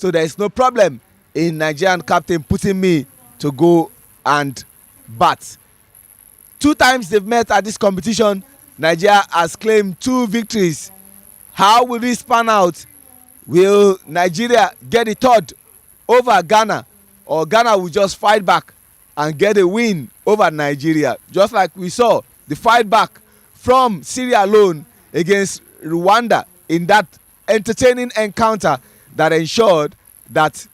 So there is no problem in Nigerian captain putting me to go and bat. 2 times they've met at this competition. Nigeria has claimed 2 victories. How will this pan out? Will Nigeria get the third over Ghana, or Ghana will just fight back and get a win over Nigeria, just like we saw the fight back from Sierra Leone against Rwanda in that entertaining encounter that ensured that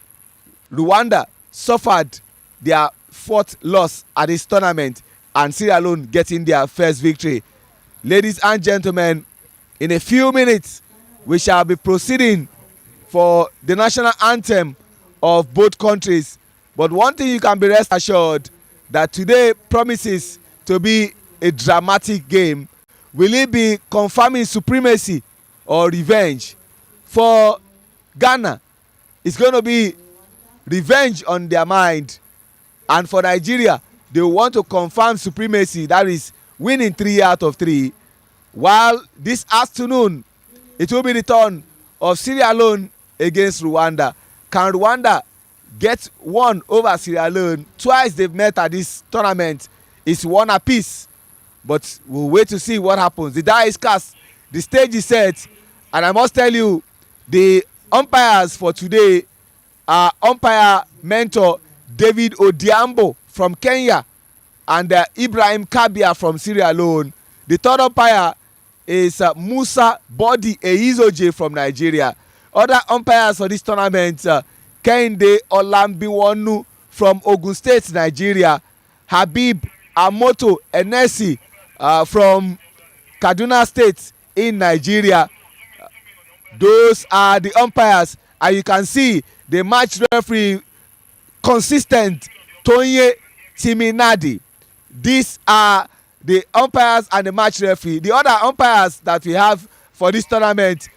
Rwanda suffered their 4th loss at this tournament and Sierra Leone getting their first victory. Ladies and gentlemen, in a few minutes we shall be proceeding for the national anthem of both countries. But one thing you can be rest assured, that today promises to be a dramatic game. Will it be confirming supremacy or revenge? For Ghana, it's going to be revenge on their mind, and for Nigeria, they want to confirm supremacy, that is winning 3 out of 3. While this afternoon it will be the turn of Sierra Leone against Rwanda. Can Rwanda get one over Sierra Leone? Twice they've met at this tournament. It's 1 apiece, but we'll wait to see what happens. The die is cast, the stage is set, and I must tell you, the umpires for today are umpire mentor David Odiambo from Kenya and Ibrahim Kabia from Sierra Leone. The third umpire is Musa Bodi Eizoje from Nigeria. Other umpires for this tournament, Kehinde Olambiwonu from Ogun State, Nigeria. Habib Amoto Enesi from Kaduna State in Nigeria. Those are the umpires, and you can see the match referee consistent Tonye Timinadi. These are the umpires and the match referee. The other umpires that we have for this tournament,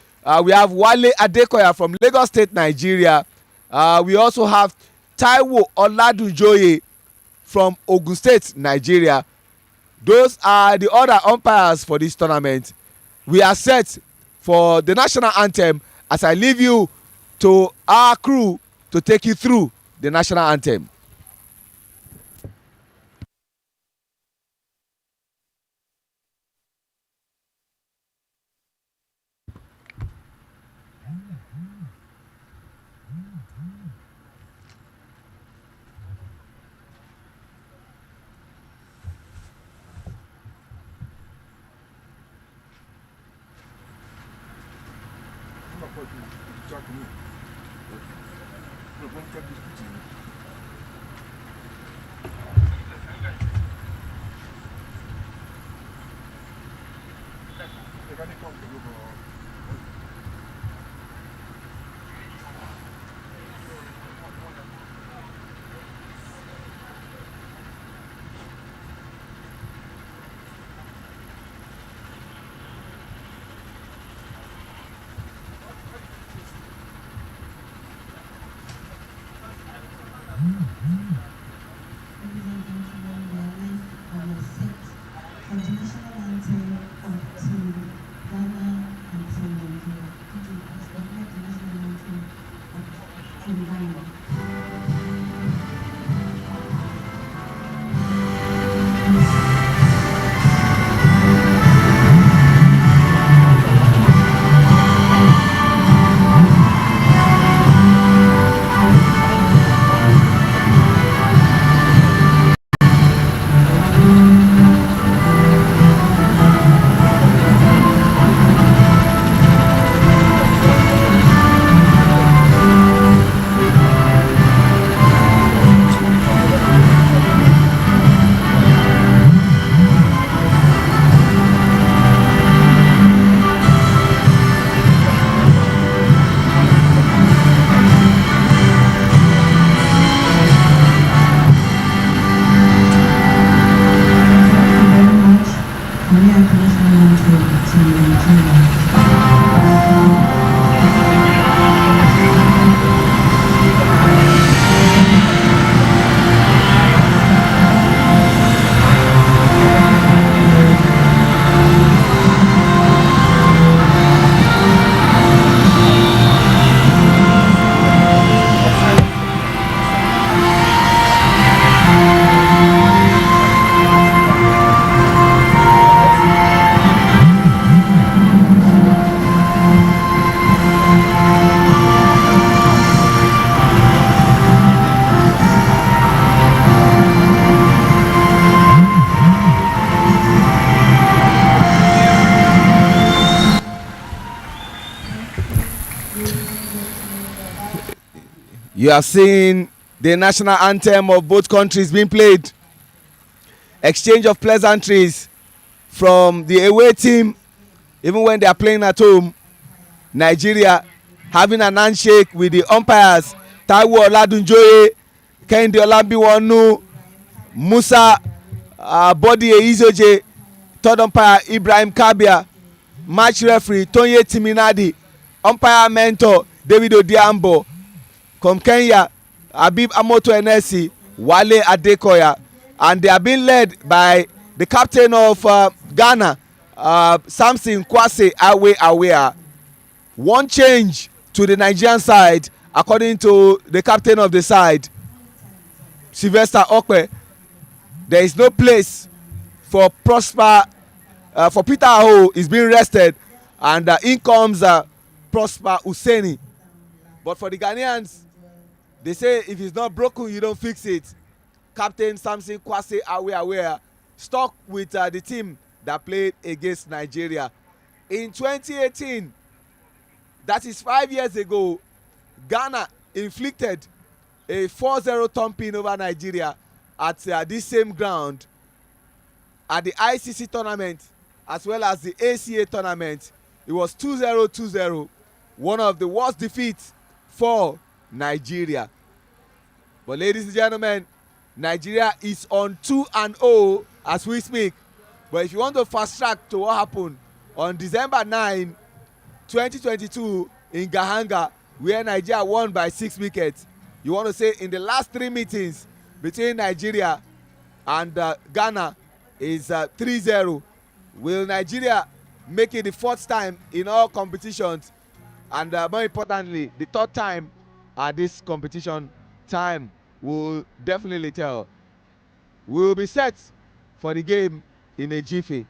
we have Wale Adekoya from Lagos State, Nigeria. We also have Taiwo Oladujoye from Ogun State, Nigeria. Those are the other umpires for this tournament. We are set for the national anthem as I leave you to our crew to take you through the national anthem. You have seen the national anthem of both countries being played. Exchange of pleasantries from the away team, even when they are playing at home. Nigeria having an handshake with the umpires. Taiwo Oladunjoye, Kehinde Olabiwonu, Musa Bodie Izoje, third umpire Ibrahim Kabia, match referee Tonye Timinadi, umpire mentor David Odiambo, from Kenya Habib Amoto Enesi, Wale Adekoya, and they are being led by the captain of Ghana, Samson Kwase Awe Awea. One change to the Nigerian side, according to the captain of the side, Sylvester Okpe. There is no place for for Peter Aho. Is being rested, and in comes Prosper Useni. But for the Ghanaians, they say if it's not broken, you don't fix it. Captain Samson Kwase Awe stuck with the team that played against Nigeria in 2018. That is 5 years ago. Ghana inflicted a 4-0 thumping over Nigeria at this same ground at the ICC tournament as well as the ACA tournament. It was 2-0, 2-0. One of the worst defeats for Nigeria. But ladies and gentlemen, Nigeria is on 2-0 as we speak. But if you want to fast track to what happened on December 9, 2022 in Gahanga, where Nigeria won by 6 wickets, you want to say in the last 3 meetings between Nigeria and Ghana is 3-0. Will Nigeria make it the 4th time in all competitions, and more importantly the 3rd time at this competition? Time will definitely tell. We will be set for the game in a jiffy.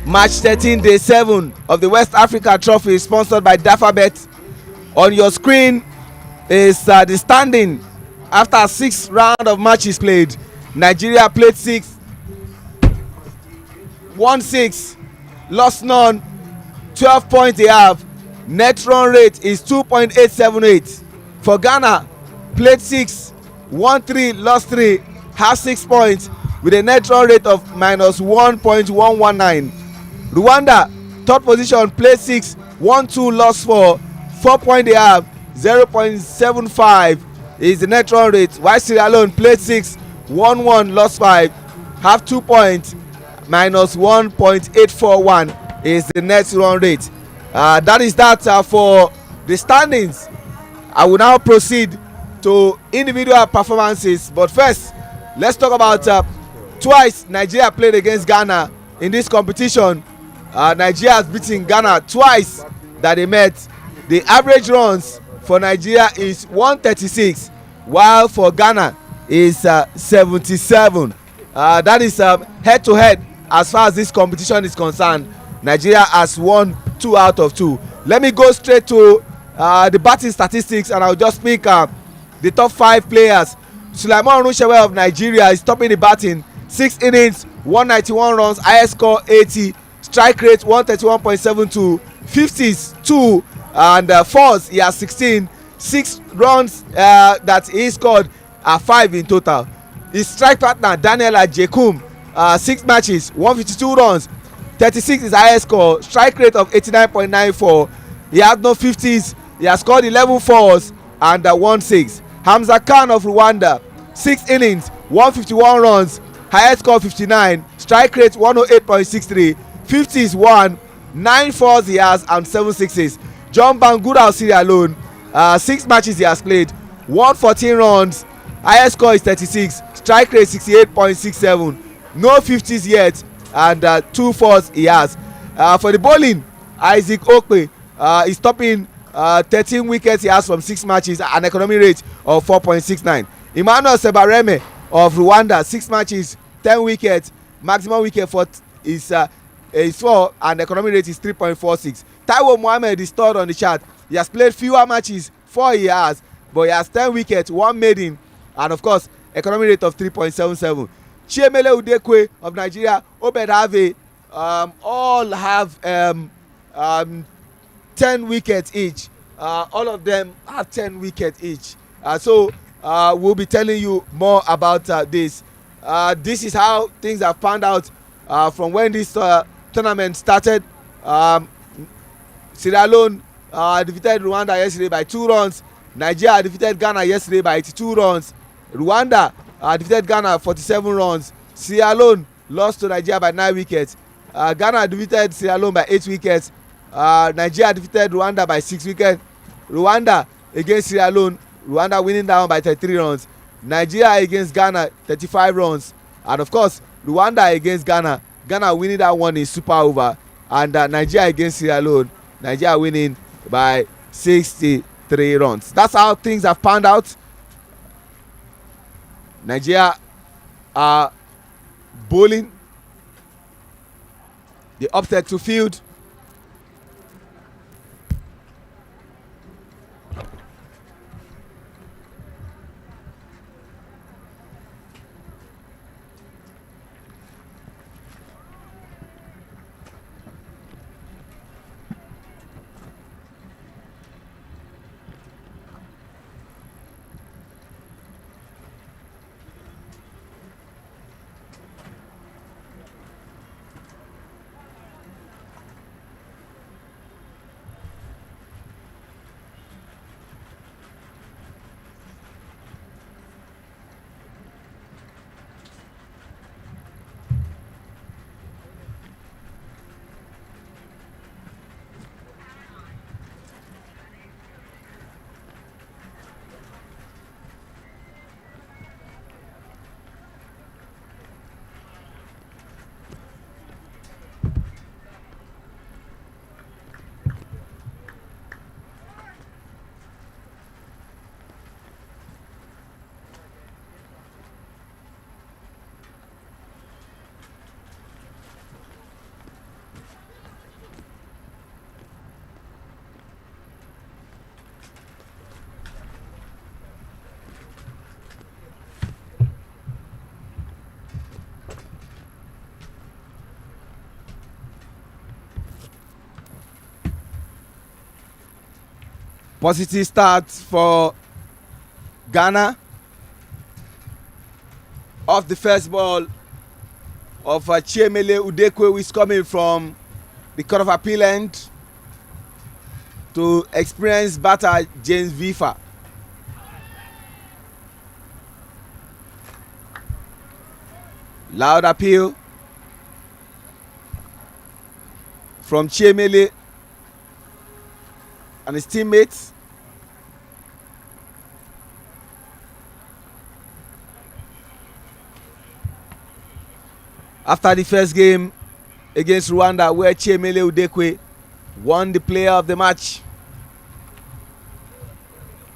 Match 13, day 7 of the West Africa Trophy, sponsored by Dafabet. On your screen is the standing after 6 rounds of matches played. Nigeria played 6, won 6, lost none, 12 points they have. Net run rate is 2.878. For Ghana, played 6, won 3, lost 3, have 6 points with a net run rate of minus 1.119. Rwanda, third position, played 6, won 2, lost 4, 4 points they have, 0.75 is the net run rate. While Sierra Leone played 6, won 1, lost 5, have 2 points, minus 1.841 is the net run rate. That is that for the standings. I will now proceed to individual performances, but first let's talk about twice Nigeria played against Ghana in this competition. Nigeria has beaten Ghana twice that they met. The average runs for Nigeria is 136, while for Ghana is 77. That is head to head as far as this competition is concerned. Nigeria has won 2 out of 2. Let me go straight to the batting statistics, and I'll just pick the top 5 players. Sulaiman Onusewe of Nigeria is topping the batting. 6 innings, 191 runs, highest score 80, strike rate 131.72, 50s 2, and 4s he has 16. 6 runs that he scored are 5 in total. His strike partner Daniel Ajekum, 6 matches, 152 runs, 36 is highest score, strike rate of 89.94. He has no 50s, he has scored 11 4s and 1 6. Hamza Khan of Rwanda, 6 innings, 151 runs, highest score 59, strike rate 108.63, 50s 1, 9 4s he has and 7 6s. John Bangura of Sierra Leone, 6 matches he has played, 114 runs, highest score is 36, strike rate 68.67, no 50s yet, and 2 4s he has. For the bowling, Isaac Okpe is topping 13 wickets he has from 6 matches, an economy rate of 4.69. Emmanuel Sebareme of Rwanda, 6 matches, 10 wickets, maximum wicket for is 4, and economy rate is 3.46. Taiwo Mohammed is third on the chart. He has played fewer matches, 4 he has, but he has 10 wickets, 1 maiden, and of course economy rate of 3.77. Chiemele Udekwe of Nigeria, Obed Have, all have 10 wickets each. All of them have 10 wickets each. So we'll be telling you more about this. This is how things have panned out from when this tournament started. Sierra Leone defeated Rwanda yesterday by 2 runs. Nigeria defeated Ghana yesterday by 82 runs. Rwanda defeated Ghana 47 runs. Sierra Leone lost to Nigeria by 9 wickets. Ghana defeated Sierra Leone by 8 wickets. Nigeria defeated Rwanda by 6 wickets. Rwanda against Sierra Leone, Rwanda winning that one by 33 runs. Nigeria against Ghana, 35 runs. And of course, Rwanda against Ghana, Ghana winning that one in super over. And Nigeria against Sierra Leone, Nigeria winning by 63 runs. That's how things have panned out. Nigeria are bowling the upset to field. Positive start for Ghana. Off the first ball of Chiemele Udekwe, who is coming from the Court of Appeal end to experienced batter James Vifa. Loud appeal from Chiemele and his teammates. After the first game against Rwanda, where Chiemele Udekwe won the player of the match,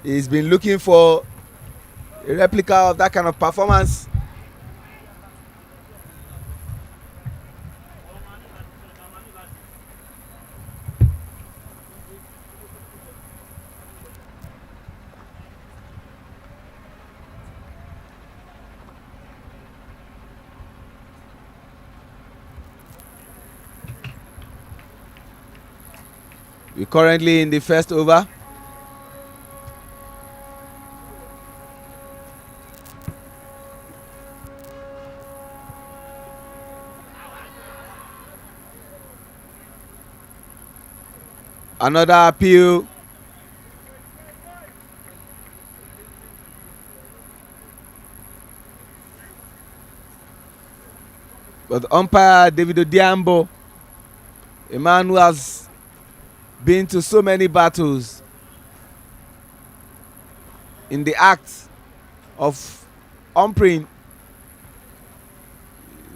he's been looking for a replica of that kind of performance. We're currently in the first over. Another appeal. But umpire David Odiambo, a man who has been to so many battles in the act of umpiring,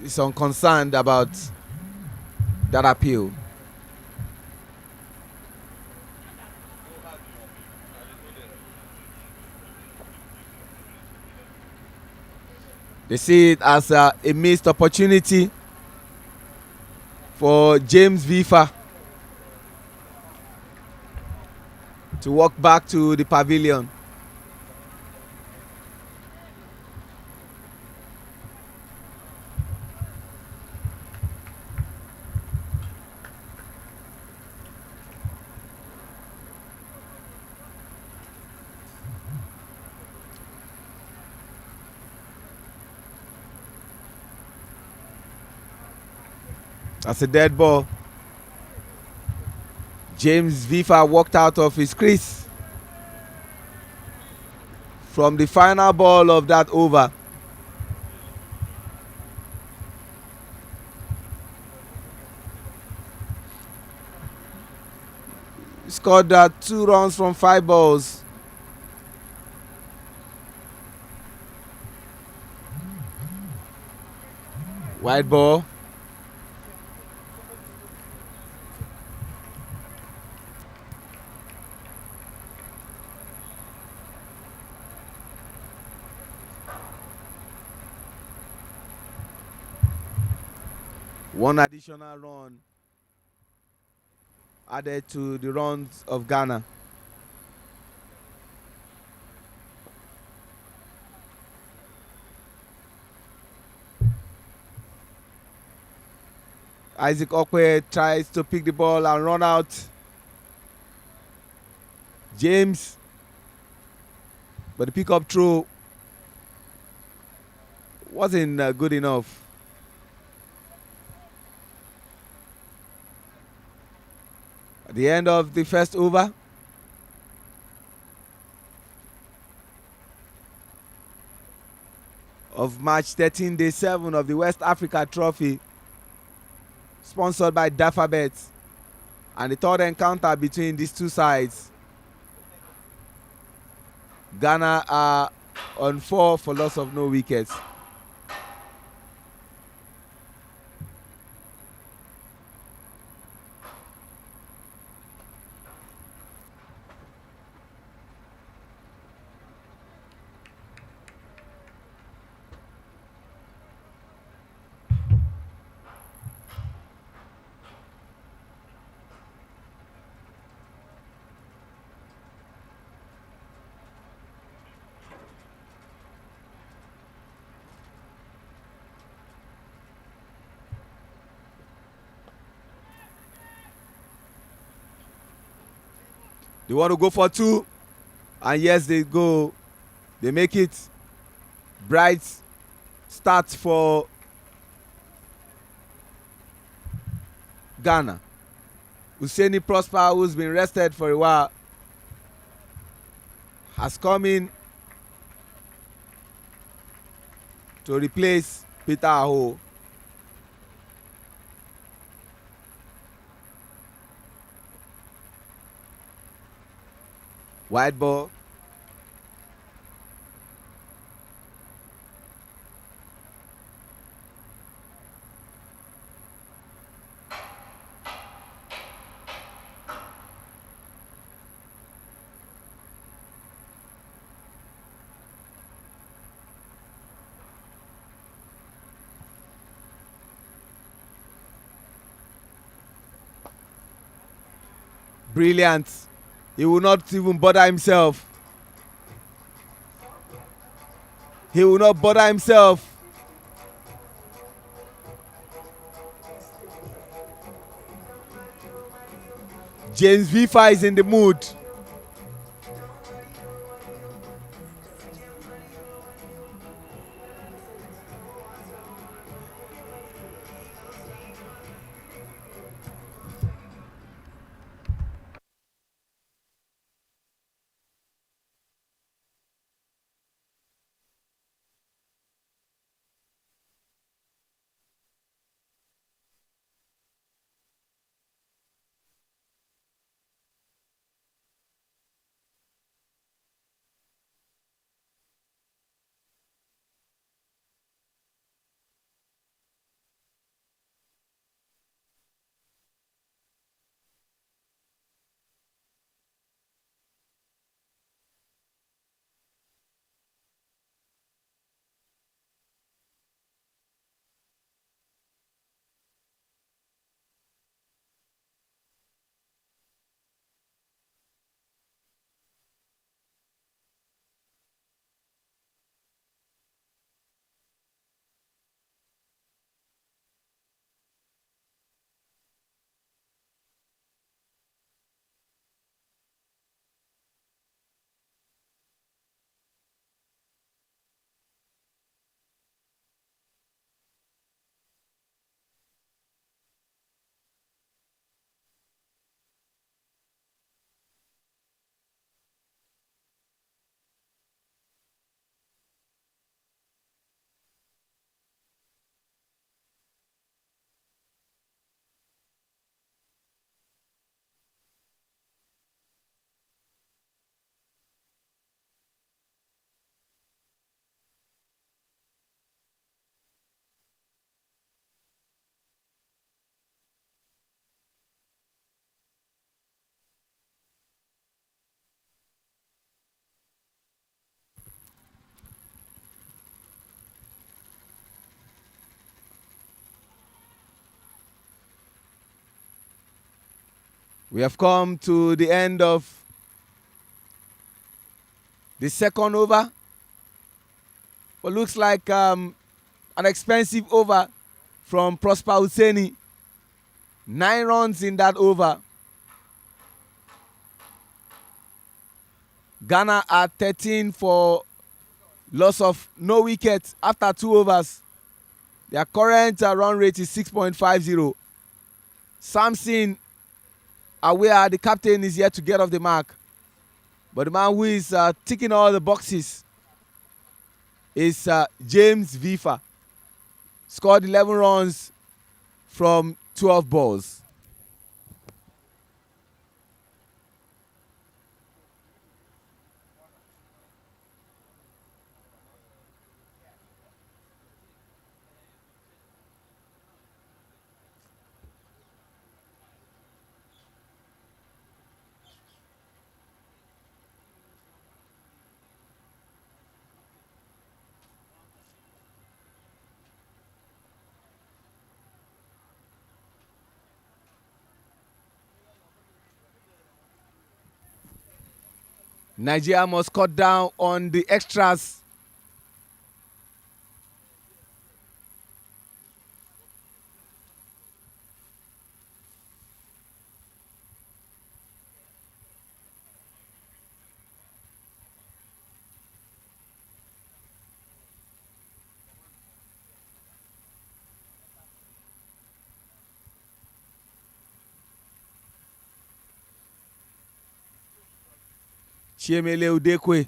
is unconcerned about that appeal. They see it as a missed opportunity for James Vifa to walk back to the pavilion. That's a dead ball. James Vifa walked out of his crease from the final ball of that over. He scored 2 runs from 5 balls. Wide ball. One additional run added to the runs of Ghana. Isaac Okwe tries to pick the ball and run out. James, but the pickup throw wasn't good enough. At the end of the first over, of match 13, day 7 of the West Africa Trophy, sponsored by Dafabet, and the third encounter between these two sides. Ghana are on 4 for loss of no wickets. They want to go for two, and yes, they go. They make it. Bright start for Ghana. Usaini Prosper, who's been rested for a while, has come in to replace Peter Aho. Wide ball. Brilliant. He will not even bother himself. He will not bother himself. James Vifa is in the mood. We have come to the end of the second over. What looks like an expensive over from Prosper Usaini. 9 runs in that over. Ghana are 13 for loss of no wickets after 2 overs. Their current run rate is 6.50. Samson Aware, the captain, is yet to get off the mark. But the man who is ticking all the boxes is James Vifa. Scored 11 runs from 12 balls. Nigeria must cut down on the extras. Chiemele Udekwe.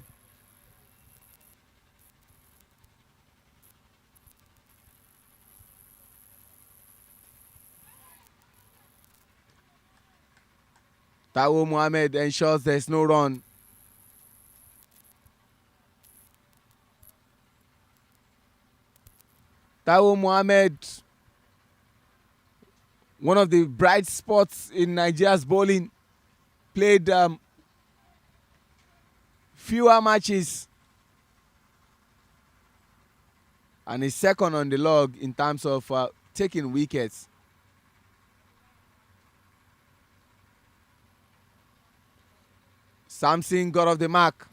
Taiwo Mohammed ensures there's no run. Taiwo Mohammed, one of the bright spots in Nigeria's bowling, played fewer matches and is second on the log in terms of taking wickets. Samson got off the mark.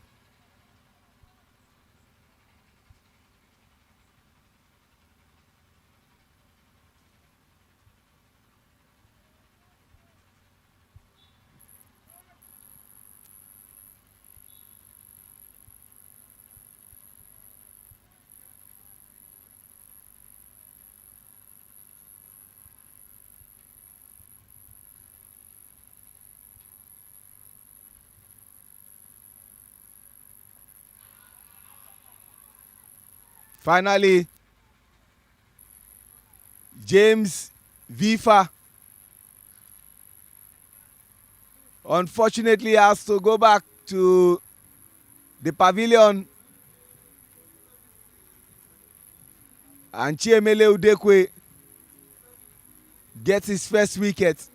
Finally, James Vifa unfortunately has to go back to the pavilion, and Chiemele Udekwe gets his first wicket.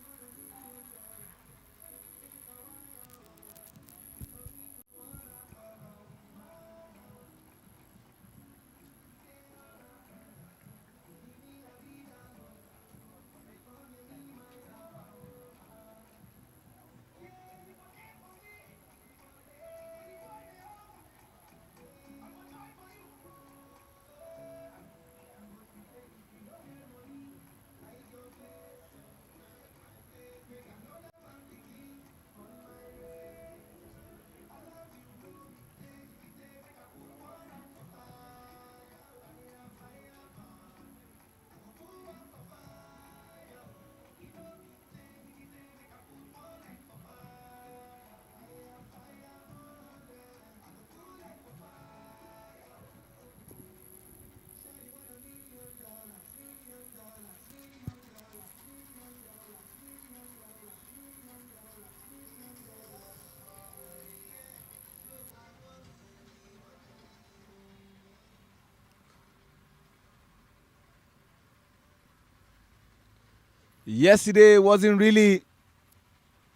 Yesterday wasn't really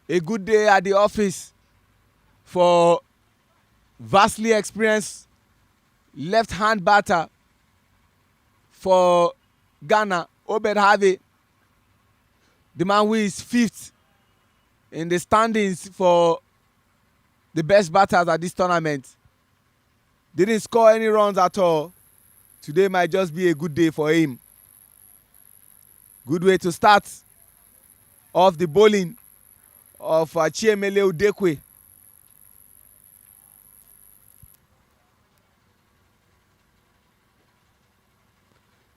a good day at the office for vastly experienced left-hand batter for Ghana, Obed Harvey, the man who is fifth in the standings for the best batters at this tournament. Didn't score any runs at all. Today might just be a good day for him. Good way to start off the bowling of Chiemele Udekwe.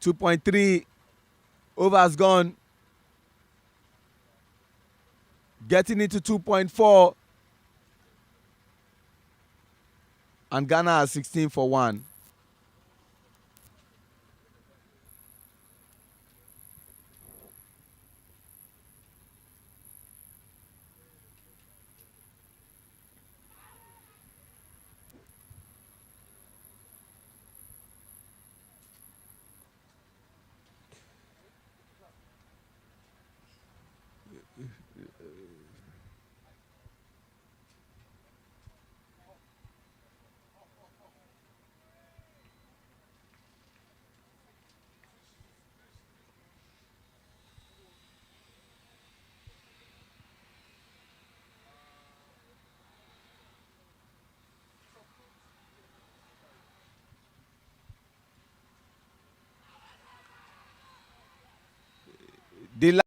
.3 overs gone. Getting into 2.4. And Ghana has 16 for 1. The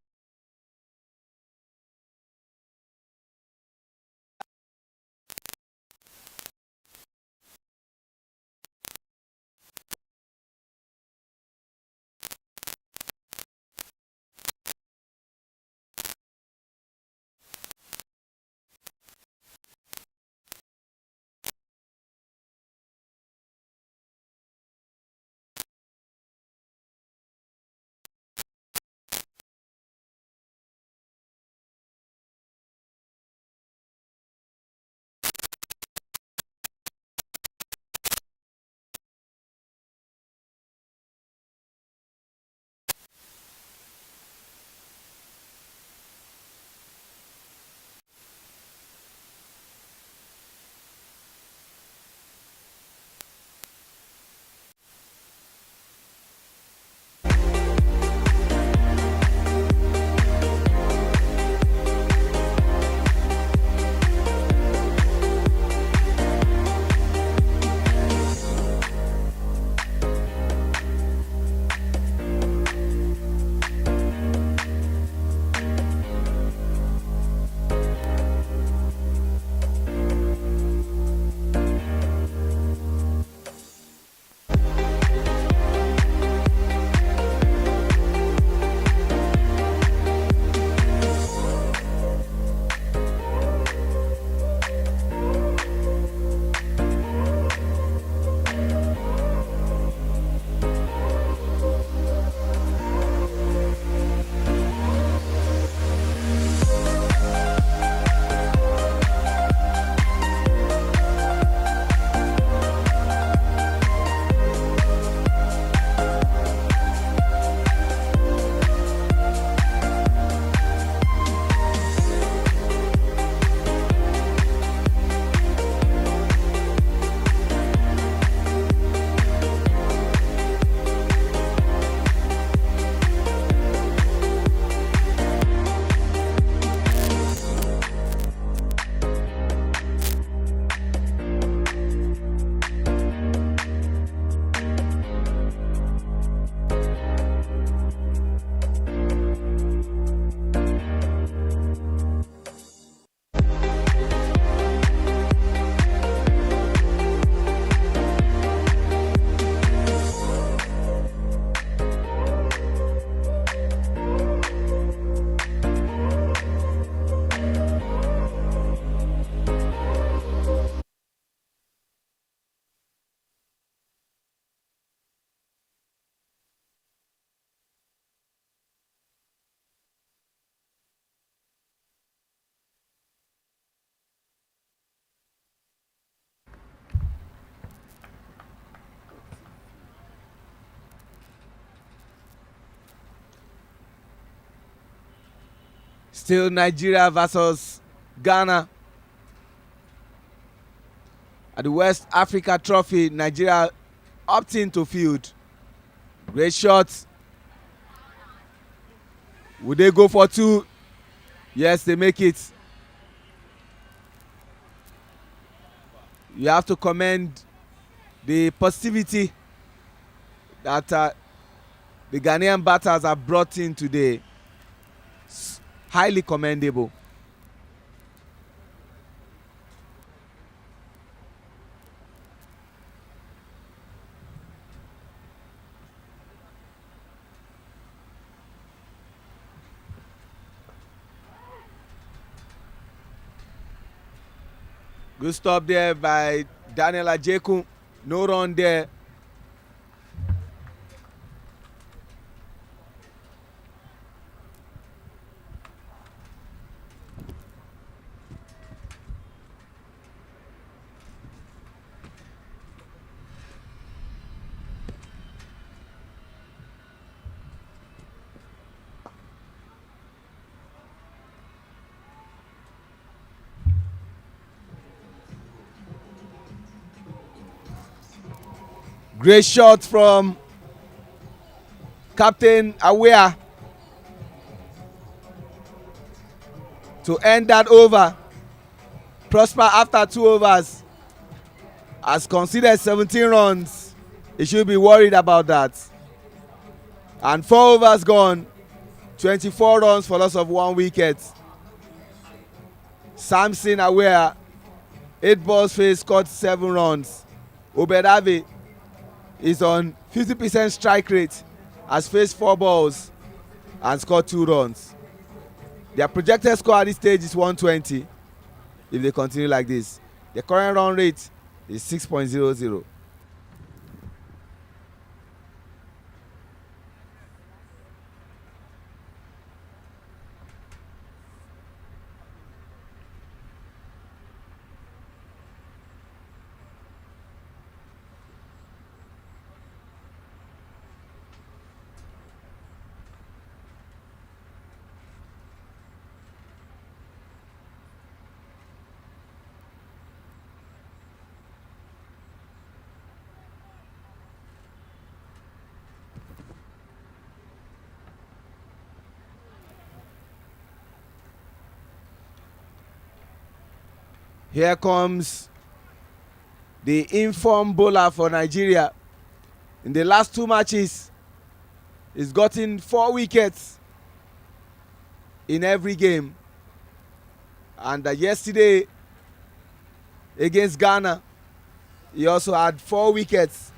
Still Nigeria versus Ghana at the West Africa Trophy. Nigeria opting to field. Great shot. Would they go for two? Yes, they make it. You have to commend the positivity that the Ghanaian batters have brought in today. Highly commendable. Good stop there by Daniel Ajeku. No run there. Great shot from Captain Awea to end that over. Prosper, after 2 overs, has conceded 17 runs. He should be worried about that. And 4 overs gone, 24 runs for loss of 1 wicket. Samson Awea, 8 balls faced, scored 7 runs. Obedave is on 50% strike rate, has faced 4 balls and scored 2 runs. Their projected score at this stage is 120 if they continue like this. The current run rate is 6.00. Here comes the informed bowler for Nigeria. In the last 2 matches, he's gotten 4 wickets in every game. And yesterday against Ghana, he also had 4 wickets.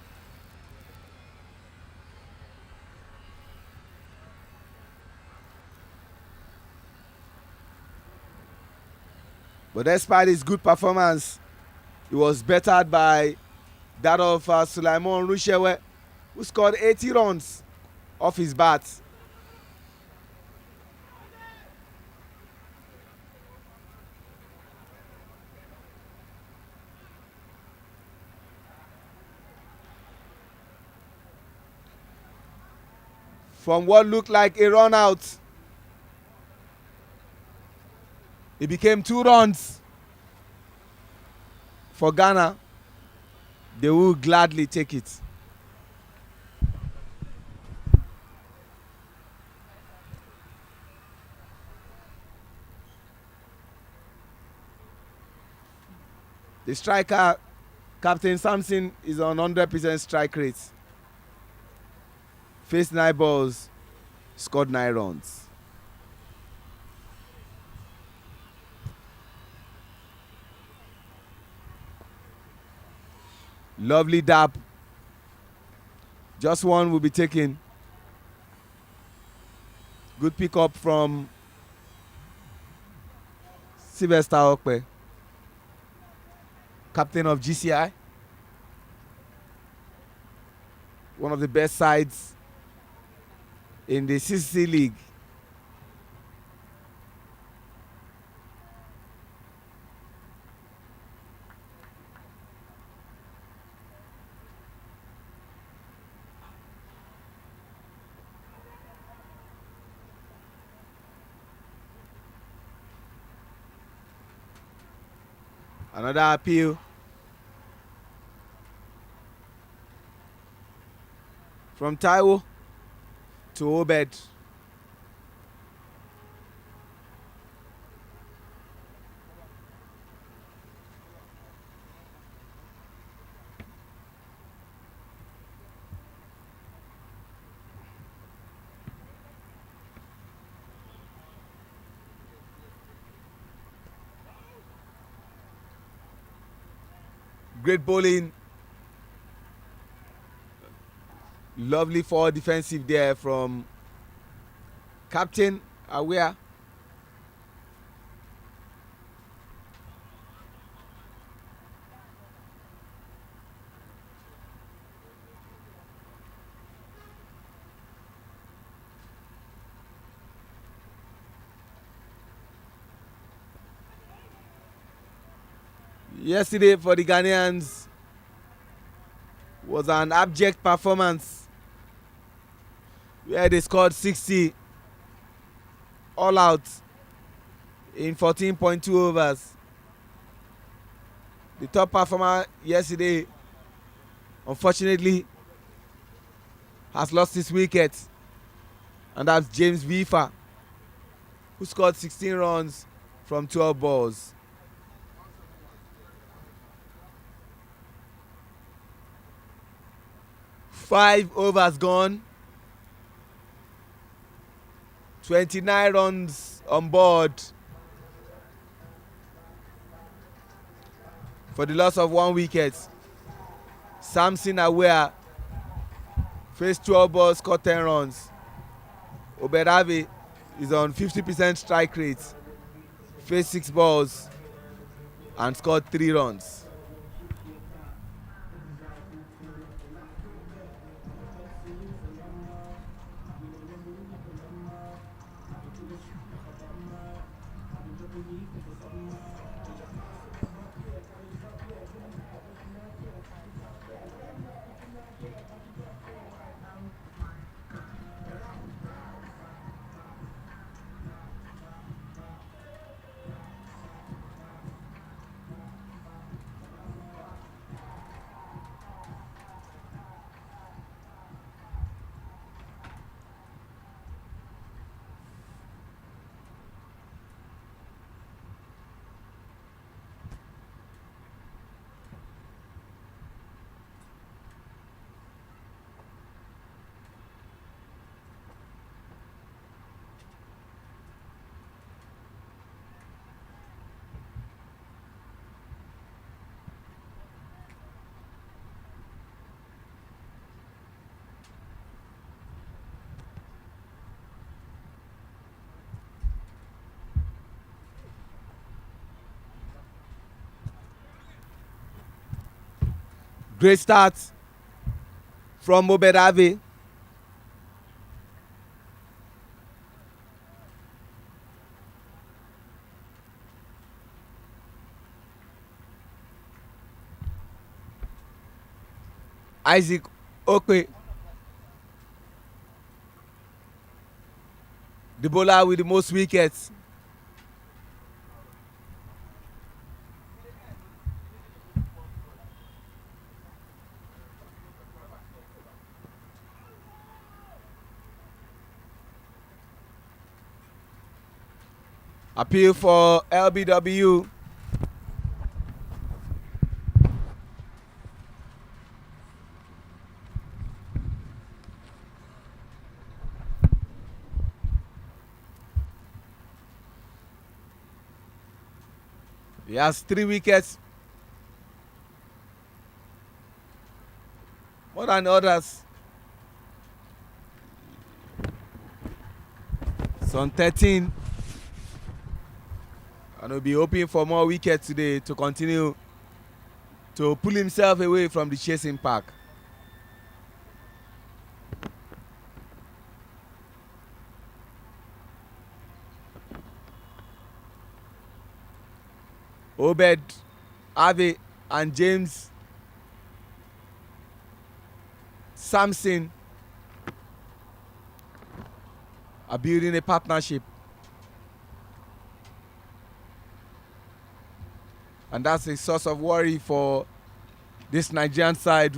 But despite his good performance, he was bettered by that of Sulaiman Rushewe, who scored 80 runs off his bat. From what looked like a run out, it became 2 runs for Ghana. They will gladly take it. The striker, Captain Samson, is on 100% strike rate. Faced 9 balls, scored 9 runs. Lovely dap. Just one will be taken. Good pick up from Sylvester Okpe, captain of GCI. One of the best sides in the CCC League. Another appeal from Taiwo to Obed. Great bowling. Lovely forward defensive there from Captain Aware. Yesterday for the Ghanaians was an abject performance where they scored 60 all out in 14.2 overs. The top performer yesterday, unfortunately, has lost his wicket, and that's James Vifa, who scored 16 runs from 12 balls. Five overs gone, 29 runs on board for the loss of 1 wicket. Samson Aware faced 12 balls, scored 10 runs. Oberavi is on 50% strike rate, faced 6 balls and scored 3 runs. Great start from Oberavi. Isaac Okwe, the bowler with the most wickets. Appeal for LBW. He has 3 wickets, more than others. It's on 13, and he'll be hoping for more wickets today to continue to pull himself away from the chasing pack. Obed, Ave, and James Samson are building a partnership. And that's a source of worry for this Nigerian side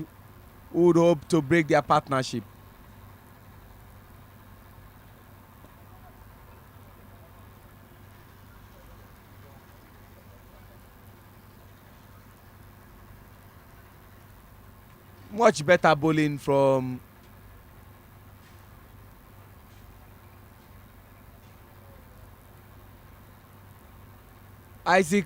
who would hope to break their partnership. Much better bowling from Isaac.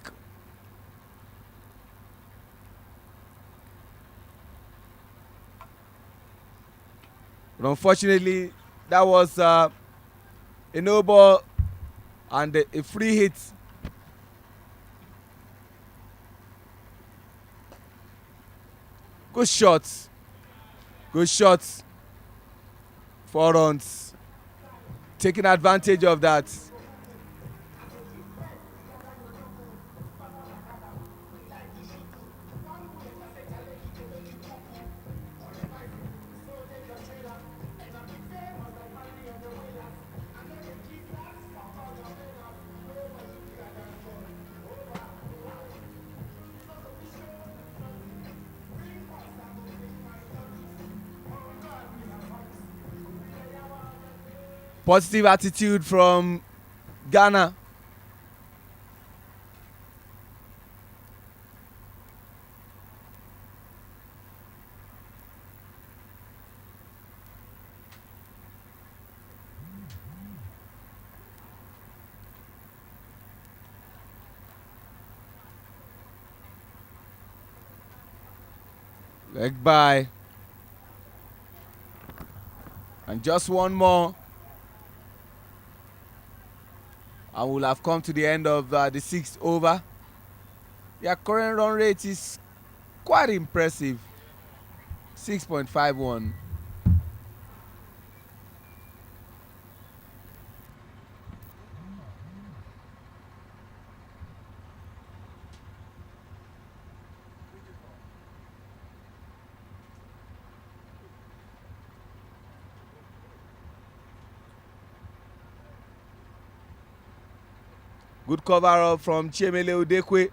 But unfortunately, that was a no ball and a free hit. Good shots. Good shots. 4 runs. Taking advantage of that. Positive attitude from Ghana. Leg by. And just one more. And we'll have come to the end of the 6th over. Their current run rate is quite impressive. 6.51. Good cover up from Chiemele Udekwe.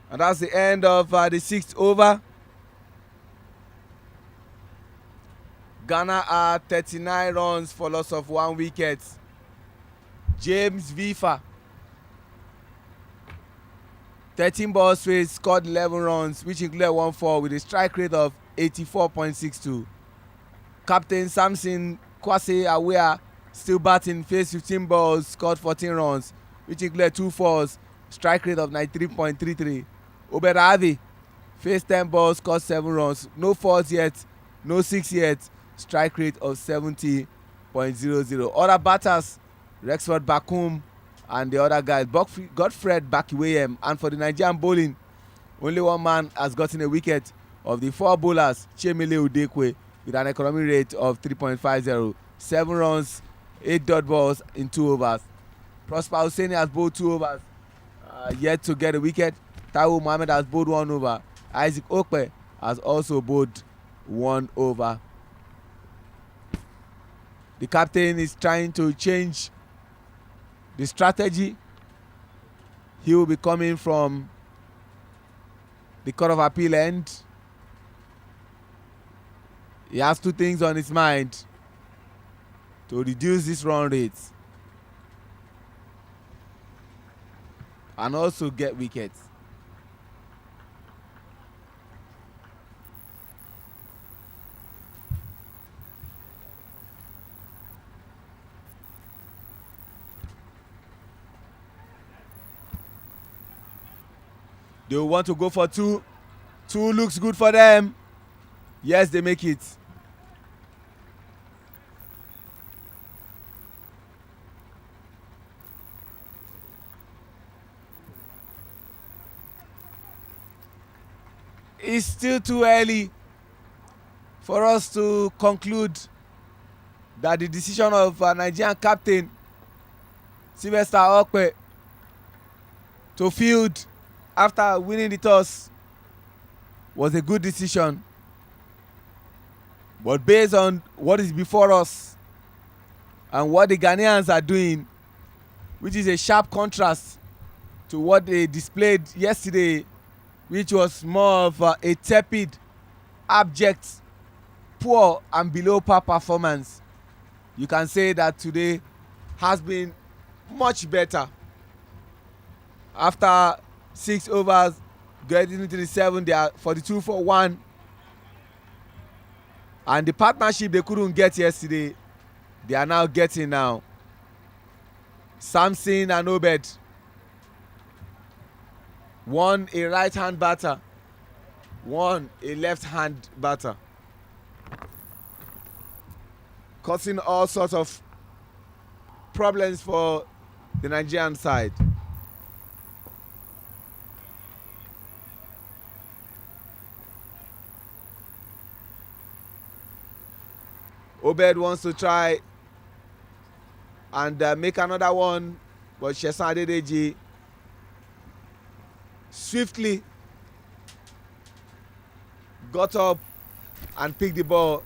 And that's the end of the 6th over. Ghana are 39 runs for loss of 1 wicket. James Vifa, 13 balls faced, scored 11 runs, which included 1 with a strike rate of 84.62. Captain Samson Kwasi Awea, still batting, faced 15 balls, scored 14 runs, which included 2 strike rate of 93.33. Oberavi faced 10 balls, scored 7 runs, no 4s yet, no 6 yet, strike rate of 70.00. Other batters, Rexford Bakum and the other guys, Godfred Bakiwayem. And for the Nigerian bowling, only one man has gotten a wicket of the 4 bowlers, Chiemele Udekwe, with an economy rate of 3.50. 7 runs, 8 dot balls in 2 overs. Prosper Hussaini has bowled 2 overs, yet to get a wicket. Taiwo Mohammed has bowled 1 over. Isaac Okpe has also bowled 1 over. The captain is trying to change the strategy. He will be coming from the Court of Appeal end. He has 2 things on his mind: to reduce this run rate and also get wickets. They want to go for 2. 2 looks good for them. Yes, they make it. It's still too early for us to conclude that the decision of Nigerian captain Sylvester Okpe to field after winning the toss was a good decision. But based on what is before us and what the Ghanaians are doing, which is a sharp contrast to what they displayed yesterday, which was more of a tepid, abject, poor and below par performance. You can say that today has been much better. After 6 overs, getting into the 7, they are 42 for 1. And the partnership they couldn't get yesterday, they are now getting now. Samson and Obed. One a right hand batter, one a left hand batter, causing all sorts of problems for the Nigerian side. Obed wants to try and make another one, but Shesan Adedeji swiftly got up and picked the ball.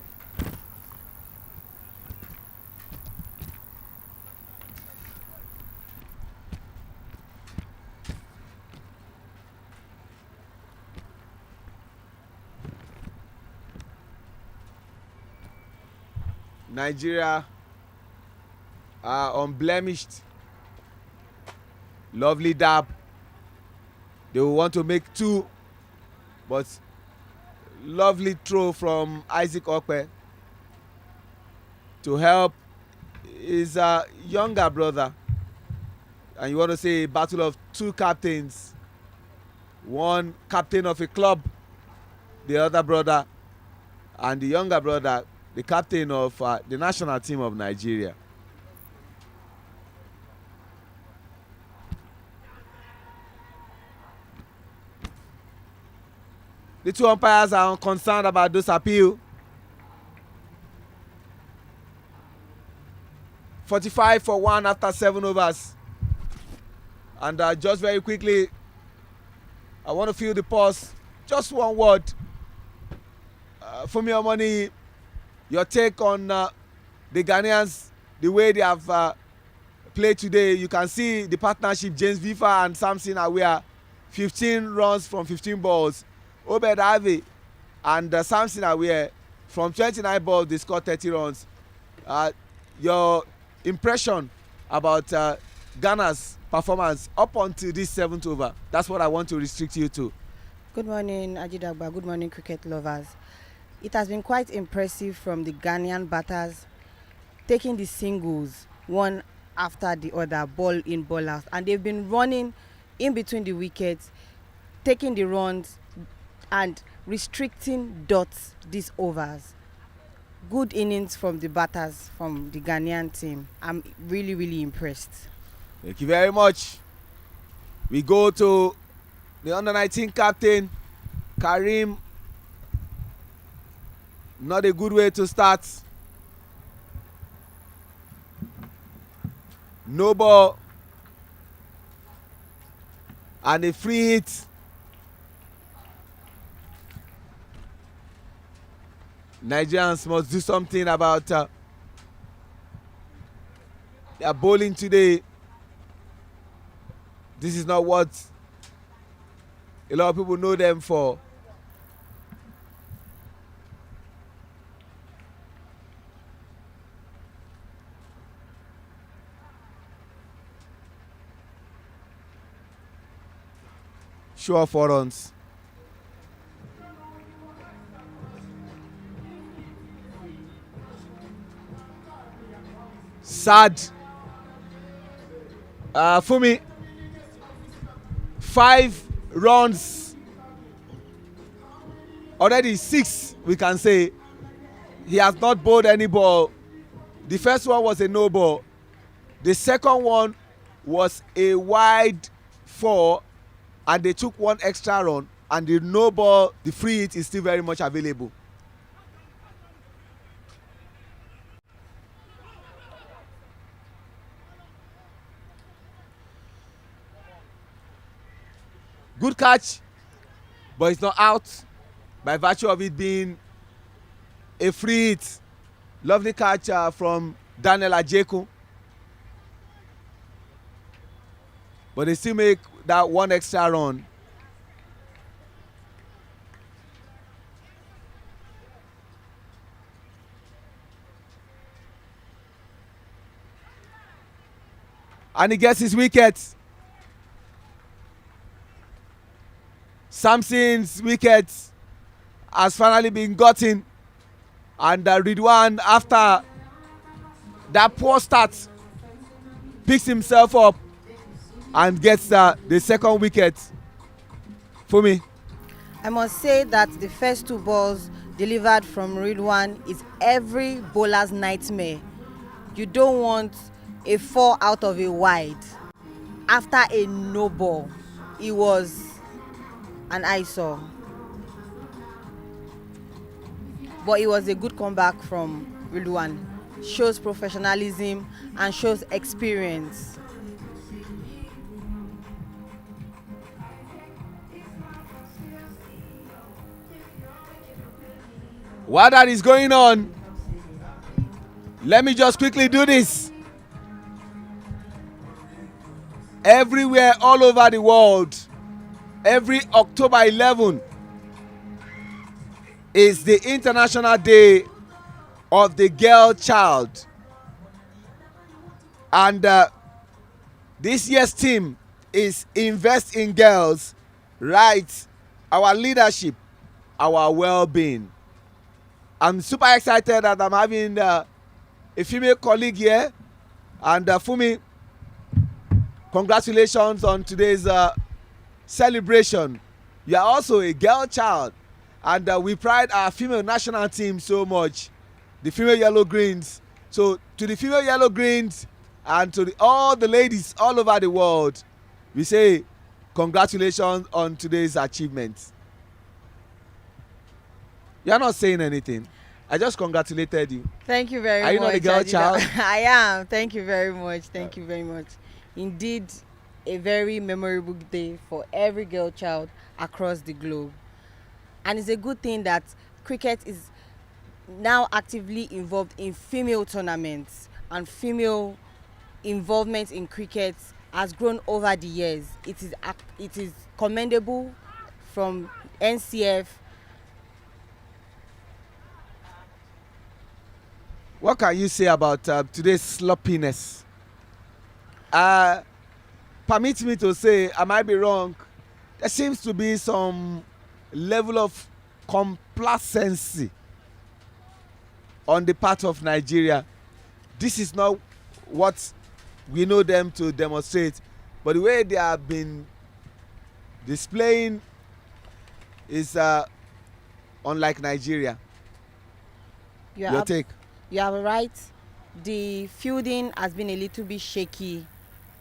Nigeria are unblemished. Lovely dab. They will want to make 2, but lovely throw from Isaac Okpe to help his younger brother. And you want to say a battle of 2 captains. One captain of a club, the other brother, and the younger brother, the captain of the national team of Nigeria. The 2 umpires are concerned about this appeal. 45 for 1 after 7 overs. And just very quickly, I want to feel the pulse. Just one word. Fumi Omoni, your take on the Ghanaians, the way they have played today. You can see the partnership, James Vifa and Samson Awia, 15 runs from 15 balls. Obed Ave and Samson Awia, from 29 balls, they scored 30 runs. Your impression about Ghana's performance up until this 7th over? That's what I want to restrict you to. Good morning, Ajidagba. Good morning, cricket lovers. It has been quite impressive from the Ghanaian batters, taking the singles one after the other, ball in, ball out, and they've been running in between the wickets, taking the runs and restricting dots these overs. Good innings from the batters from the Ghanaian team. I'm really, really impressed. Thank you very much. We go to the under-19 captain, Karim. Not a good way to start. No ball and a free hit. Nigerians must do something about their bowling today. This is not what a lot of people know them for. Sure, 4 runs. Sad. Fumi, 5 runs. Already 6, we can say. He has not bowled any ball. The first one was a no ball. The second one was a wide 4, and they took 1 extra run, and the no ball, the free hit is still very much available. Good catch, but it's not out by virtue of it being a free hit. Lovely catch from Daniel Ajeku. But they still make that one extra run. And he gets his wicket. Samson's wicket has finally been gotten, and Ridwan, after that poor start, picks himself up and gets the second wicket. For me, I must say that the first two balls delivered from Ridwan is every bowler's nightmare. You don't want a 4 out of a wide after a no ball. It was an eyesore. But it was a good comeback from Ridwan. Shows professionalism and shows experience. while that is going on, let me just quickly do this. Everywhere, all over the world, every October 11 is the International Day of the Girl Child. And this year's theme is Invest in Girls, Rights, Our Leadership, Our Well-being. I'm super excited that I'm having a female colleague here. And Fumi, congratulations on today's celebration. You are also a girl child, and we pride our female national team so much, the female yellow greens. So to the female yellow greens and to all the ladies all over the world, we say congratulations on today's achievement. You are not saying anything. I just congratulated you. Thank you very much. Are you not a girl child? I am. Thank you very much. Thank you very much. Indeed, a very memorable day for every girl child across the globe. And it's a good thing that cricket is now actively involved in female tournaments, and female involvement in cricket has grown over the years. It is commendable from NCF. What can you say about today's sloppiness? Permit me to say, I might be wrong, there seems to be some level of complacency on the part of Nigeria. This is not what we know them to demonstrate, but the way they have been displaying is unlike Nigeria. Your take? You are right. The fielding has been a little bit shaky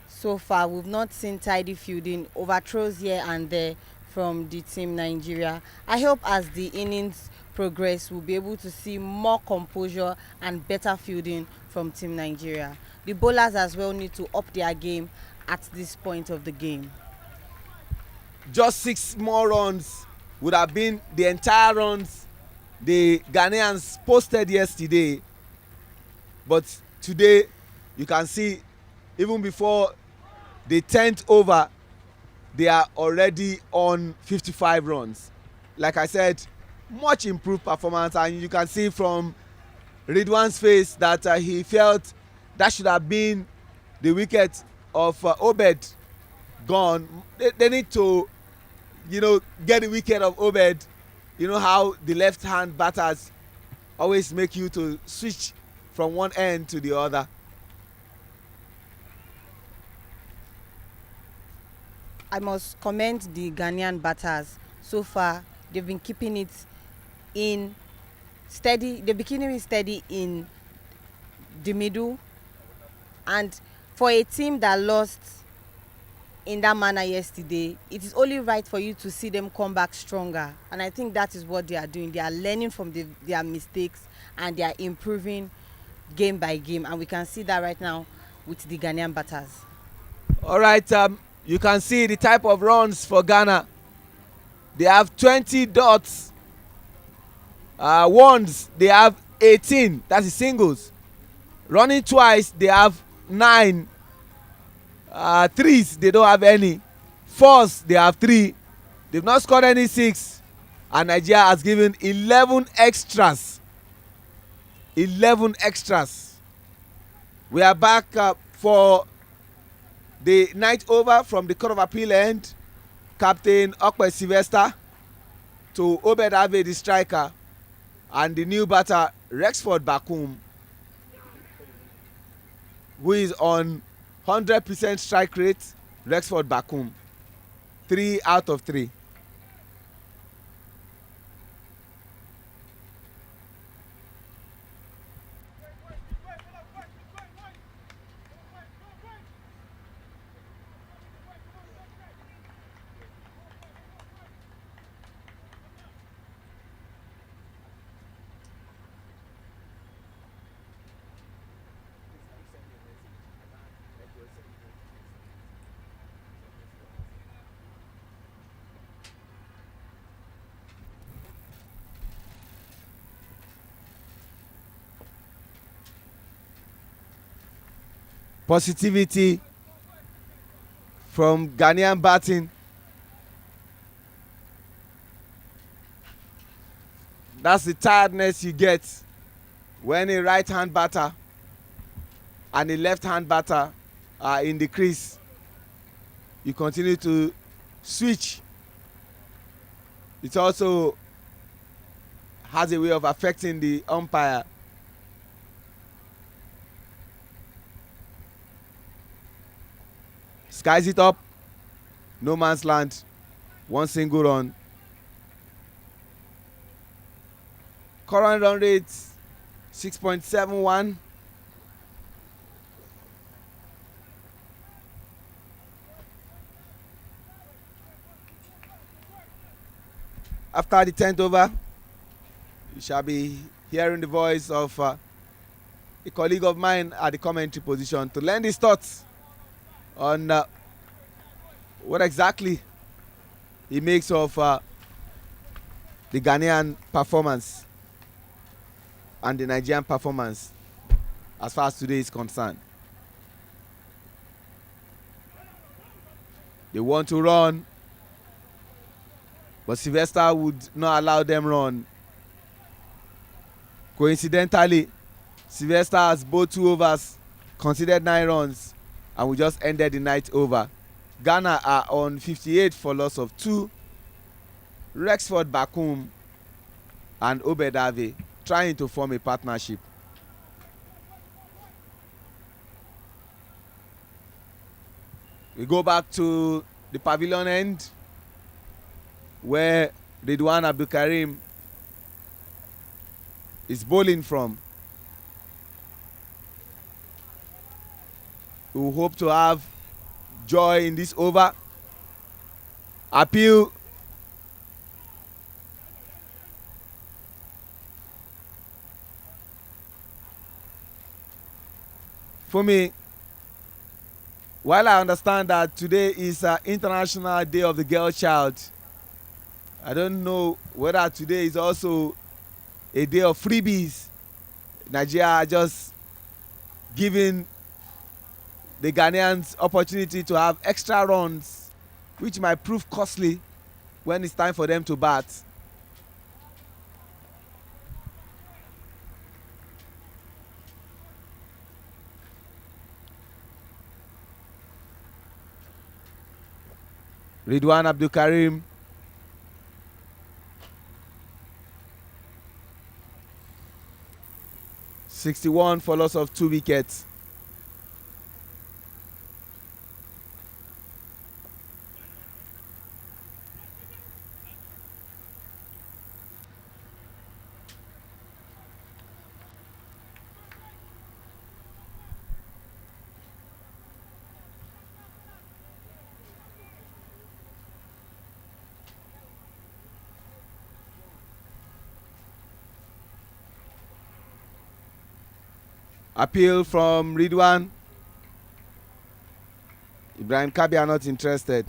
so far. We've not seen tidy fielding, overthrows here and there from the team Nigeria. I hope as the innings progress, we'll be able to see more composure and better fielding from team Nigeria. The bowlers as well need to up their game at this point of the game. Just 6 more runs would have been the entire runs the Ghanaians posted yesterday. But today, you can see, even before the 10th over, they are already on 55 runs. Like I said, much improved performance, and you can see from Ridwan's face that he felt that should have been the wicket of Obed gone. They need to, get the wicket of Obed. You know how the left-hand batters always make you to switch from one end to the other. I must commend the Ghanaian batters. So far, they've been keeping it in steady. They've been keeping it steady in the middle. And for a team that lost in that manner yesterday, it is only right for you to see them come back stronger. And I think that is what they are doing. They are learning from their mistakes, and they are improving game by game. And we can see that right now with the Ghanaian batters. All right, you can see the type of runs for Ghana. They have 20 dots. Ones, they have 18. That's the singles. Running twice, they have 9. Threes, they don't have any. Force, they have 3. They've not scored any 6. And Nigeria has given 11 extras. 11 extras. We are back for the night over from the Court of Appeal end. Captain Okpe Sylvester to Obed Ave, the striker, and the new batter Rexford Bakum, who is on 100% strike rate. Rexford Bakum, 3 out of 3. Positivity from Ghanaian batting. That's the tiredness you get when a right-hand batter and a left-hand batter are in the crease. You continue to switch. It also has a way of affecting the umpire. Skies it up. No man's land. 1 single run. Current run rate 6.71. After the 10th over, you shall be hearing the voice of a colleague of mine at the commentary position to lend his thoughts on what exactly he makes of the Ghanaian performance and the Nigerian performance as far as today is concerned. They want to run, but Sylvester would not allow them run. Coincidentally, Sylvester has bowled 2 overs, conceded 9 runs, and we just ended the night over. Ghana are on 58 for loss of 2. Rexford Bakum and Obed Ave trying to form a partnership. We go back to the pavilion end where Ridwan Abdulkarim is bowling from. We hope to have joy in this over. Appeal. For me, while I understand that today is International Day of the Girl Child, I don't know whether today is also a day of freebies. Nigeria are just giving the Ghanaians opportunity to have extra runs, which might prove costly when it's time for them to bat. Ridwan Abdulkarim, (61) for loss of 2 wickets. Appeal from Ridwan. Ibrahim Kabi are not interested.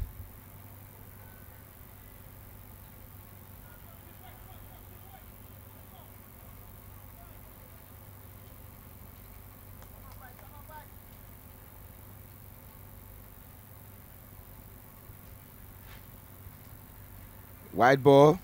White ball.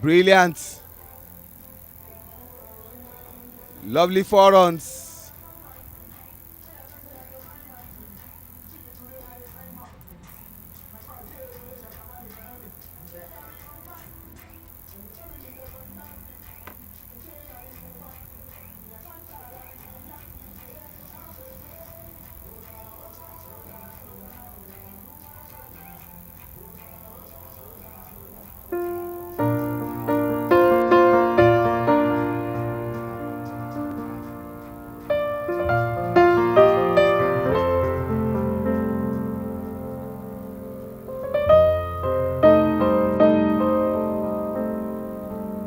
Brilliant. Lovely 4 runs.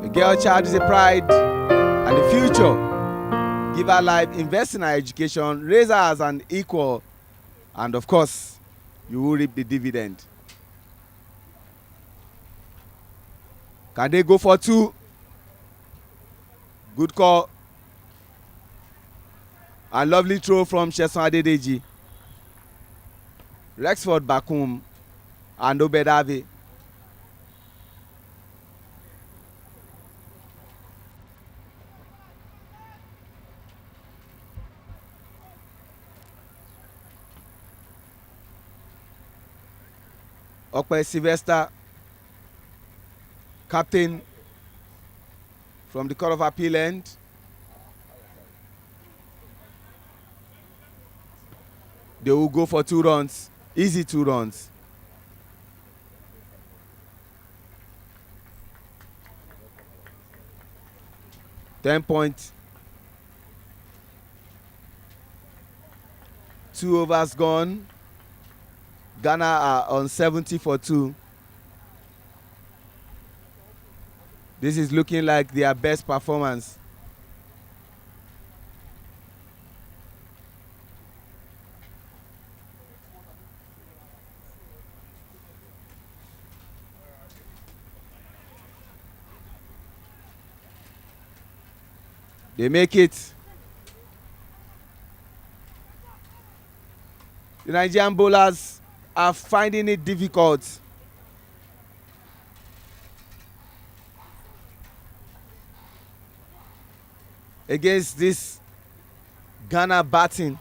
The girl child is a pride and the future. Give her life, invest in her education, raise her as an equal, and of course, you will reap the dividend. Can they go for 2? Good call. And lovely throw from Sheson Adedeji. Rexford Bakum and Obedave. Okpe Sylvester, captain from the Court of Appeal end. They will go for 2 runs. Easy 2 runs. £10. 2 overs gone. Ghana are on 70 for 2. This is looking like their best performance. They make it. The Nigerian bowlers are finding it difficult. Against this Ghana batting.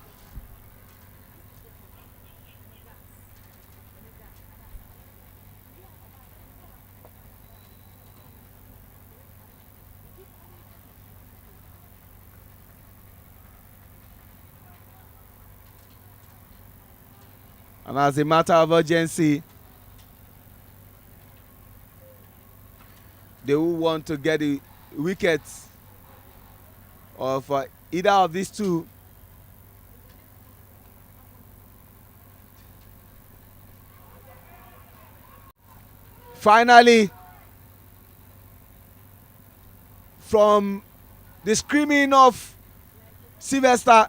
And as a matter of urgency, they will want to get the wickets of either of these two. Finally, from the screaming of Sylvester,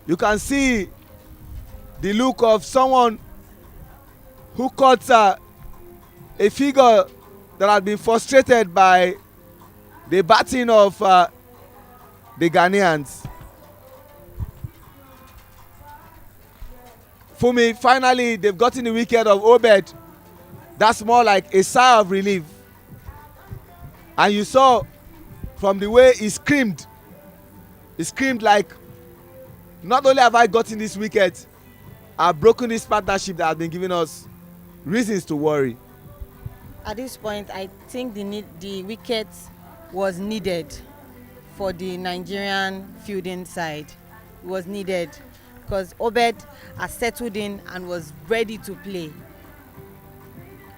you can see the look of someone who caught a figure that has been frustrated by the batting of the Ghanaians. For me, finally, they've gotten the wicket of Obed. That's more like a sigh of relief. And you saw from the way he screamed like, not only have I gotten this wicket, I've broken this partnership that has been giving us reasons to worry. At this point, I think the wicket was needed for the Nigerian fielding side. It was needed because Obed has settled in and was ready to play.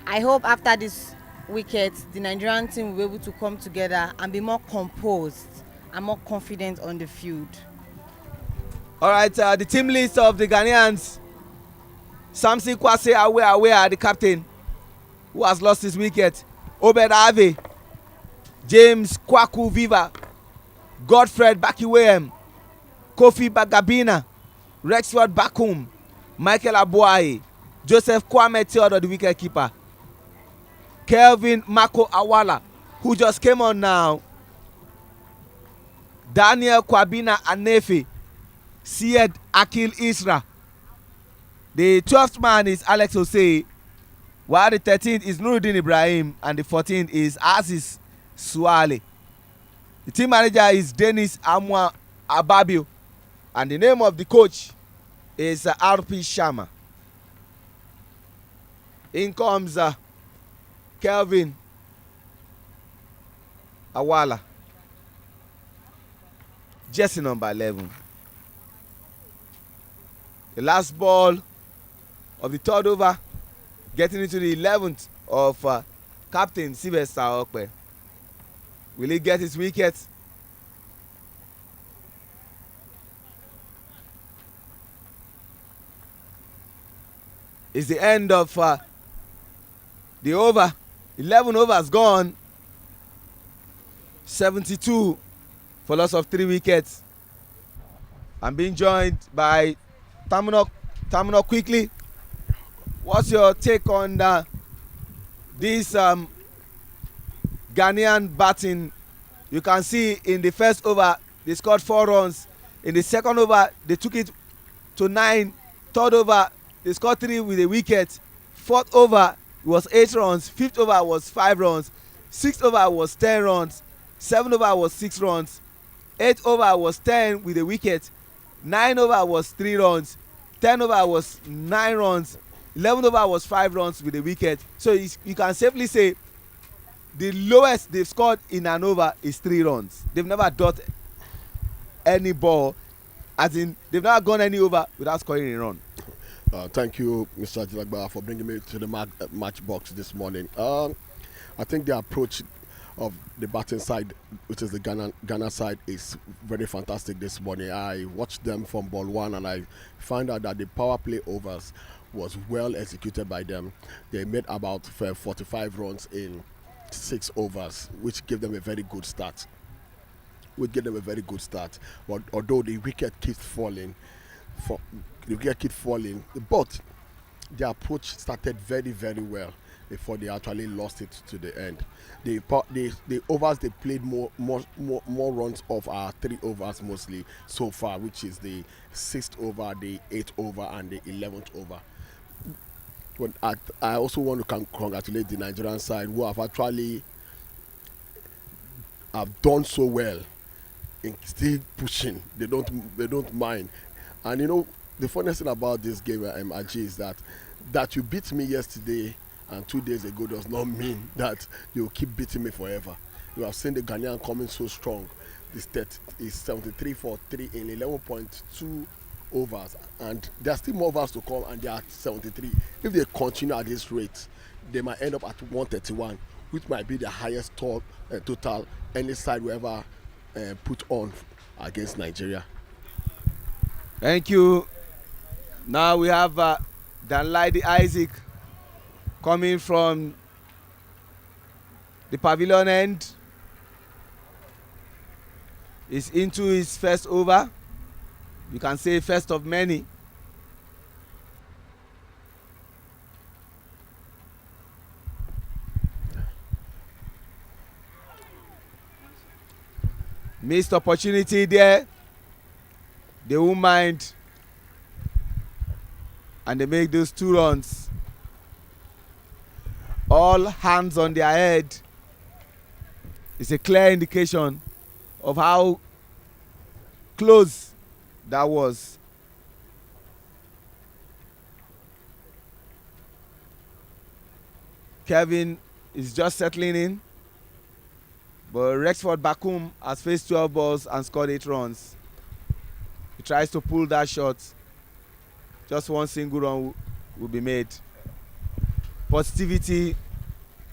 I hope after this wicket, the Nigerian team will be able to come together and be more composed are more confident on the field. All right, the team list of the Ghanaians: Samson Kwase Aware, the captain, who has lost his wicket. Obed Ave, James Kwaku Viva, Godfred Bakiwem, Kofi Bagabina, Rexford Bakum, Michael Abuaye, Joseph Kwame Theodore, the wicket keeper, Kelvin Mako Awala, who just came on now, Daniel Kwabina Anefe, Syed Akil Isra. The 12th man is Alex Osei, while the 13th is Nuruddin Ibrahim and the 14th is Aziz Suale. The team manager is Dennis Amwa Ababio, and the name of the coach is RP Sharma. In comes Kelvin Awala, jersey number 11. The last ball of the third over, getting into the 11th of Captain Sylvester Okpe. Will he get his wicket? It's the end of the over. 11 overs gone. 72 for loss of 3 wickets. I'm being joined by Tamino quickly. What's your take on this Ghanaian batting? You can see in the first over they scored 4 runs. In the second over they took it to 9. Third over they scored 3 with a wicket. Fourth over was 8 runs. Fifth over was 5 runs. Sixth over was 10 runs. Seventh over was 6 runs. Eighth over was 10 with a wicket. 9 over was 3 runs. 10 over was 9 runs. 11 over was 5 runs with a wicket. So you can safely say the lowest they've scored in an over is 3 runs. They've never dot any ball, as in they've never gone any over without scoring a run. Thank you, Mr. Ajilagba, for bringing me to the match box this morning. I think the approach of the batting side, which is the Ghana side, is very fantastic this morning. I watched them from ball 1 and I found out that the power play overs was well executed by them. They made about 45 runs in 6 overs, which gave them a very good start. But although the wicket keeps falling, but the approach started very, very well before they actually lost it to the end. The overs they played more runs of our 3 overs mostly so far, which is the 6th over, the 8th over, and the 11th over. But I also want to congratulate the Nigerian side, who have actually done so well in still pushing. They don't mind. And you know, the funniest thing about this game, Aji, is that you beat me yesterday and 2 days ago does not mean that you will keep beating me forever. You have seen the Ghanaian coming so strong. This stat is 73 for 3 in 11.2 overs, and there are still more overs to come, and they are 73. If they continue at this rate, they might end up at 131, which might be the highest total any side will ever put on against Nigeria. Thank you. Now we have Danladi Isaac coming from the pavilion end. He's into his first over. You can say first of many. Missed opportunity there. They won't mind, and they make those 2 runs. All hands on their head. It's a clear indication of how close that was. Kevin is just settling in, but Rexford Bakum has faced 12 balls and scored 8 runs. He tries to pull that shot. Just 1 single run will be made. Positivity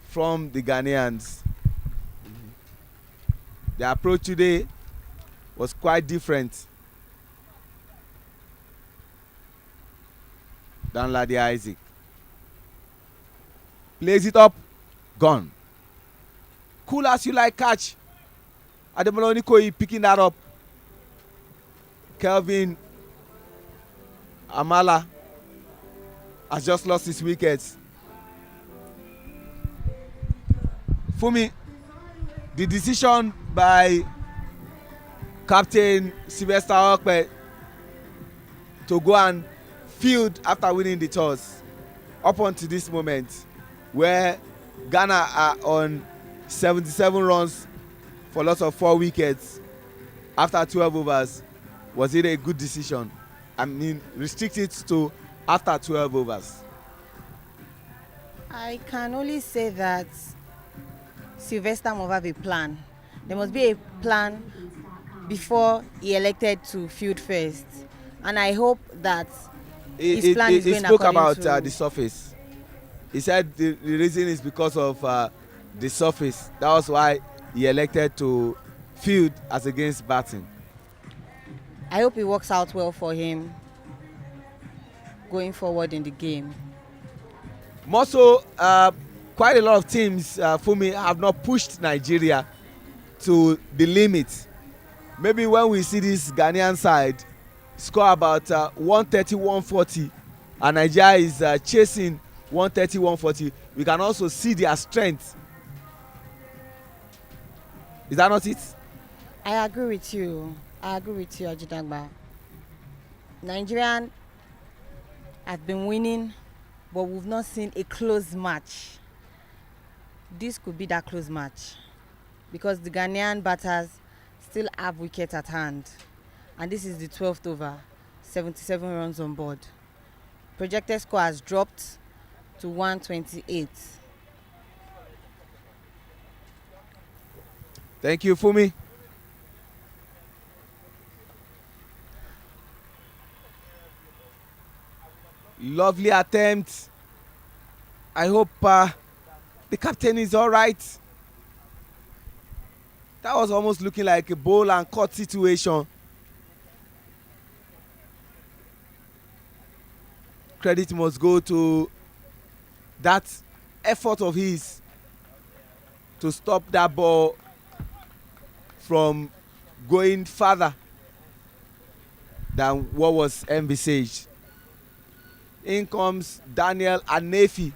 from the Ghanaians. The approach today was quite different than Ladi Isaac. Plays it up, gone. Cool as you like catch. Ademola Onikoyi picking that up. Kelvin Amala has just lost his wickets. Fumi, the decision by Captain Sylvester Okpe to go and field after winning the toss up until this moment, where Ghana are on 77 runs for loss of 4 wickets after 12 overs, was it a good decision? I mean, restrict it to after 12 overs. I can only say that Sylvester must have a plan. There must be a plan before he elected to field first, and I hope that his plan is He going spoke according about to the surface. He said the reason is because of the surface. That was why he elected to field as against batting. I hope it works out well for him going forward in the game. More so, quite a lot of teams, Fumi, have not pushed Nigeria to the limit. Maybe when we see this Ghanaian side score about 130, 140, and Nigeria is chasing 130, 140, we can also see their strength. Is that not it? I agree with you, Ajidagba. Nigerian have been winning, but we've not seen a close match. This could be that close match because the Ghanaian batters still have wicket at hand, and this is the 12th over, 77 runs on board. Projected score has dropped to 128. Thank you, Fumi. Lovely attempt. I hope the captain is all right. That was almost looking like a bowl and cut situation. Credit must go to that effort of his to stop that ball from going further than what was envisaged. In comes Daniel Anefi,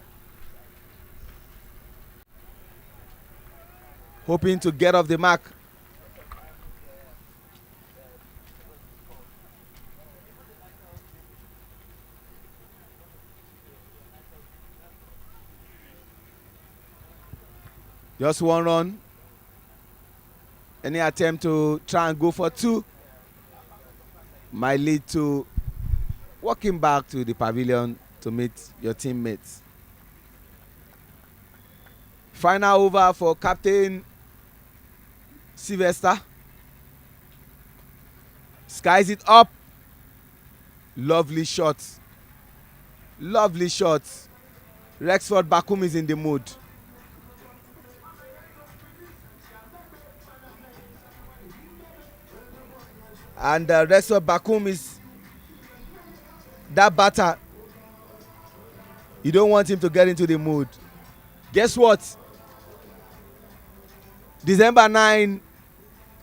hoping to get off the mark. Just one run. Any attempt to try and go for 2 might lead to walking back to the pavilion to meet your teammates. Final over for Captain Sylvester. Skies it up. Lovely shot. Lovely shot. Rexford Bakum is in the mood. And Rexford Bakum is that batter. You don't want him to get into the mood. Guess what? December 9,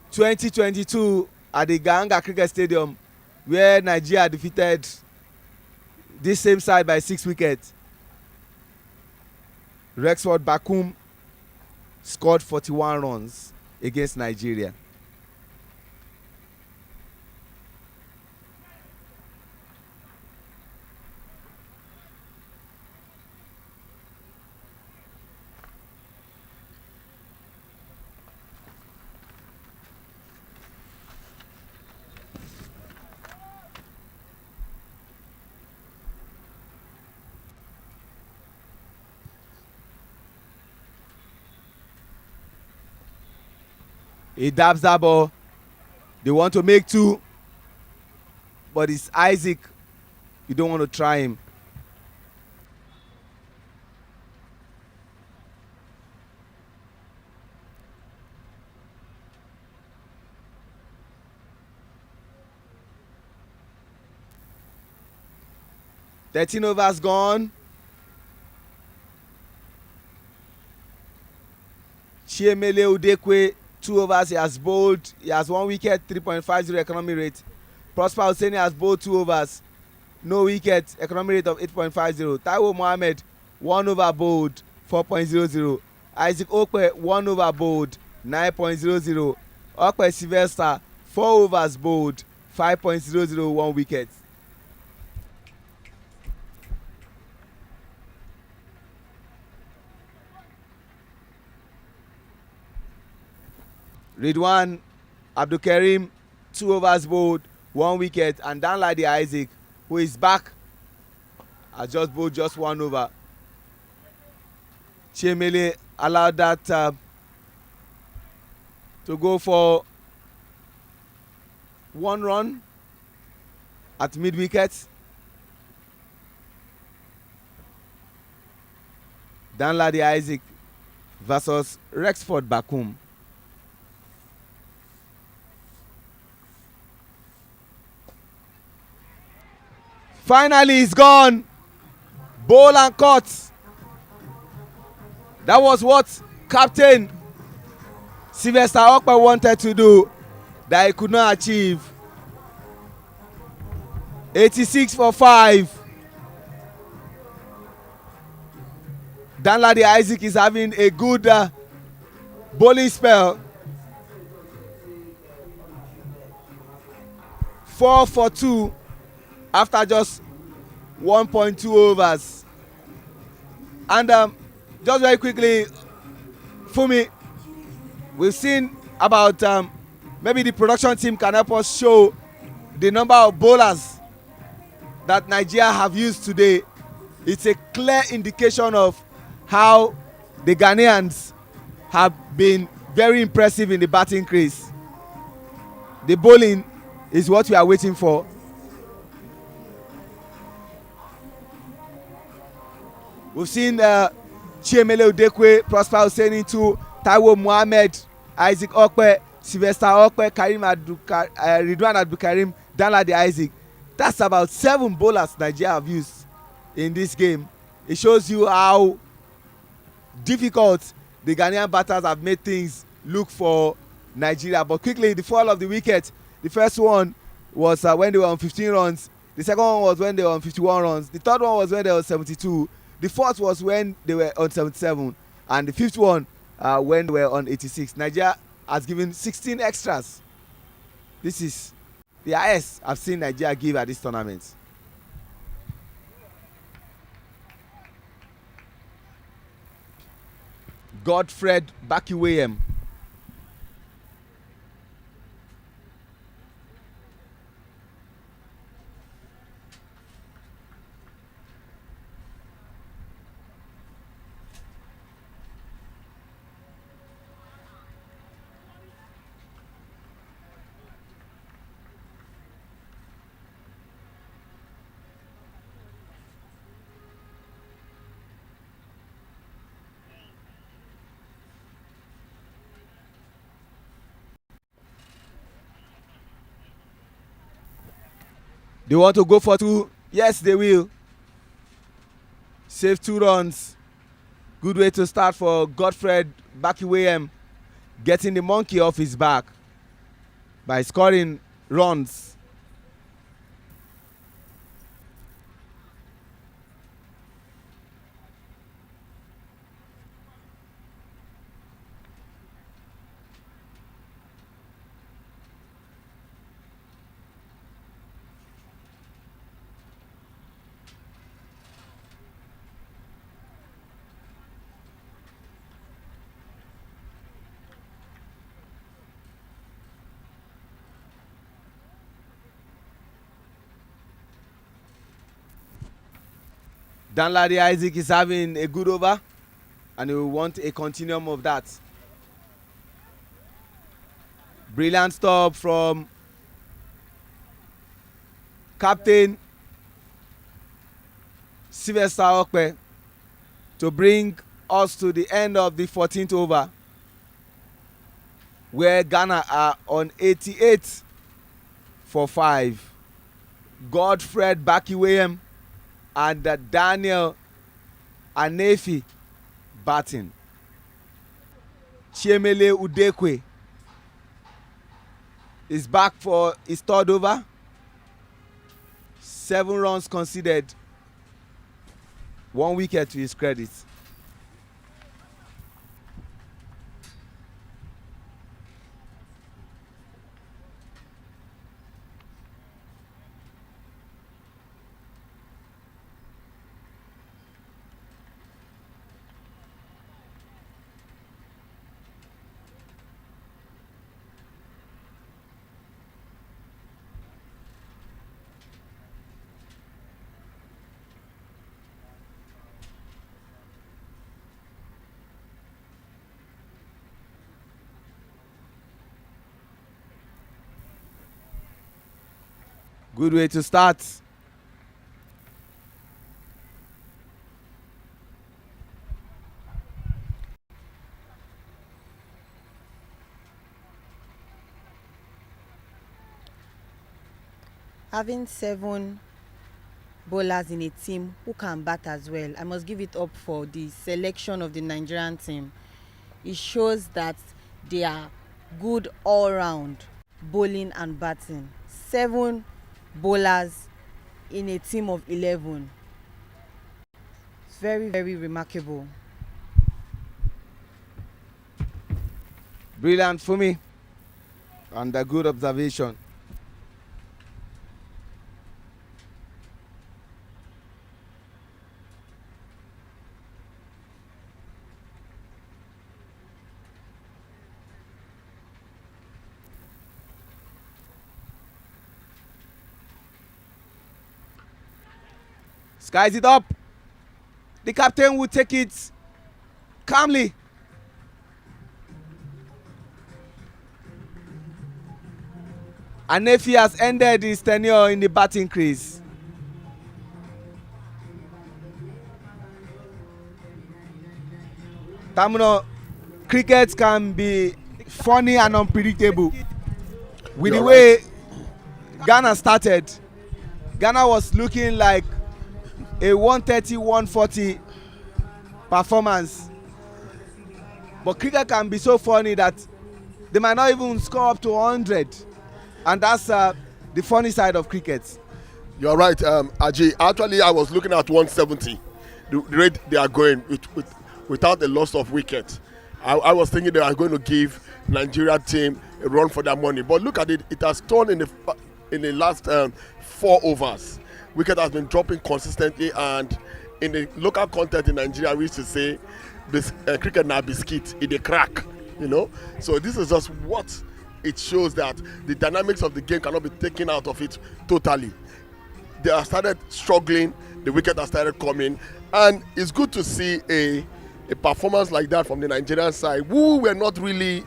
2022 at the Gahanga Cricket Stadium, where Nigeria defeated this same side by 6 wickets. Rexford Bakum scored 41 runs against Nigeria. He dabs that ball. They want to make 2, but it's Isaac. You don't want to try him. 13 overs gone. Chiemele Udekwe, 2 overs, he has bowled. He has 1 wicket, 3.50 economy rate. Prosper Hosseini has bowled 2 overs, no wicket, economy rate of 8.50. Taiwo Mohammed, 1 over bowled, 4.00. Isaac Okpe, 1 over bowled, 9.00. Okpe Sylvester, 4 overs bowled, 5.00, 1 wicket. Ridwan Abdulkarim, 2 overs bowled, 1 wicket, and Danladi Isaac, who is back, has just bowled just 1 over. Chiemele allowed that to go for 1 run at mid wicket. Danladi Isaac versus Rexford Bakum. Finally, he's gone. Bowl and cut. That was what Captain Sylvester Okpe wanted to do, that he could not achieve. 86 for 5. Danladi Isaac is having a good bowling spell. 4 for 2 after just 1.2 overs. And just very quickly, Fumi, we've seen about maybe the production team can help us show the number of bowlers that Nigeria have used today. It's a clear indication of how the Ghanaians have been very impressive in the batting crease. The bowling is what we are waiting for. We've seen Chiemele Udekwe, Prosper Hosseini to Taiwo Mohammed, Isaac Okpe, Sylvester Okpe, Ridwan Abdulkarim, Danladi Isaac. That's about 7 bowlers Nigeria have used in this game. It shows you how difficult the Ghanaian batters have made things look for Nigeria. But quickly, the fall of the wicket. The first one was when they were on 15 runs. The second one was when they were on 51 runs. The third one was when they were on 72. The fourth was when they were on 77. And the fifth one when they were on 86. Nigeria has given 16 extras. This is the highest I've seen Nigeria give at this tournament. Godfred Bakiwayem. They want to go for 2. Yes, they will. Save 2 runs. Good way to start for Godfred Bakiwayem, getting the monkey off his back by scoring runs. Danladi Isaac is having a good over, and he will want a continuum of that. Brilliant stop from Captain Sylvester Okpe to bring us to the end of the 14th over, where Ghana are on 88 for 5. Godfred Bakiwayem and Daniel Anefi batting. Chiemele Udekwe is back for his third over. 7 runs conceded, 1 wicket to his credit. Good way to start. Having 7 bowlers in a team who can bat as well, I must give it up for the selection of the Nigerian team. It shows that they are good all round bowling and batting. 7 bowlers in a team of 11. It's very, very remarkable. Brilliant for me, and a good observation. Skies it up. The captain will take it calmly. Anefi has ended his tenure in the batting crease. Tamuno, cricket can be funny and unpredictable. With the way Ghana started, Ghana was looking like a 130, 140 performance. But cricket can be so funny that they might not even score up to 100. And that's the funny side of cricket. You're right, Ajay. Actually, I was looking at 170, the rate they are going without a loss of wicket. I was thinking they are going to give Nigeria team a run for their money. But look at it; it has turned in the last 4 overs. Wicket has been dropping consistently, and in the local content in Nigeria, we used to say, "This cricket na biscuit, it a crack," you know. So this is just what it shows, that the dynamics of the game cannot be taken out of it totally. They have started struggling, the wicket has started coming, and it's good to see a performance like that from the Nigerian side, who were not really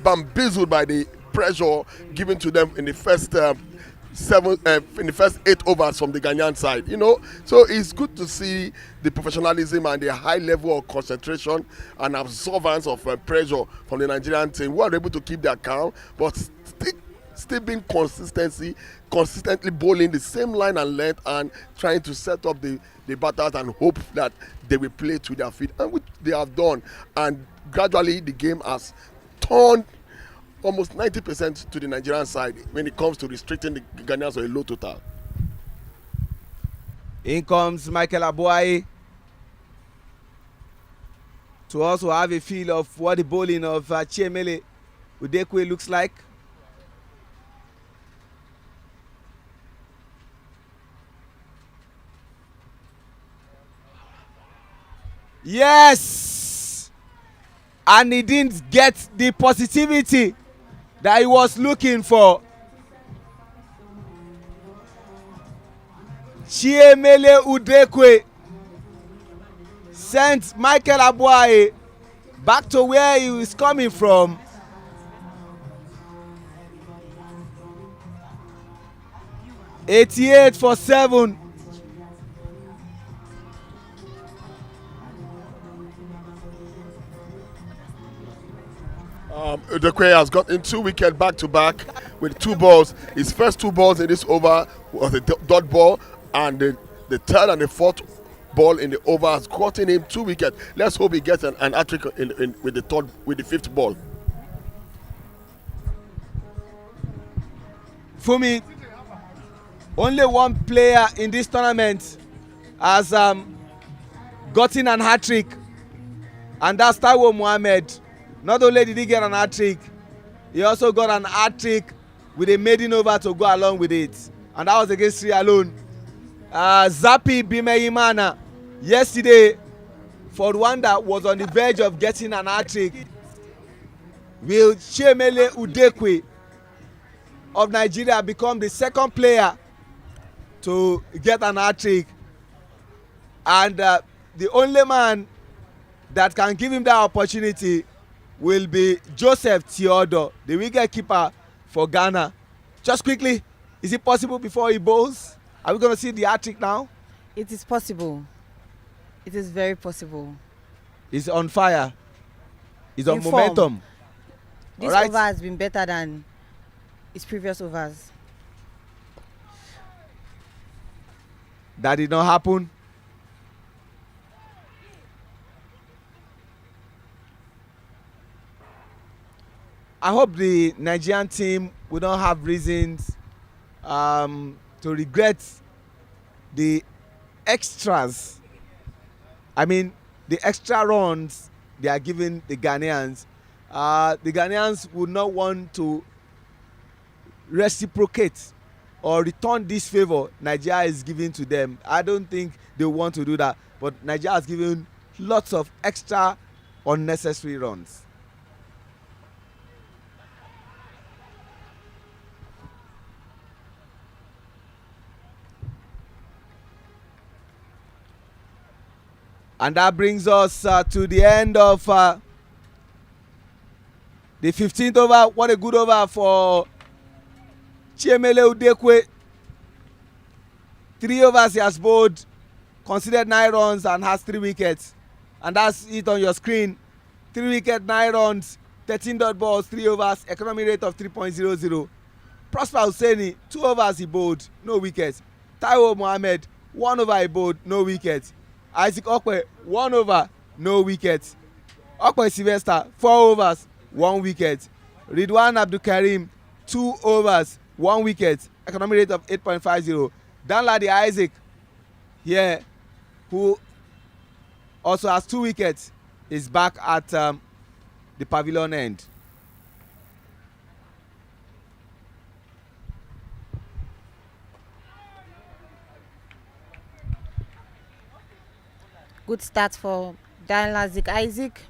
bamboozled by the pressure given to them in the first in the first 8 overs from the Ghanaian side, you know. So it's good to see the professionalism and the high level of concentration and absorbance of pressure from the Nigerian team, who are able to keep their calm but still being consistently bowling the same line and length and trying to set up the batters and hope that they will play to their feet, and which they have done. And gradually the game has turned almost 90% to the Nigerian side when it comes to restricting the Ghanaians to a low total. In comes Michael Abuaye to also have a feel of what the bowling of Chiemele Udekwe looks like. Yes! And he didn't get the positivity that he was looking for. Chiemele Udekwe sent Michael Abuaye back to where he was coming from. $88 for 7. Udekwe has gotten 2 wickets back to back with 2 balls. His first 2 balls in this over was a dot ball, and the the third and the fourth ball in the over has gotten him 2 wickets. Let's hope he gets an hat-trick with the fifth ball. Fumi, only one player in this tournament has gotten an hat-trick, and that's Taiwo Mohammed. Not only did he get an hat-trick, he also got an hat-trick with a maiden over to go along with it, and that was against Sierra Leone. Zapi Bimeimana yesterday for Rwanda was on the verge of getting an hat-trick. Will Chiemele Udekwe of Nigeria become the second player to get an hat-trick? And the only man that can give him that opportunity will be Joseph Theodore, the wicket keeper for Ghana. Just quickly, is it possible before he bowls? Are we going to see the hat-trick now? It is possible. It is very possible. He's on fire. He's on In momentum. form. This Alright. over has been better than his previous overs. That did not happen. I hope the Nigerian team will not have reasons to regret the extras. I mean, the extra runs they are giving the Ghanaians. The Ghanaians would not want to reciprocate or return this favor Nigeria is giving to them. I don't think they want to do that. But Nigeria has given lots of extra unnecessary runs. And that brings us to the end of the 15th over. What a good over for Chiemele Udekwe. 3 overs he has bowled, considered 9 runs and has 3 wickets. And that's it on your screen. 3 wickets, 9 runs, 13 dot balls, 3 overs, economy rate of 3.00. Prosper Hussaini, 2 overs he bowled, no wickets. Taiwo Mohammed, 1 over he bowled, no wickets. Isaac Okwe, 1 over, no wickets. Okwe Sylvester, 4 overs, 1 wicket. Ridwan Abdulkarim, 2 overs, 1 wicket. Economy rate of 8.50. Danladi Isaac, here, who also has 2 wickets, is back at the pavilion end. Good start for Danladi Isaac.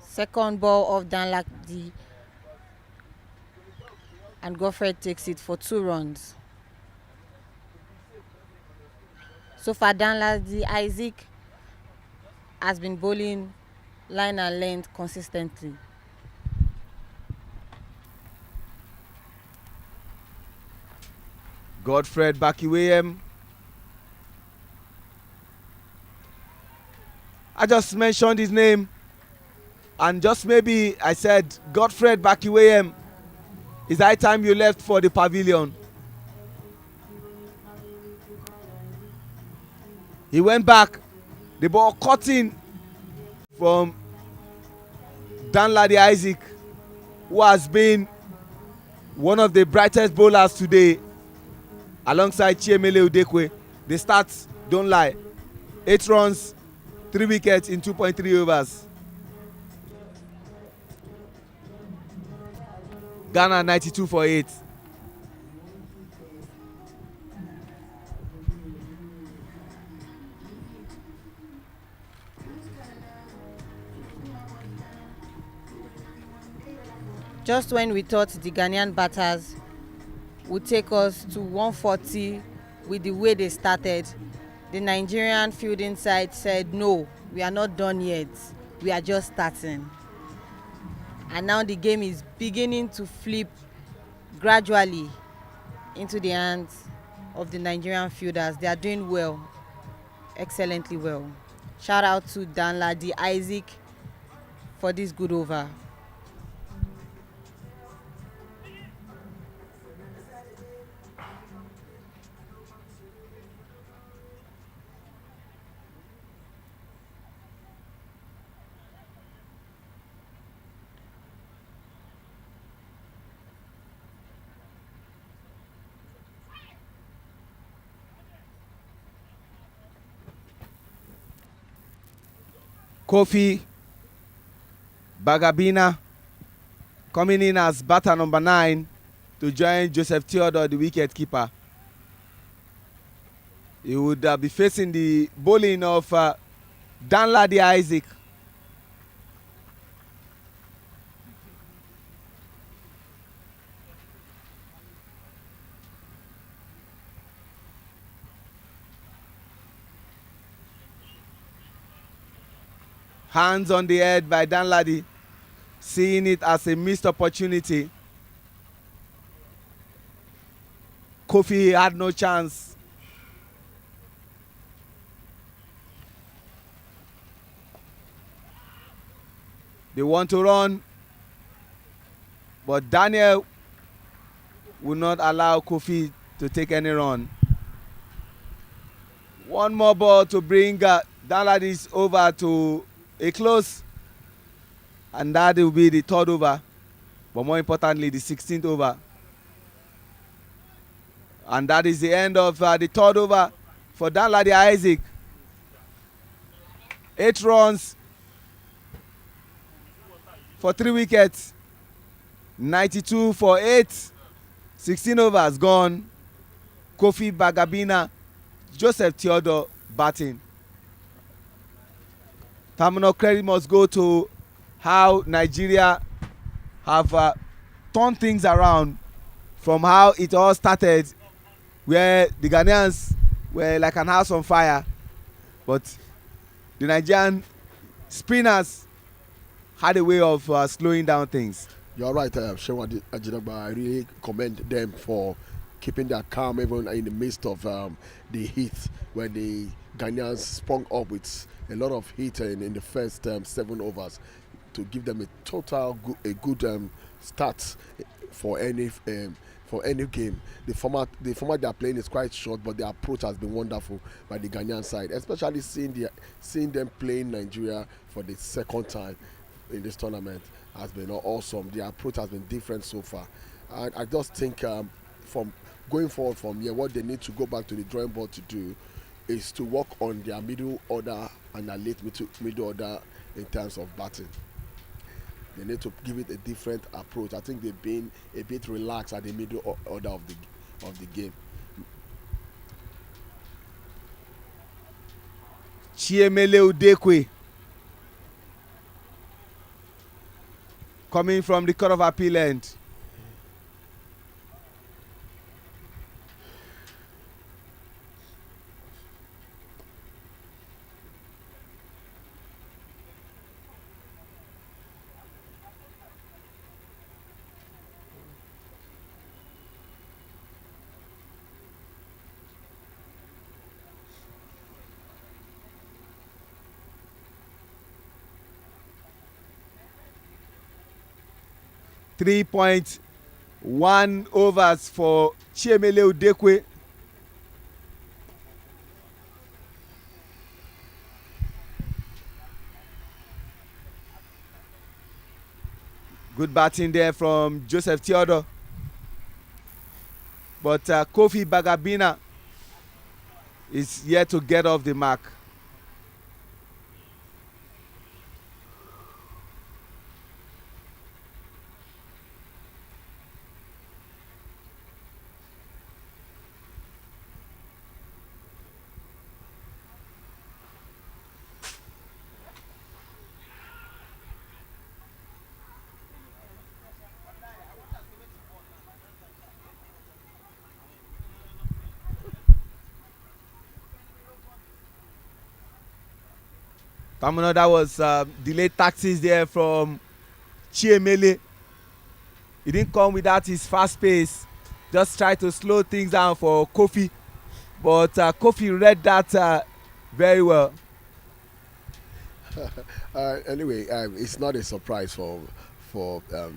Second ball of Danladi, and Godfrey takes it for 2 runs. So far, Danladi Isaac has been bowling line and length consistently. Godfred Bakiweyem. I just mentioned his name, and just maybe I said Godfred Bakiweyem. It's high time you left for the pavilion. He went back. The ball caught in from Danladi Isaac, who has been one of the brightest bowlers today, alongside Chiemele Udekwe. The stats don't lie. 8 runs, 3 wickets in 2.3 overs. Ghana 92 for 8. Just when we thought the Ghanaian batters would take us to 140 with the way they started, the Nigerian fielding side said, no, we are not done yet. We are just starting. And now the game is beginning to flip gradually into the hands of the Nigerian fielders. They are doing well, excellently well. Shout out to Danladi Isaac for this good over. Kofi Bagabina coming in as batter number 9 to join Joseph Theodore, the wicket keeper. He would be facing the bowling of Danladi Isaac. Hands on the head by Danladi, seeing it as a missed opportunity. Kofi had no chance. They want to run, but Daniel will not allow Kofi to take any run. One more ball to bring Danladi's over to a close, and that will be the 3rd over, but more importantly the 16th over. And that is the end of the 3rd over for Danladi Isaac. 8 runs for 3 wickets, 92 for 8, 16 overs gone. Kofi Bagabina, Joseph Theodore batting. Terminal credit must go to how Nigeria have turned things around from how it all started, where the Ghanaians were like an house on fire, but the Nigerian spinners had a way of slowing down things. You're right, Shewa Ajidagba. I really commend them for keeping their calm even in the midst of the heat, when the Ghanaians sprung up with a lot of heat in the first 7 overs to give them a good start for any game. The format they are playing is quite short, but the approach has been wonderful by the Ghanaian side, especially seeing them playing Nigeria for the 2nd time in this tournament has been awesome. The approach has been different so far, and I just think from going forward from here, what they need to go back to the drawing board to do is to work on their middle order and their late middle order in terms of batting. They need to give it a different approach. I think they've been a bit relaxed at the middle order of the game. Chiemele Udekwe coming from the Court of Appeal end. .1 overs for Chiemele Udekwe. Good batting there from Joseph Theodore, but Kofi Bagabina is yet to get off the mark. That was delayed taxes there from Chiemele. He didn't come without his fast pace. Just try to slow things down for Kofi. But Kofi read that very well. Anyway, it's not a surprise for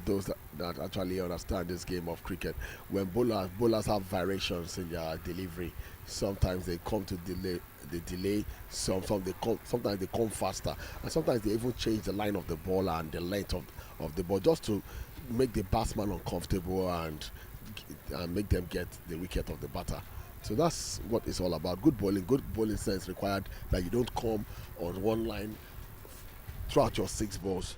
those that actually understand this game of cricket. When bowlers have variations in their delivery, sometimes they come to delay. They delay. Sometimes they come faster, and sometimes they even change the line of the ball and the length of the ball just to make the batsman uncomfortable and make them get the wicket of the batter. So that's what it's all about. Good bowling sense required that you don't come on one line throughout your 6 balls.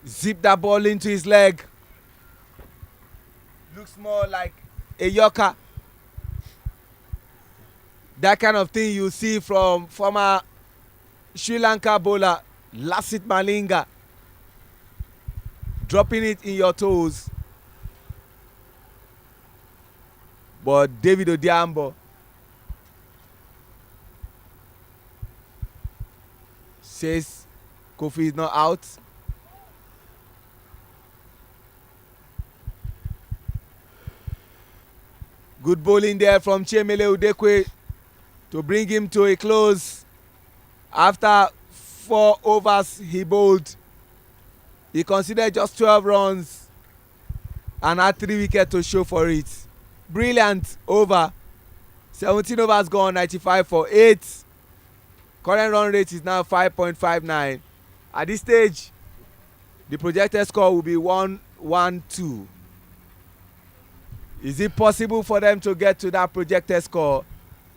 Zip that ball into his leg. Looks more like a yorker. That kind of thing you see from former Sri Lanka bowler Lasith Malinga. Dropping it in your toes. But David Odiambo says Kofi is not out. Good bowling there from Chemele Udekwe to bring him to a close. After 4 overs he bowled, he considered just 12 runs and had 3 wickets to show for it. Brilliant over. 17 overs gone, 95 for 8. Current run rate is now 5.59. At this stage, the projected score will be 1-1-2. Is it possible for them to get to that projected score,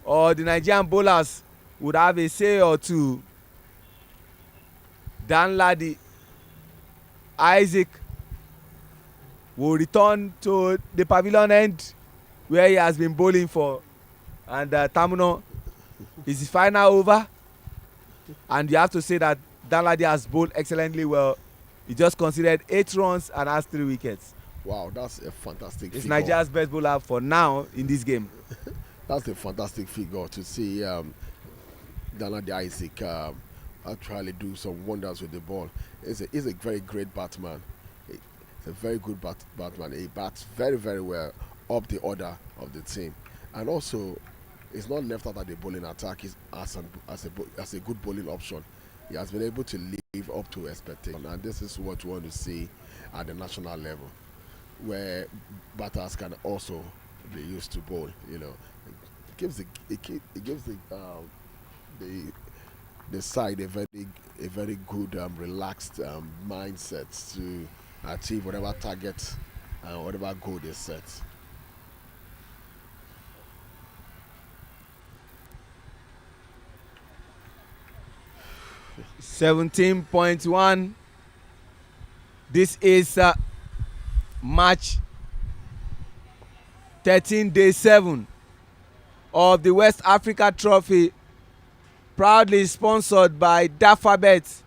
or the Nigerian bowlers would have a say or two? Dan Ladi, Isaac will return to the pavilion end where he has been bowling for, and Tamuno is his final over, and you have to say that Dan Ladi has bowled excellently well. He just considered 8 runs and has 3 wickets. Wow, that's a fantastic It's figure. Nigeria's best bowler for now in this game. That's a fantastic figure to see Danladi Isaac actually do some wonders with the ball. He's a very great batsman. He's a very good batsman. He bats very, very well up the order of the team. And also, he's not left out of the bowling attack. He's as a good bowling option. He has been able to live up to expectation. And this is what we want to see at the national level, where batters can also be used to bowl. You know, it gives the side a very good relaxed mindset to achieve whatever target and whatever goal they set. $17.1. This is March 13, day 7 of the West Africa Trophy, proudly sponsored by Dafabet,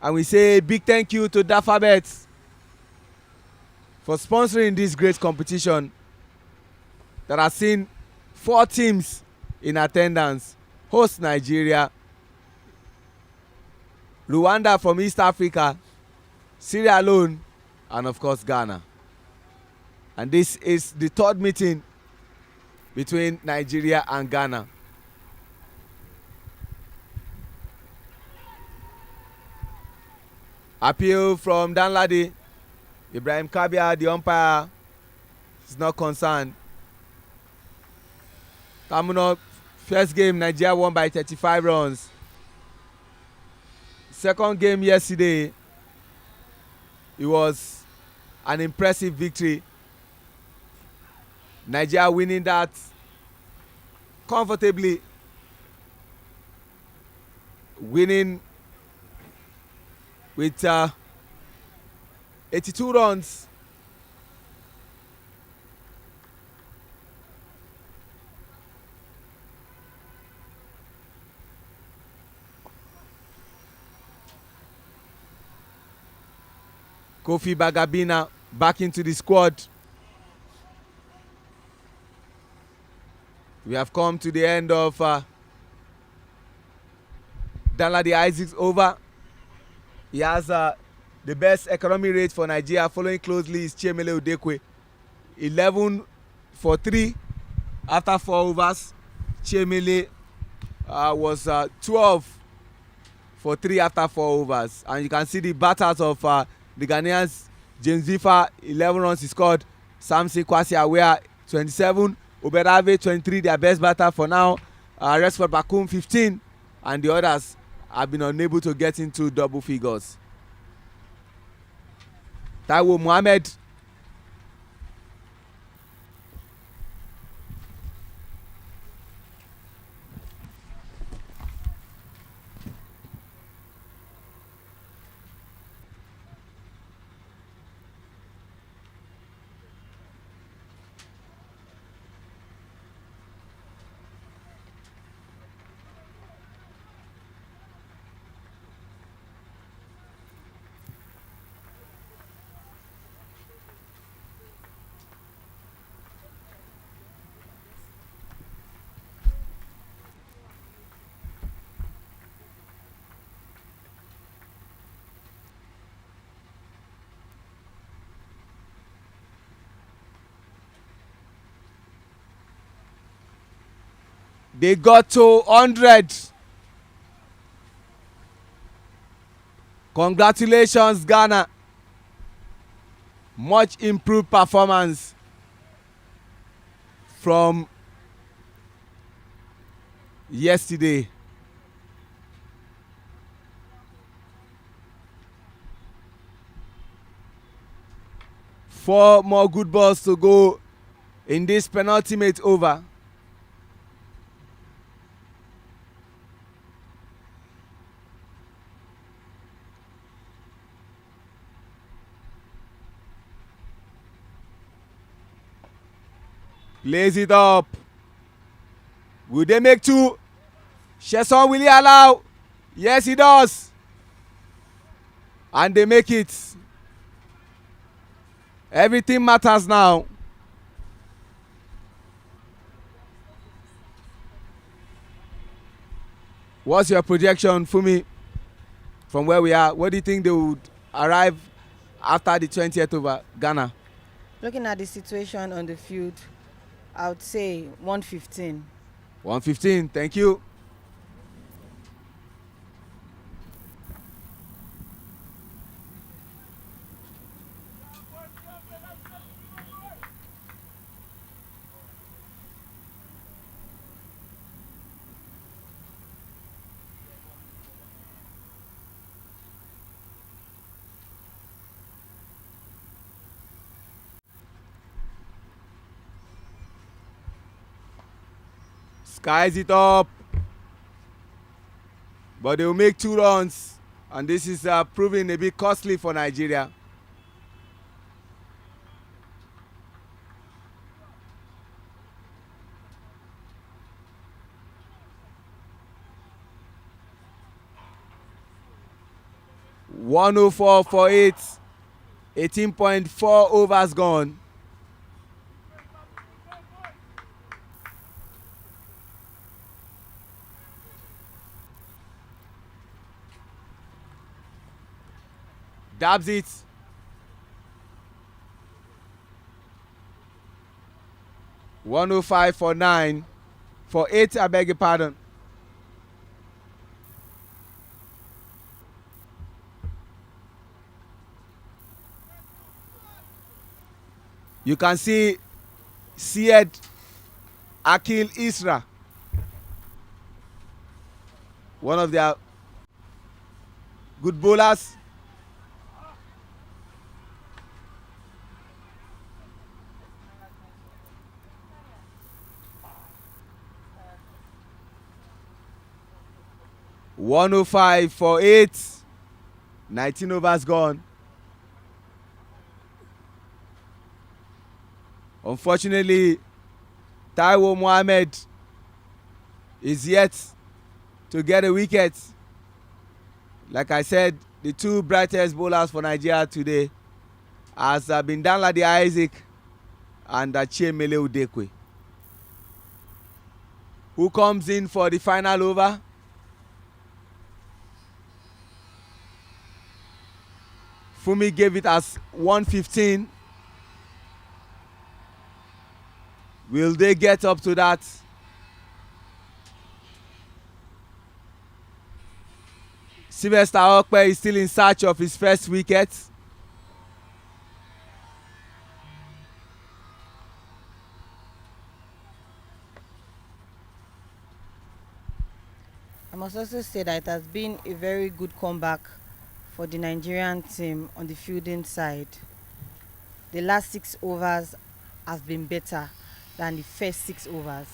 and we say a big thank you to Dafabet for sponsoring this great competition that has seen 4 teams in attendance: host Nigeria, Rwanda from East Africa, Sierra Leone, and of course Ghana. And this is the 3rd meeting between Nigeria and Ghana. Appeal from Danladi. Ibrahim Kabia, the umpire, is not concerned. Coming up, first game, Nigeria won by 35 runs. Second game yesterday, it was an impressive victory. Nigeria winning that comfortably, winning with 82 runs. Kofi Bagabina back into the squad. We have come to the end of Danladi Isaac's over. He has the best economy rate for Nigeria. Following closely is Chiemele Udekwe. 11 for 3 after 4 overs. Chiemele was 12 for 3 after 4 overs. And you can see the batters of the Ghanaians. James Vifa, 11 runs he scored. Samson Kwasi Awea, 27. Oberave, 23, their best batter for now. Resford Bakum, 15. And the others have been unable to get into double figures. Taiwo Mohammed, they got to 100. Congratulations, Ghana. Much improved performance from yesterday. Four more good balls to go in this penultimate over. Plays it up. Will they make 2? Sheson, will he allow? Yes, he does. And they make it. Everything matters now. What's your projection, Fumi, from where we are? What do you think they would arrive after the 20th over, Ghana? Looking at the situation on the field, I would say 115. 115, thank you. Skies it up, but they will make 2 runs, and this is proving a bit costly for Nigeria. (104 for 8), 18.4 overs gone. Dabs it. (105 for 9). For 8, I beg your pardon. You can see Syed Akil Isra, one of their good bowlers. (105 for 8). 19 overs gone. Unfortunately, Taiwo Mohammed is yet to get a wicket. Like I said, the 2 brightest bowlers for Nigeria today has been Danladi Isaac and Chiemele Udekwe. who comes in for the final over. Fumi gave it as 115. Will they get up to that? Sylvester Okpe is still in search of his first wicket. I must also say that it has been a very good comeback for the Nigerian team on the fielding side. The last 6 overs has been better than the first 6 overs.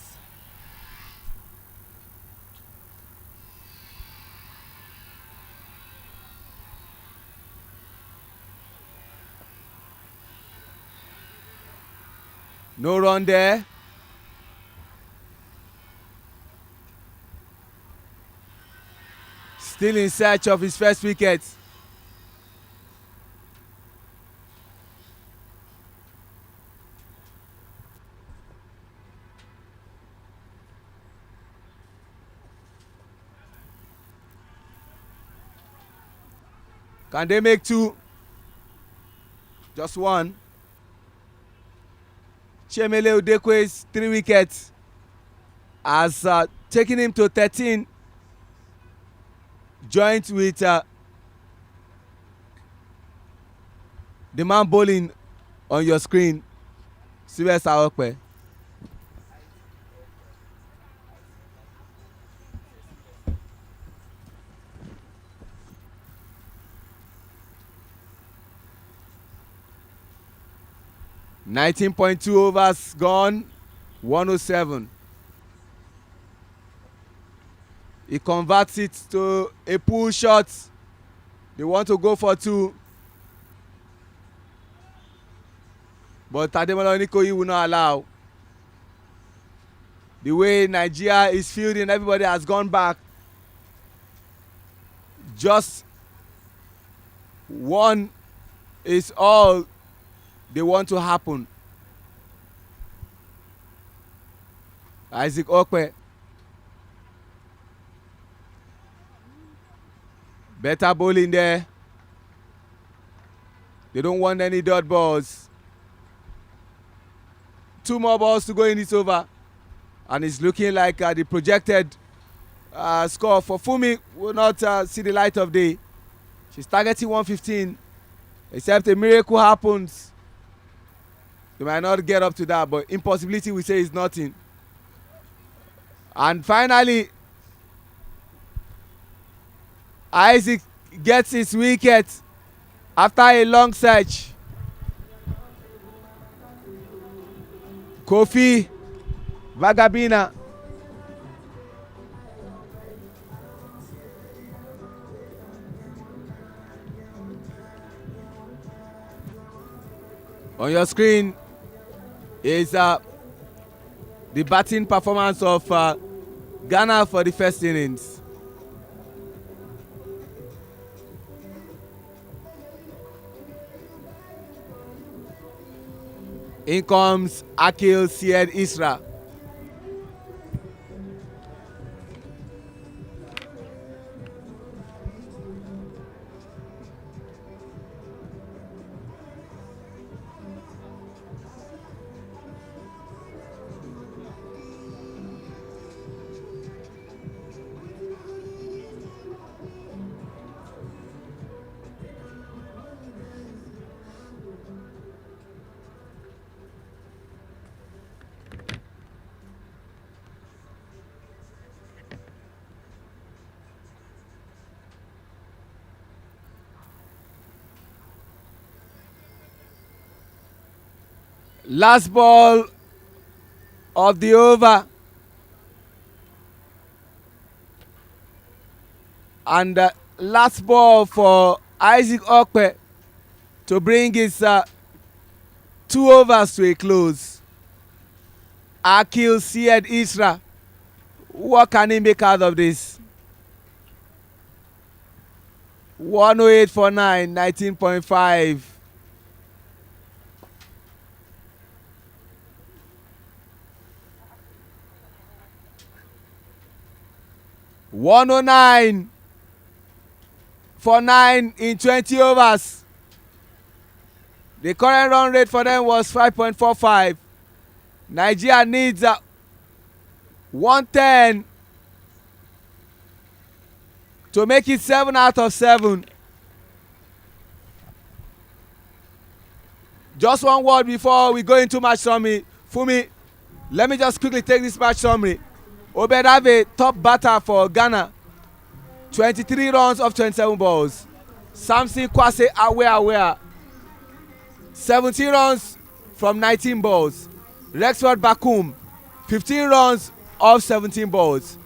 No run there. Still in search of his first wicket. Can they make 2? Just 1. Chemele Udekwe's 3 wickets has taken him to 13. Joint with the man bowling on your screen, Sylvester Okpe. .2 overs gone, 107. He converts it to a pull shot. They want to go for 2. But Tademola Onikoyi will not allow. The way Nigeria is fielding, everybody has gone back. Just 1 is all they want to happen. Isaac Okpe. Better bowling there. They don't want any dot balls. 2 more balls to go in this over. And it's looking like the projected score for Fumi will not see the light of day. She's targeting 115. Except a miracle happens. They might not get up to that, but impossibility we say is nothing. And finally, Isaac gets his wicket after a long search. Kofi Vagabina. On your screen is the batting performance of Ghana for the first innings. In comes Akil Syed Isra. Last ball of the over. And last ball for Isaac Okpe to bring his 2 overs to a close. Akil Syed Isra. What can he make out of this? 108 for 9, 19.5. 109 for 9 in 20 overs. The current run rate for them was 5.45. Nigeria needs 110 to make it 7 out of 7. Just one word before we go into match summary. Fumi, let me just quickly take this match summary. Obedave, top batter for Ghana, 23 runs off 27 balls. Samson Kwase Aware, 17 runs from 19 balls. Rexford Bakum, 15 runs off 17 balls.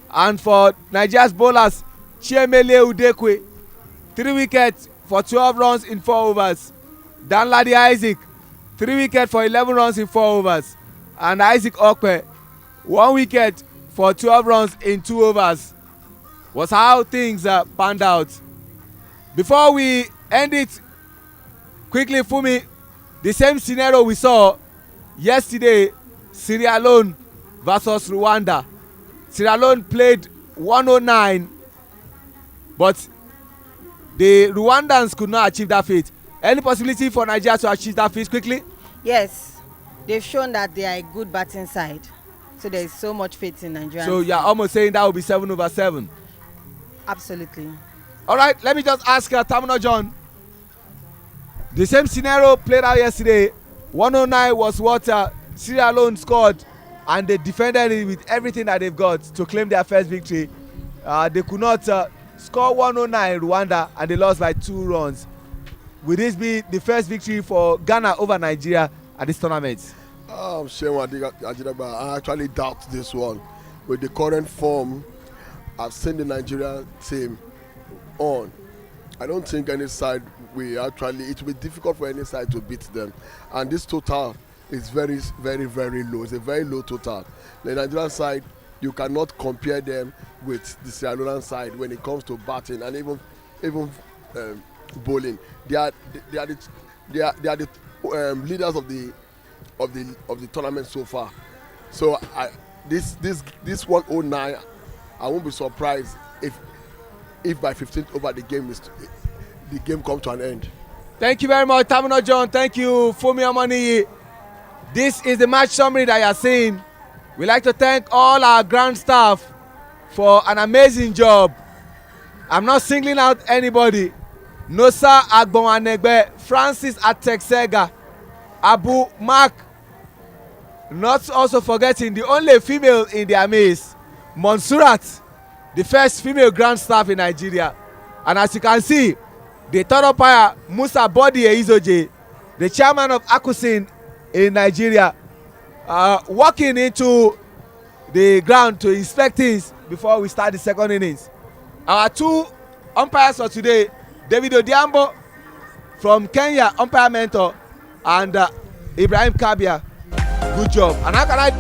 And for Nigeria's bowlers, Chiemele Udekwe, 3 wickets for 12 runs in 4 overs. Danladi Isaac, 3 wickets for 11 runs in 4 overs. And Isaac Okpe, 1 wicket for 12 runs in 2 overs. Was how things panned out. Before we end it, quickly Fumi, the same scenario we saw yesterday, Sierra Leone versus Rwanda. Sierra Leone played 109, but the Rwandans could not achieve that feat. Any possibility for Nigeria to achieve that feat quickly? Yes, they've shown that they are a good batting side. So there is so much faith in Nigeria. So you're almost saying that will be 7 over 7. Absolutely. All right, let me just ask Tamino John. The same scenario played out yesterday. 109 was what Sierra Leone scored, and they defended it with everything that they've got to claim their first victory. They could not score 109 Rwanda, and they lost by 2 runs. Will this be the first victory for Ghana over Nigeria at this tournament? I actually doubt this one. With the current form I've seen the Nigerian team on, I don't think any side it will be difficult for any side to beat them. And this total is very, very, very low. It's a very low total. The Nigerian side, you cannot compare them with the Sierra Leone side when it comes to batting and even bowling. They are the leaders of the tournament so far. So this 109, I won't be surprised if by 15th over the game comes to an end. Thank you very much, Tamino John. Thank you, Fumi Omoniyi. This is the match summary that you are seeing. We'd like to thank all our ground staff for an amazing job. I'm not singling out anybody. Nosa Agbonwanegbe, Francis Ateksega, Abu Mark, not also forgetting the only female in their midst, Monsurat, the first female ground staff in Nigeria. And as you can see, the third umpire, Musa Bodi Eizoje, the chairman of Akusin in Nigeria, walking into the ground to inspect things before we start the second innings. Our 2 umpires for today, David Odiambo from Kenya, umpire mentor, and Ibrahim Kabia. Good job. And how can I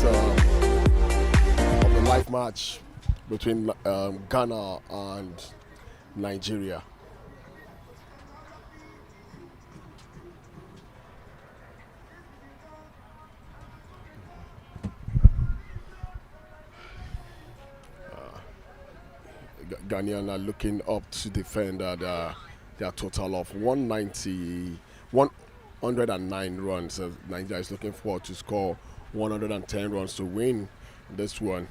minutes of the live match between Ghana and Nigeria. Ghanaian are looking up to defend their total of 109 runs. Nigeria is looking forward to score 110 runs to win this one.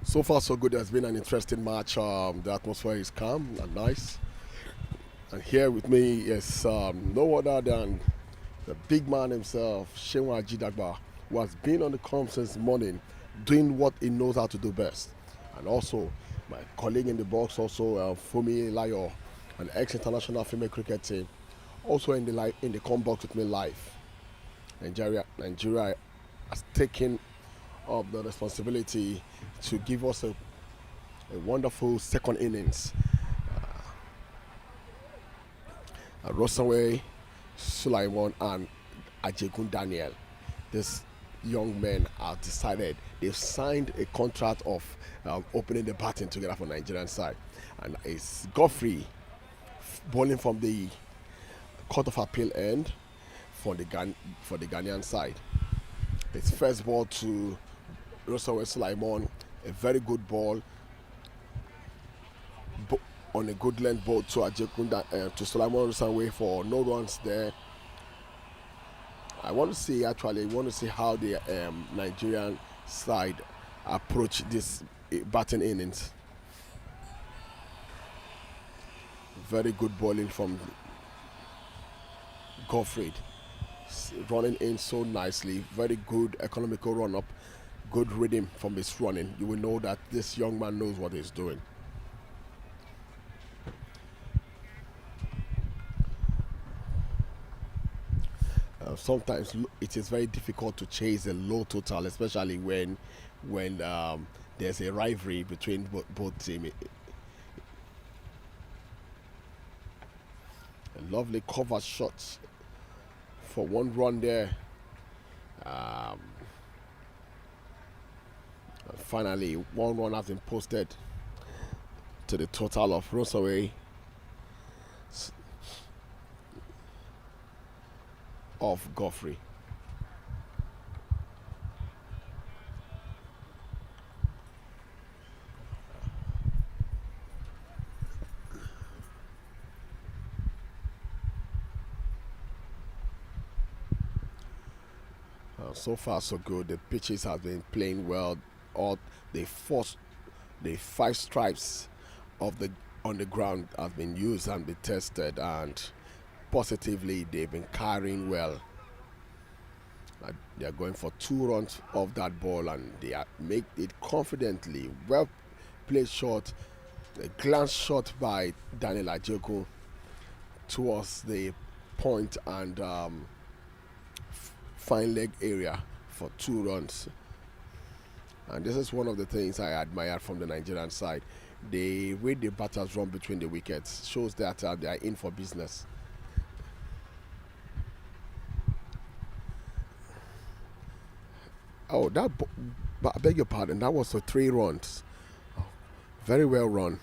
So far so good. It's been an interesting match. The atmosphere is calm and nice. And here with me is no other than the big man himself, Shenwa Ajidagba, who has been on the comp since morning, doing what he knows how to do best. And also, my colleague in the box, also Fumi Layo, an ex-international female cricket team, also in the com box with me live. Nigeria has taken up the responsibility to give us a wonderful second innings. Rosanwe, Sulaiman, and Ajegun Daniel. These young men have decided they've signed a contract of opening the batting together for Nigerian side, and it's Godfrey bowling from the Court of Appeal end for the Ghanaian side. His first ball to Rosanwe Sulaiman, a very good ball. On a good length ball to Ajekunda to Solomon Rosanwe for no runs there. I want to see how the Nigerian side approach this batting innings. Very good bowling from Godfrey, running in so nicely. Very good economical run up, good rhythm from his running. You will know that this young man knows what he's doing. Sometimes it is very difficult to chase a low total, especially when there's a rivalry between both teams. A lovely cover shot for one run there. Finally, one run has been posted to the total of Rosanwe of Godfrey. So far so good. The pitches have been playing well. All the 5 stripes of the on the ground have been used and been tested, and positively they've been carrying well. They are going for 2 runs off that ball, and they make it confidently. Well played shot, a glance shot by Daniel Ajoku towards the point and fine leg area for 2 runs. And this is one of the things I admire from the Nigerian side. The way the batters run between the wickets shows that they are in for business. Oh, I beg your pardon. That was for 3 runs. Oh, very well run,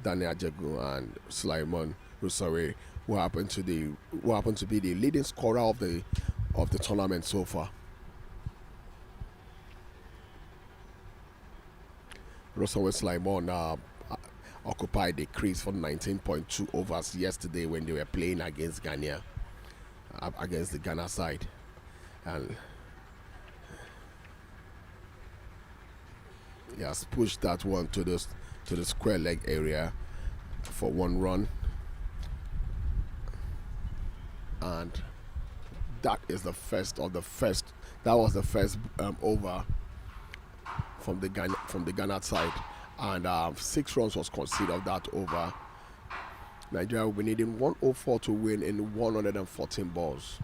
Daniel Ajoku and Sulaiman Rosanwe, who happened to be the leading scorer of the tournament so far. Rosanwe Sulaiman occupied the crease for 19.2 overs yesterday when they were playing against Ghana, against the Ghana side, and he has pushed that one to the square leg area for 1 run, and that is the first. That was the first over from the Ghana side, and 6 runs was conceded of that over. Nigeria will be needing 104 to win in 114 balls.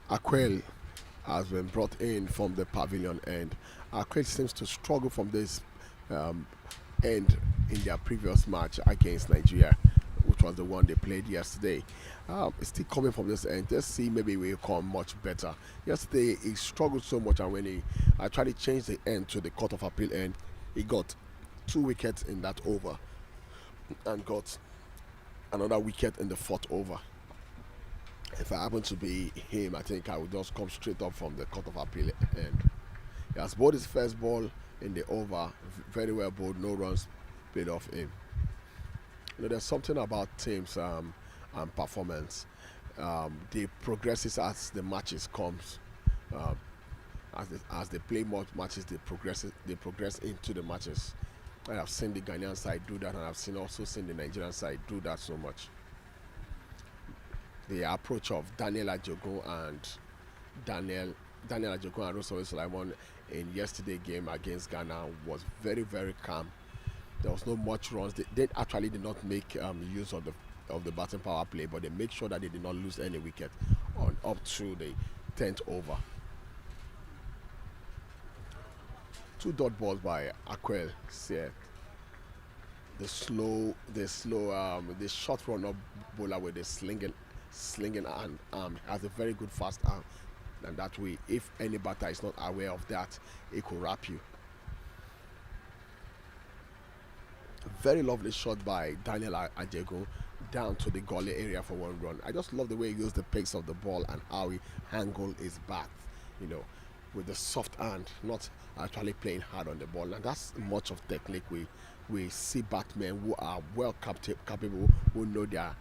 Aquel has been brought in from the pavilion end. Aquel seems to struggle from this um, end in their previous match against Nigeria, which was the one they played yesterday. It's still coming from this end. Let's see, maybe we come much better. Yesterday he struggled so much, and when he tried to change the end to the court of appeal end, he got 2 wickets in that over and got another wicket in the fourth over. If I happen to be him, I think I would just come straight up from the court of appeal end. He has bowled his first ball in the over, very well bowled, no runs paid off him. There's something about teams and performance. They progresses as the matches comes. Um, as they play more matches, they progress into the matches. I have seen the Ghanaian side do that, and I've also seen the Nigerian side do that so much. The approach of Daniel Ajogun and Rosario Sulaiman in yesterday's game against Ghana was very, very calm. There was no much runs. They actually did not make use of the batting power play, but they made sure that they did not lose any wicket on up to the 10th over. 2 dot balls by Aquel Siet. The short run up bowler with the slinging arm has a very good fast arm, and that way, if any batter is not aware of that, it could wrap you. Very lovely shot by Daniel Ajego down to the gully area for 1 run. I just love the way he used the pace of the ball and how he angled his bat, with the soft hand, not actually playing hard on the ball. And that's much of technique we see batsmen who are well capable, who know their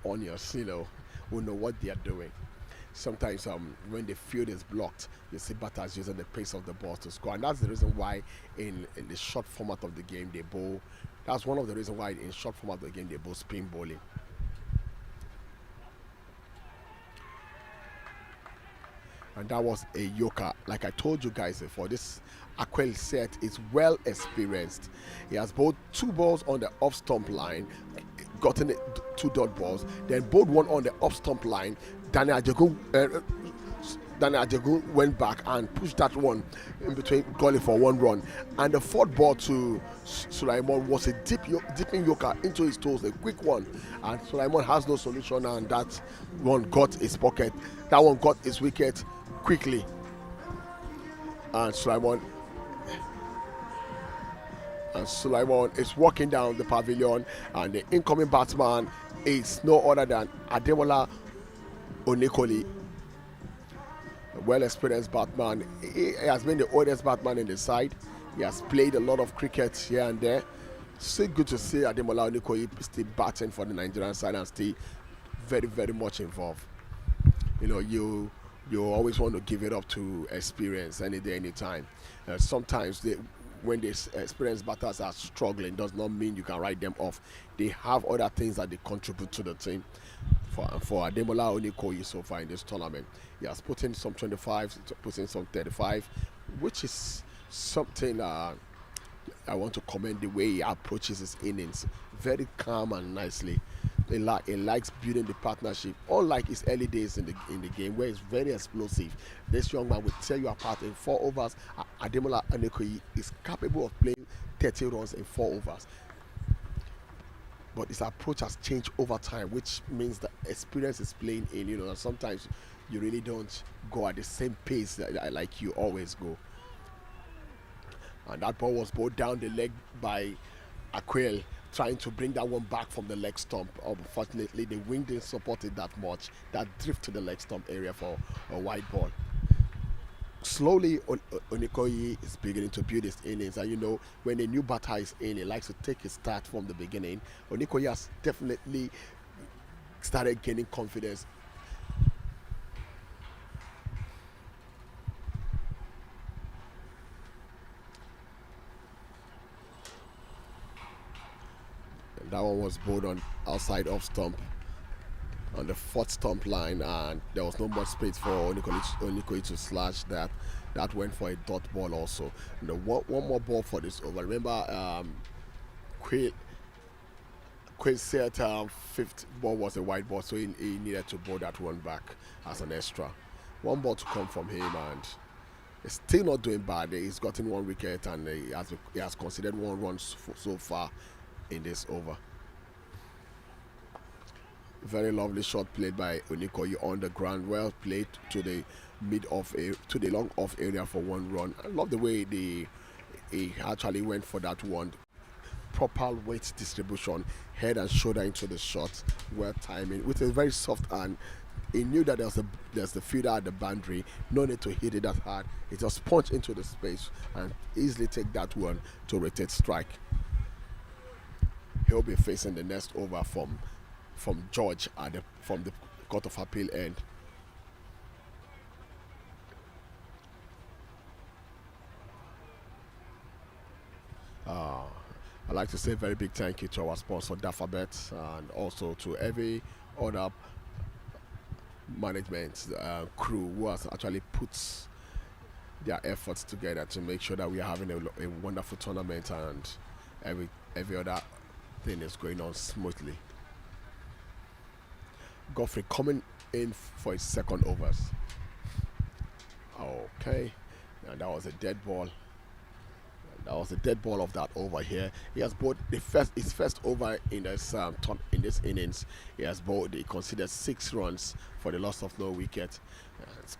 onions, who know what they are doing. Sometimes when the field is blocked, you see batters using the pace of the ball to score, and that's the reason why in the short format of the game they bowl. That's one of the reasons why in short format of the game they bowl spin bowling. And that was a yoker. Like I told you guys before, this Aquel Set is well experienced. He has bowled 2 balls on the off stump line, gotten 2 dot balls, then bowled 1 on the off stump line. Daniel Ajogun went back and pushed that one in between gully for 1 run. And the 4th ball to Sulaiman was a dipping yoker into his toes, a quick one. And Sulaiman has no solution, and that one got his pocket. That one got his wicket quickly. And Sulaiman is walking down the pavilion, and the incoming batsman is no other than Ademola Onikoli, a well-experienced batsman. He has been the oldest batsman in the side. He has played a lot of cricket here and there. Still good to see Ademola Onikoli still batting for the Nigerian side and still very, very much involved. You always want to give it up to experience any day, any time. Sometimes when the experienced batters are struggling, does not mean you can write them off. They have other things that they contribute to the team. For Ademola Onikoli so far in this tournament, he has put in some 25, put in some 35, which is something I want to commend the way he approaches his innings. Very calm and nicely. He likes building the partnership, unlike his early days in the game where he's very explosive. This young man will tear you apart in 4 overs. Ademola Onikoli is capable of playing 30 runs in 4 overs. But his approach has changed over time, which means that experience is playing in. And sometimes you really don't go at the same pace like you always go. And that ball was bowled down the leg by Aquel, trying to bring that one back from the leg stump. Unfortunately, the wing didn't support it that much. That drift to the leg stump area for a wide ball. Slowly, Onikoli is beginning to build his innings, and when a new batter is in, he likes to take his start from the beginning. Onikoli has definitely started gaining confidence. And that one was bowled on outside off stump on the 4th stump line, and there was no more space for Onikoli to slash that. That went for a dot ball also. One more ball for this over. Remember, Quail said 5th ball was a wide ball, so he needed to bowl that one back as an extra. One ball to come from him, and he's still not doing bad. He's gotten 1 wicket, and he has considered 1 run so far in this over. Very lovely shot played by Onikoyi on the ground. Well played to the to the long off area for 1 run. I love the way he actually went for that one. Proper weight distribution, head and shoulder into the shot, well timing with a very soft hand. He knew that there's the fielder at the boundary, no need to hit it that hard. He just punched into the space and easily take that one to rotate strike. He'll be facing the next over from George from the Court of Appeal end. I'd like to say a very big thank you to our sponsor Dafabet, and also to every other management crew who has actually put their efforts together to make sure that we are having a wonderful tournament, and every other thing is going on smoothly. Godfrey coming in for his second overs. Okay, and that was a dead ball. That was the dead ball of that over here. He has bowled his first over in this innings. He considered 6 runs for the loss of no wicket. It's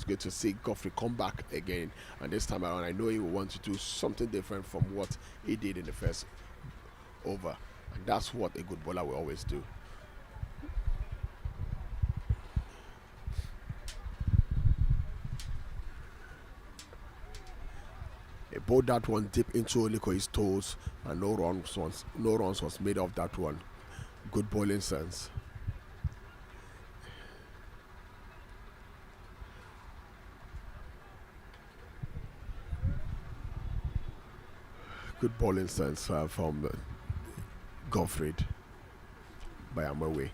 good to see Godfrey come back again, and this time around I know he will want to do something different from what he did in the first over, and that's what a good bowler will always do. He bowled that one deep into Onikoyi's toes, and no runs was made of that one. Good bowling sense. Good bowling sense from Godfrey by Amawe.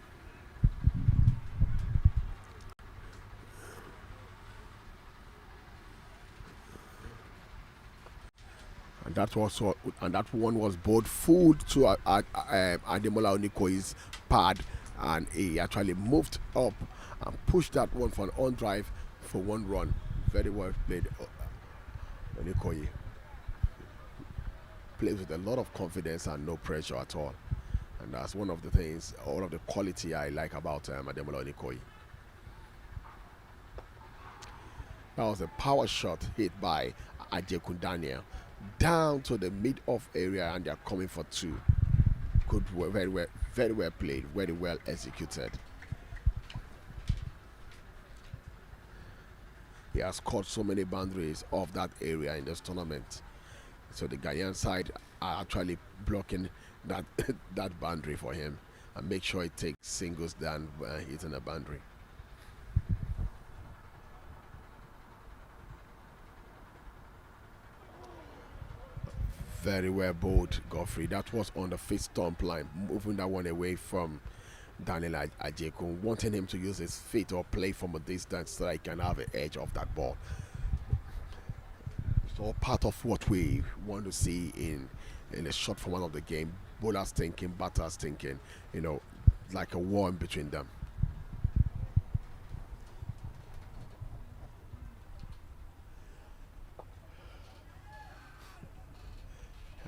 And that one was bowled full to Ademola Onikoyi's pad, and he actually moved up and pushed that one for an on drive for 1 run. Very well played. Onikoyi plays with a lot of confidence and no pressure at all, and that's one of the things, all of the quality I like about Ademola Onikoyi. That was a power shot hit by Ajekun Daniel down to the mid-off area, and they're coming for 2. Good, very well played, very well executed. He has caught so many boundaries of that area in this tournament, so the Ghanaian side are actually blocking that that boundary for him, and make sure he takes singles than hitting a boundary. Very well bowled, Godfrey. That was on the fifth stump line, moving that one away from Daniel Ajekun, wanting him to use his feet or play from a distance so that he can have an edge of that ball. It's all part of what we want to see in a short format of the game. Bowlers thinking, batters thinking, like a war in between them.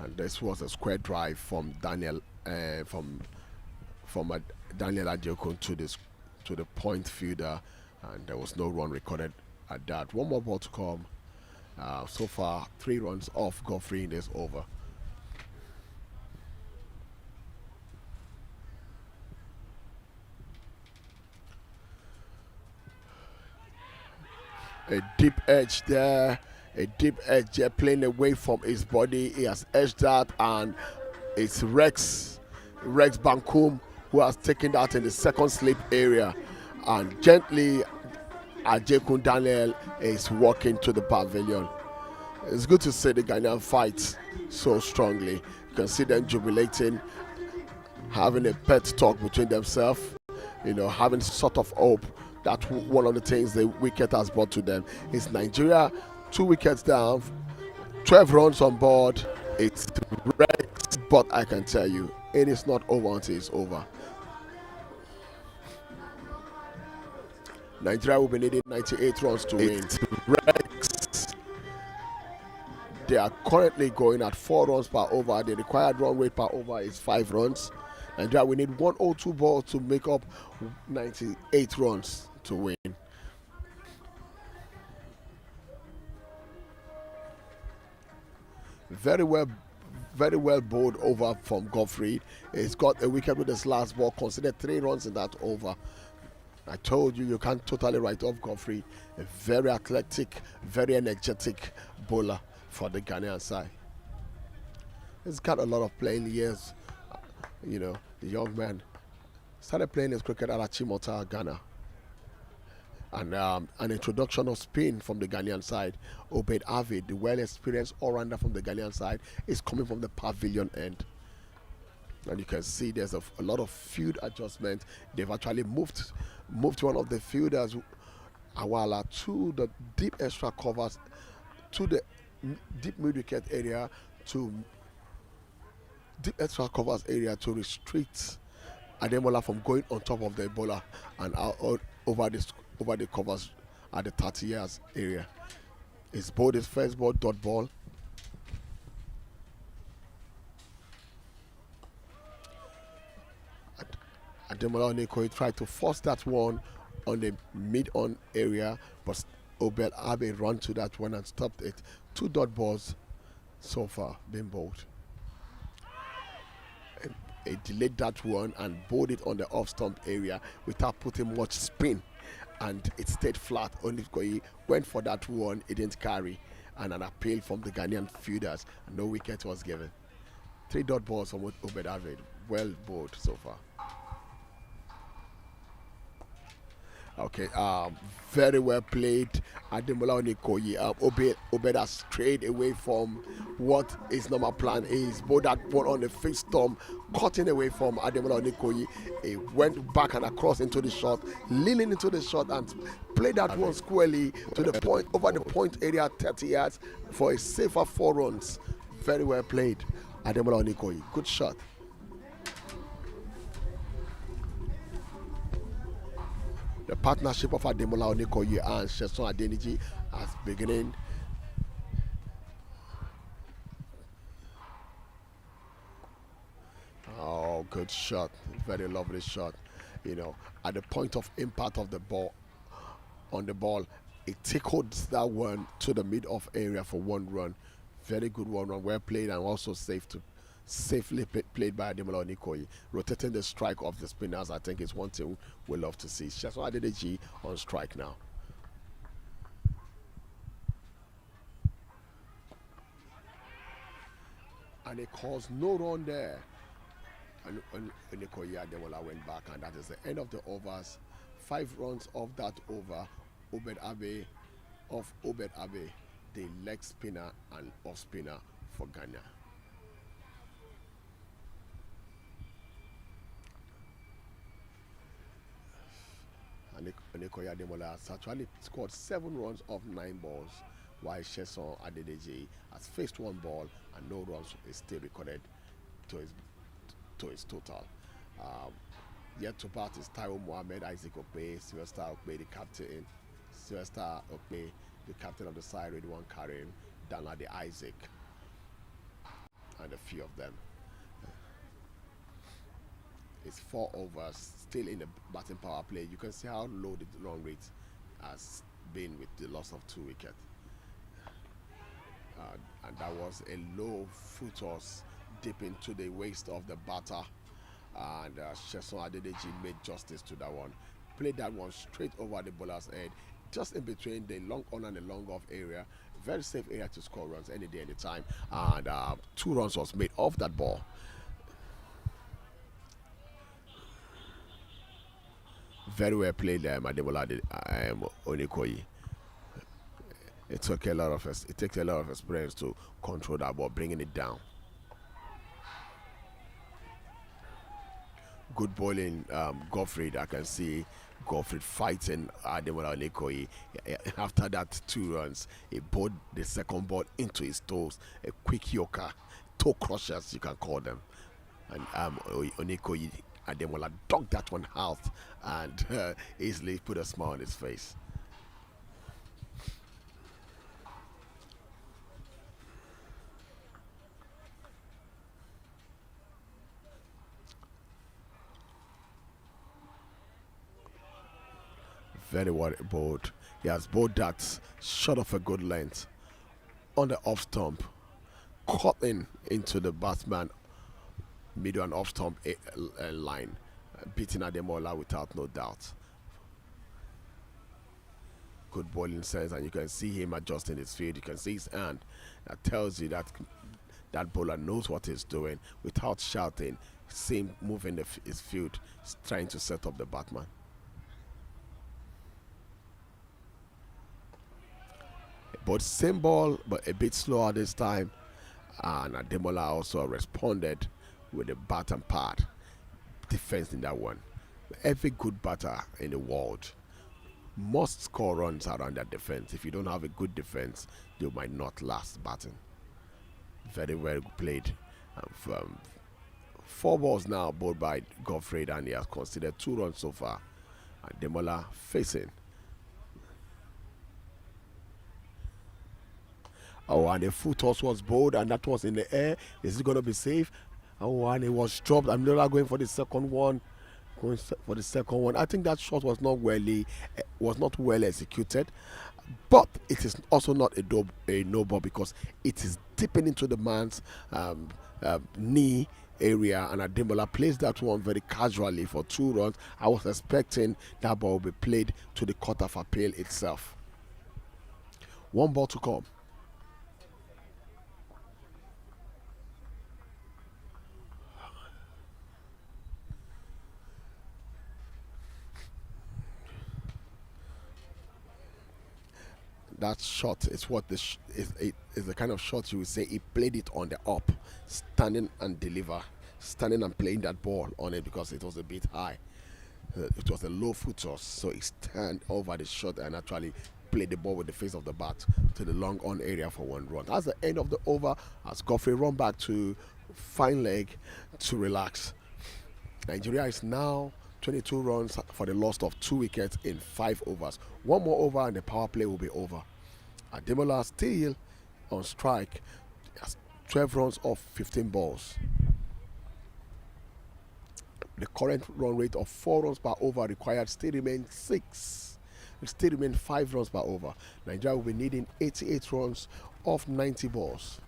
And this was a square drive from Daniel Daniel Ajekun to the point fielder, and there was no run recorded at that. One more ball to come. So far, 3 runs off Godfrey in this over. A deep edge there. A deep edge there, playing away from his body. He has edged that, and it's Rex Bankum who has taken that in the second slip area, and gently Ajekun Daniel is walking to the pavilion. It's good to see the Ghanaian fight so strongly. You can see them jubilating, having a pet talk between themselves, having sort of hope that one of the things the wicket has brought to them is Nigeria 2 wickets down, 12 runs on board. It's Rex, but I can tell you, it is not over until it's over. Nigeria will be needing 98 runs to win. It's They are currently going at 4 runs per over. The required run rate per over is 5 runs. Nigeria we need 102 balls to make up 98 runs to win. Very well bowled over from Godfrey. He's got a wicket with his last ball, considered 3 runs in that over. I told you, you can't totally write off Godfrey. A very athletic, very energetic bowler for the Ghanaian side. He's got a lot of playing years. The young man started playing his cricket at Achimota, Ghana. And an introduction of spin from the Ghanaian side. Obed Avid, the well-experienced all-rounder from the Ghanaian side, is coming from the pavilion end. And you can see there's a lot of field adjustment. They've actually moved one of the fielders, Awala, to the deep extra covers, to the deep mid-wicket area, to deep extra covers area to restrict Ademola from going on top of the bowler and out over the covers at the 30 yards area. It's bowled his first ball, dot ball. Ademola Oneko tried to force that one on the mid-on area, but Obed Abe ran to that one and stopped it. 2 dot balls so far being bowled. He delayed that one and bowled it on the off-stump area without putting much spin, and it stayed flat. Only he went for that one, it didn't carry, and an appeal from the Ghanaian fielders. No wicket was given. 3 dot balls from Obed Abe. Well bowled so far. Okay, very well played. Ademola Onikoyi. Obed has strayed away from what his normal plan is. Bowled that ball on the fixed stump, cutting away from Ademola Onikoyi. He went back and across into the shot, leaning into the shot, and played that one squarely to the point, over the point area, 30 yards for a safer 4 runs. Very well played, Ademola Onikoyi. Good shot. The partnership of Ademola Onikoyi and Sheson Adeniji has beginning. Oh, good shot. Very lovely shot. At the point of impact of the ball, on the ball, it tickled that one to the mid-off area for 1 run. Very good 1 run. Well played and also safely played by Ademola Onikoyi. Rotating the strike of the spinners, I think, is one thing we love to see. Sheson Adeniji on strike now. And it caused no run there. And Onikoyi Ademola went back, and that is the end of the overs. 5 runs off that over. Obed Abe, the leg spinner and off spinner for Ghana. And Onikoyi Ademola has actually scored 7 runs off 9 balls, while Sheson Adeniji has faced 1 ball and no runs is still recorded to his total. Yet to bat is Taiwo Mohammed, Isaac Okpe, Sylvester Okpe, the captain. Sylvester Okpe, the captain of the side, Ridwan Karim, Danladi Isaac, and a few of them. It's 4 overs, still in the batting power play. You can see how low the run rate has been with the loss of 2 wickets. And that was a low foot toss deep into the waist of the batter. And Sheson Adeniji made justice to that one. Played that one straight over the bowler's head, just in between the long on and the long off area. Very safe area to score runs any day, any time. And 2 runs was made off that ball. Very well played there, Ademola Onikoyi. It takes a lot of experience to control that ball, bringing it down. Good bowling, Godfrey. I can see Godfrey fighting Ademola Onikoyi. After that 2 runs, he bowled the second ball into his toes. A quick yoker, toe crushers, you can call them. And Onikoyi Ademola dug that one out and easily put a smile on his face. Very well bowled. He has bowled that short of a good length on the off stump, cutting into the batsman middle and off stump line, beating Ademola without no doubt. Good bowling sense, and you can see him adjusting his field. You can see his hand. That tells you that that bowler knows what he's doing without shouting. See him moving his field, trying to set up the batsman. But same ball, but a bit slower this time. And Ademola also responded with a bat and pad defense in that one. Every good batter in the world must score runs around that defense. If you don't have a good defense, you might not last batting. Very well played. 4 balls now bowled by Godfrey, and he has considered 2 runs so far. Ademola facing. Oh, and the full toss was bowled, and that was in the air. Is it going to be safe? Oh, and it was dropped. I'm not going for the second one. I think that shot was not well executed, but it is also not a no ball because it is dipping into the man's knee area, and Ademola plays that one very casually for 2 runs. I was expecting that ball will be played to the court of appeal itself. 1 ball to come. That shot is what is the kind of shot you would say he played it on the up, standing and playing that ball on it because it was a bit high. It was a low foot toss, so he stand over the shot and actually played the ball with the face of the bat to the long on area for 1 run. That's the end of the over as Godfrey run back to fine leg to relax. Nigeria is now 22 runs for the loss of 2 wickets in 5 overs. 1 more over and the power play will be over. Ademola still on strike. Has 12 runs off 15 balls. The current run rate of 4 runs per over required still remains 6. It still remains 5 runs per over. Nigeria will be needing 88 runs off 90 balls.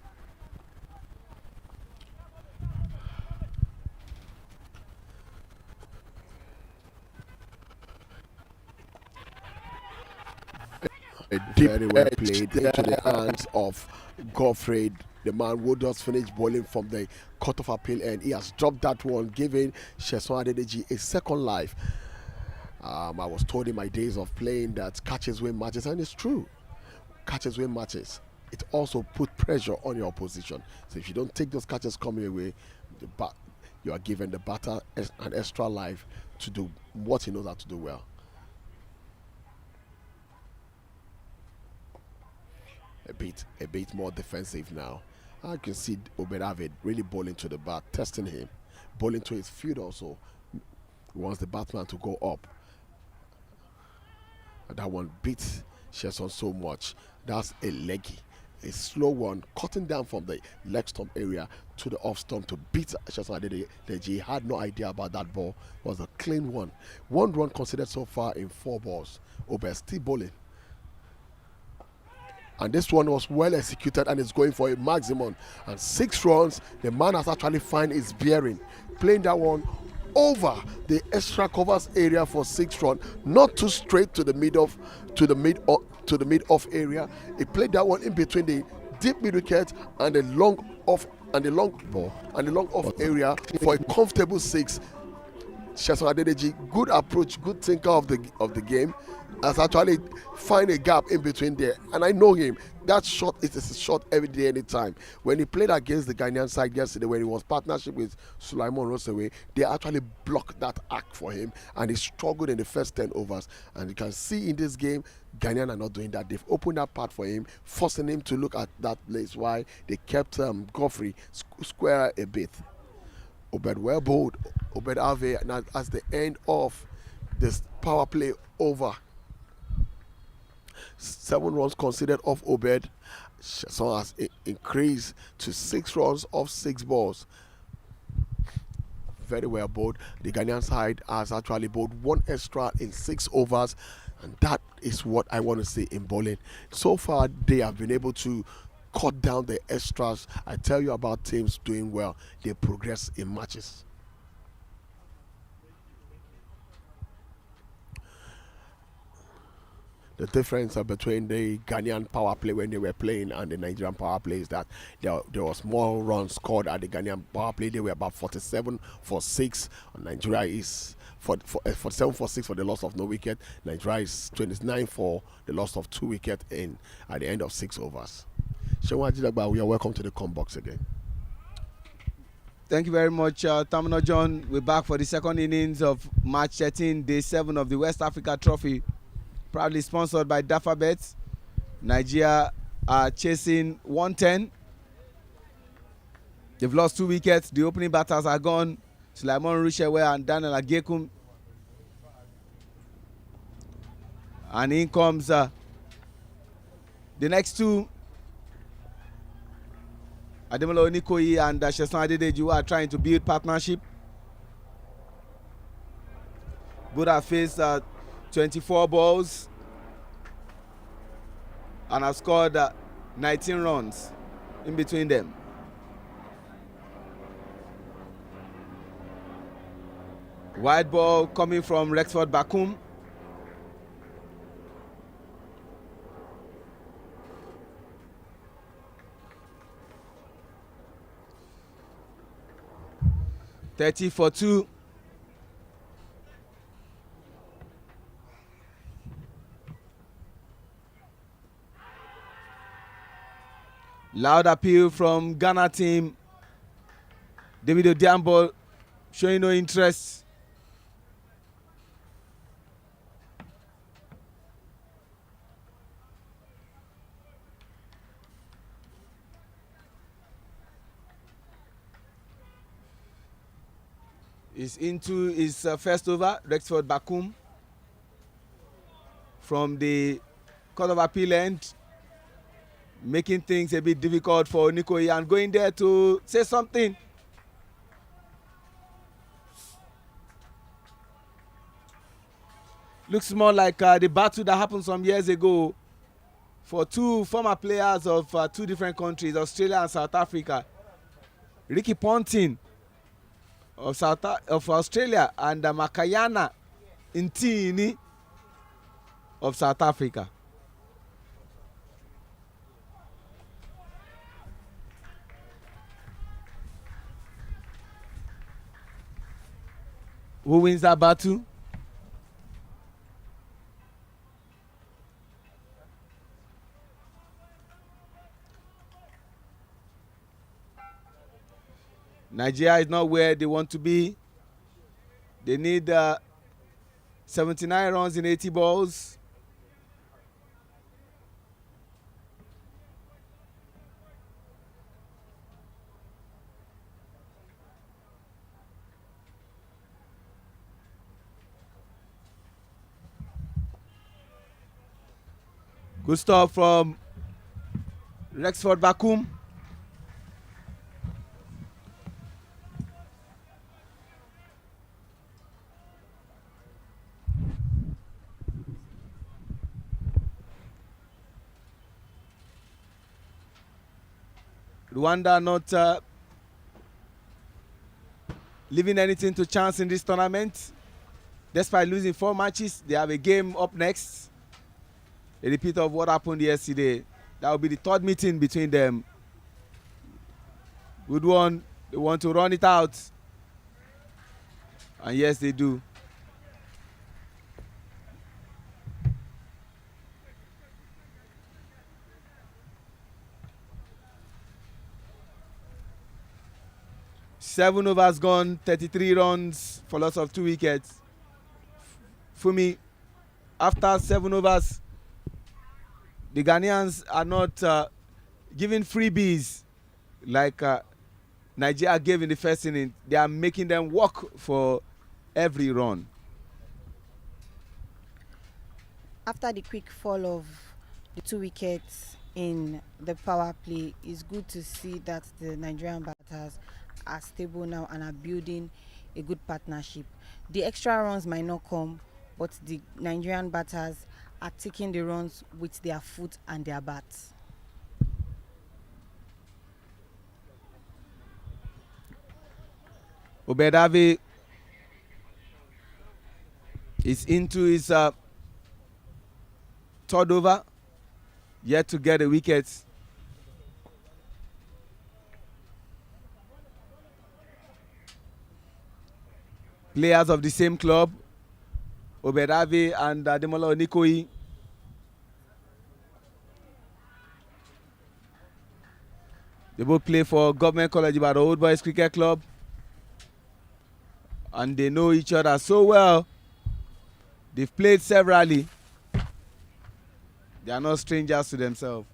A deep very well played into the hands of Godfrey, the man who just finished bowling from the court of appeal, and he has dropped that one, giving Sheson Adedeji a second life. I was told in my days of playing that catches win matches, and it's true. Catches win matches. It also put pressure on your opposition. So if you don't take those catches coming your way, you are giving the batter an extra life to do what he knows how to do well. A bit more defensive now. I can see Oberave really bowling to the bat, testing him, bowling to his field also. Wants the batsman to go up. And that one beats Sheson so much. That's a leggy, a slow one, cutting down from the leg stump area to the off stump to beat Sheson Adedeji. He had no idea about that ball. It was a clean one. 1 run considered so far in 4 balls. Ober still bowling. And this one was well executed and is going for a maximum. And 6 runs, the man has actually found his bearing. Playing that one over the extra covers area for 6 runs, not too straight to the mid off area. He played that one in between the deep mid wicket and the long off area for a comfortable 6. Sheson Adedeji, good approach, good thinker of the game, has actually find a gap in between there, and I know him. That shot is a shot every day, anytime. When he played against the Ghanaian side yesterday, when he was partnership with Sulaiman Rosewe, they actually blocked that act for him, and he struggled in the first 10 overs. And you can see in this game, Ghanaian are not doing that. They've opened that part for him, forcing him to look at that place. Why they kept Godfrey square a bit. Obed well bowled. Obed Ave, and as the end of this power play over. 7 runs considered off Obed. Chesson has increased to 6 runs off 6 balls. Very well bowled. The Ghanaian side has actually bowled 1 extra in 6 overs, and that is what I want to see in bowling. So far, they have been able to cut down the extras. I tell you about teams doing well, they progress in matches. The difference between the Ghanaian power play when they were playing and the Nigerian power play is that there was more runs scored at the Ghanaian power play. They were about 47 for 6. Nigeria is 47 for 6 for the loss of no wicket. Nigeria is 29 for the loss of 2 wickets at the end of 6 overs. Shewa Ajidagba, we are welcome to the box again. Thank you very much, Tamino John. We're back for the second innings of match 13, day 7 of the West Africa Trophy. Proudly sponsored by Dafabet. Nigeria are chasing 110. They've lost 2 wickets. The opening batters are gone. Sulaiman Rushewe and Daniel Agekum. And in comes the next 2. Ademola Onikoyi and Sheson Adedeji, who are trying to build partnership. Both have faced 24 balls and have scored 19 runs in between them. Wide ball coming from Rexford Bakum. $30 for 2. Loud appeal from Ghana team. David Odiambo showing no interest. Is into his first over. Rexford Bakum from the Court of Appeal end, making things a bit difficult for Onikoyi and going there to say something. Looks more like the battle that happened some years ago for 2 former players of 2 different countries, Australia and South Africa. Ricky Ponting of Australia and Makayana Ntini of South Africa. Who wins that battle? Nigeria is not where they want to be. They need 79 runs in 80 balls. Good stop from Rexford Bakum. Rwanda not leaving anything to chance in this tournament. Despite losing 4 matches, they have a game up next. A repeat of what happened yesterday. That will be the 3rd meeting between them. Good one. They want to run it out. And yes, they do. Seven overs gone, 33 runs for loss of 2 wickets. Fumi, after 7 overs, the Ghanaians are not giving freebies like Nigeria gave in the first inning, they are making them work for every run. After the quick fall of the 2 wickets in the power play, it's good to see that the Nigerian batters are stable now and are building a good partnership. The extra runs might not come, but the Nigerian batters are taking the runs with their foot and their bats. Obedave is into his third over, yet to get a wicket. Players of the same club, Obedave and Ademola Onikoyi. They both play for Government College Ibadan Old Boys Cricket Club, and they know each other so well. They've played severally. They are not strangers to themselves.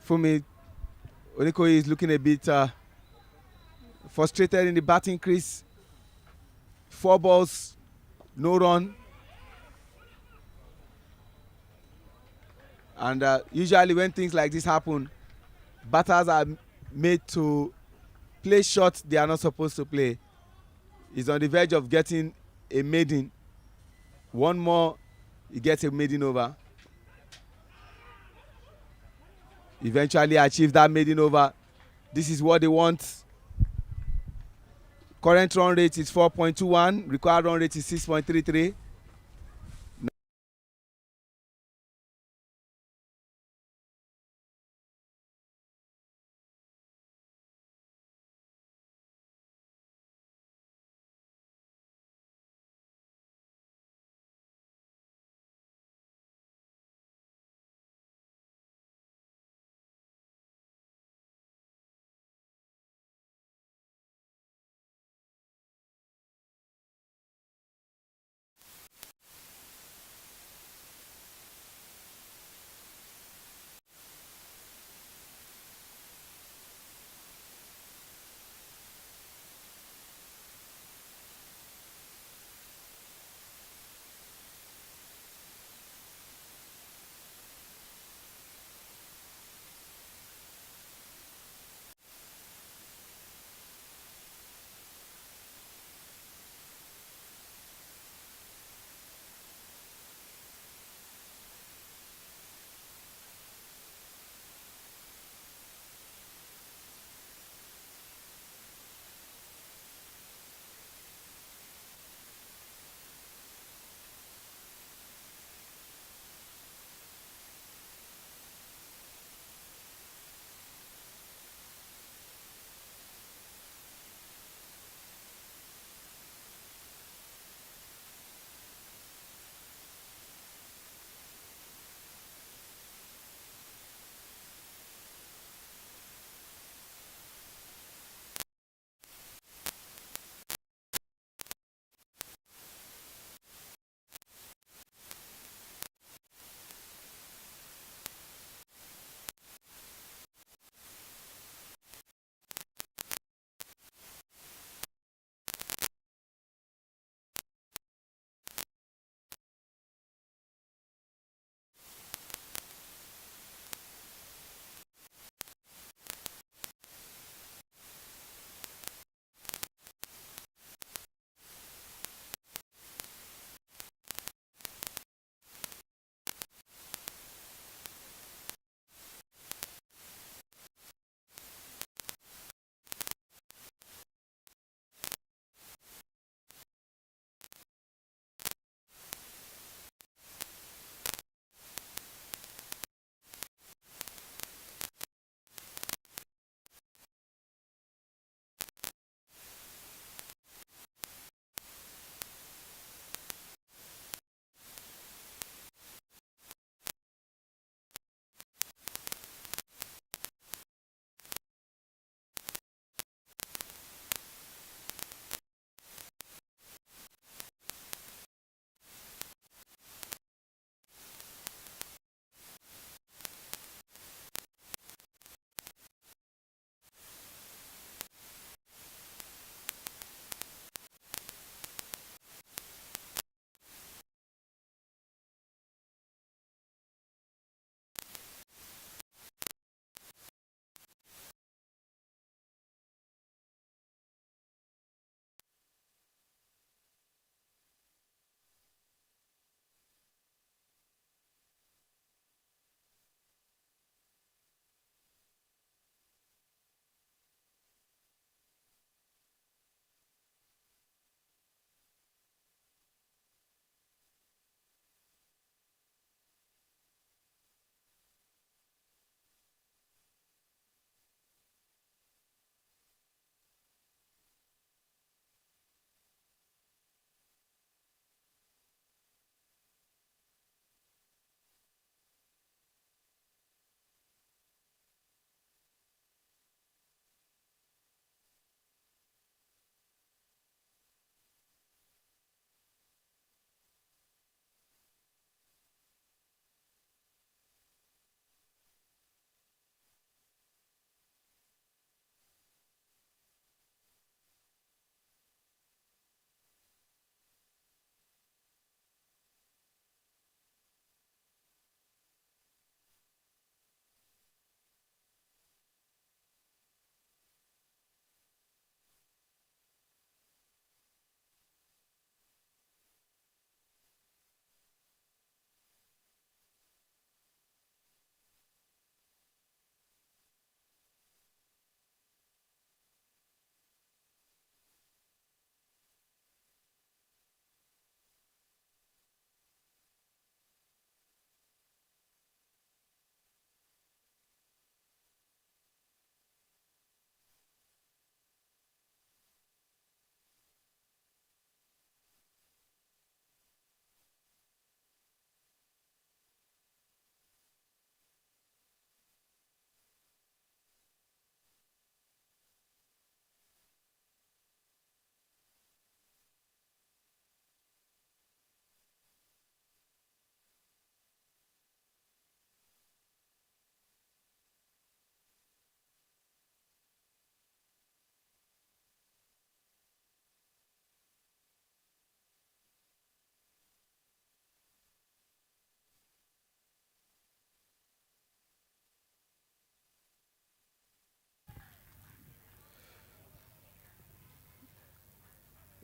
Fumi Onikoyi is looking a bit frustrated in the batting crease. 4 balls, no run. And usually when things like this happen, batters are made to play shots they are not supposed to play. He's on the verge of getting a maiden. One more, he gets a maiden over. Eventually achieve that maiden over. This is what they want. Current run rate is 4.21. Required run rate is 6.33.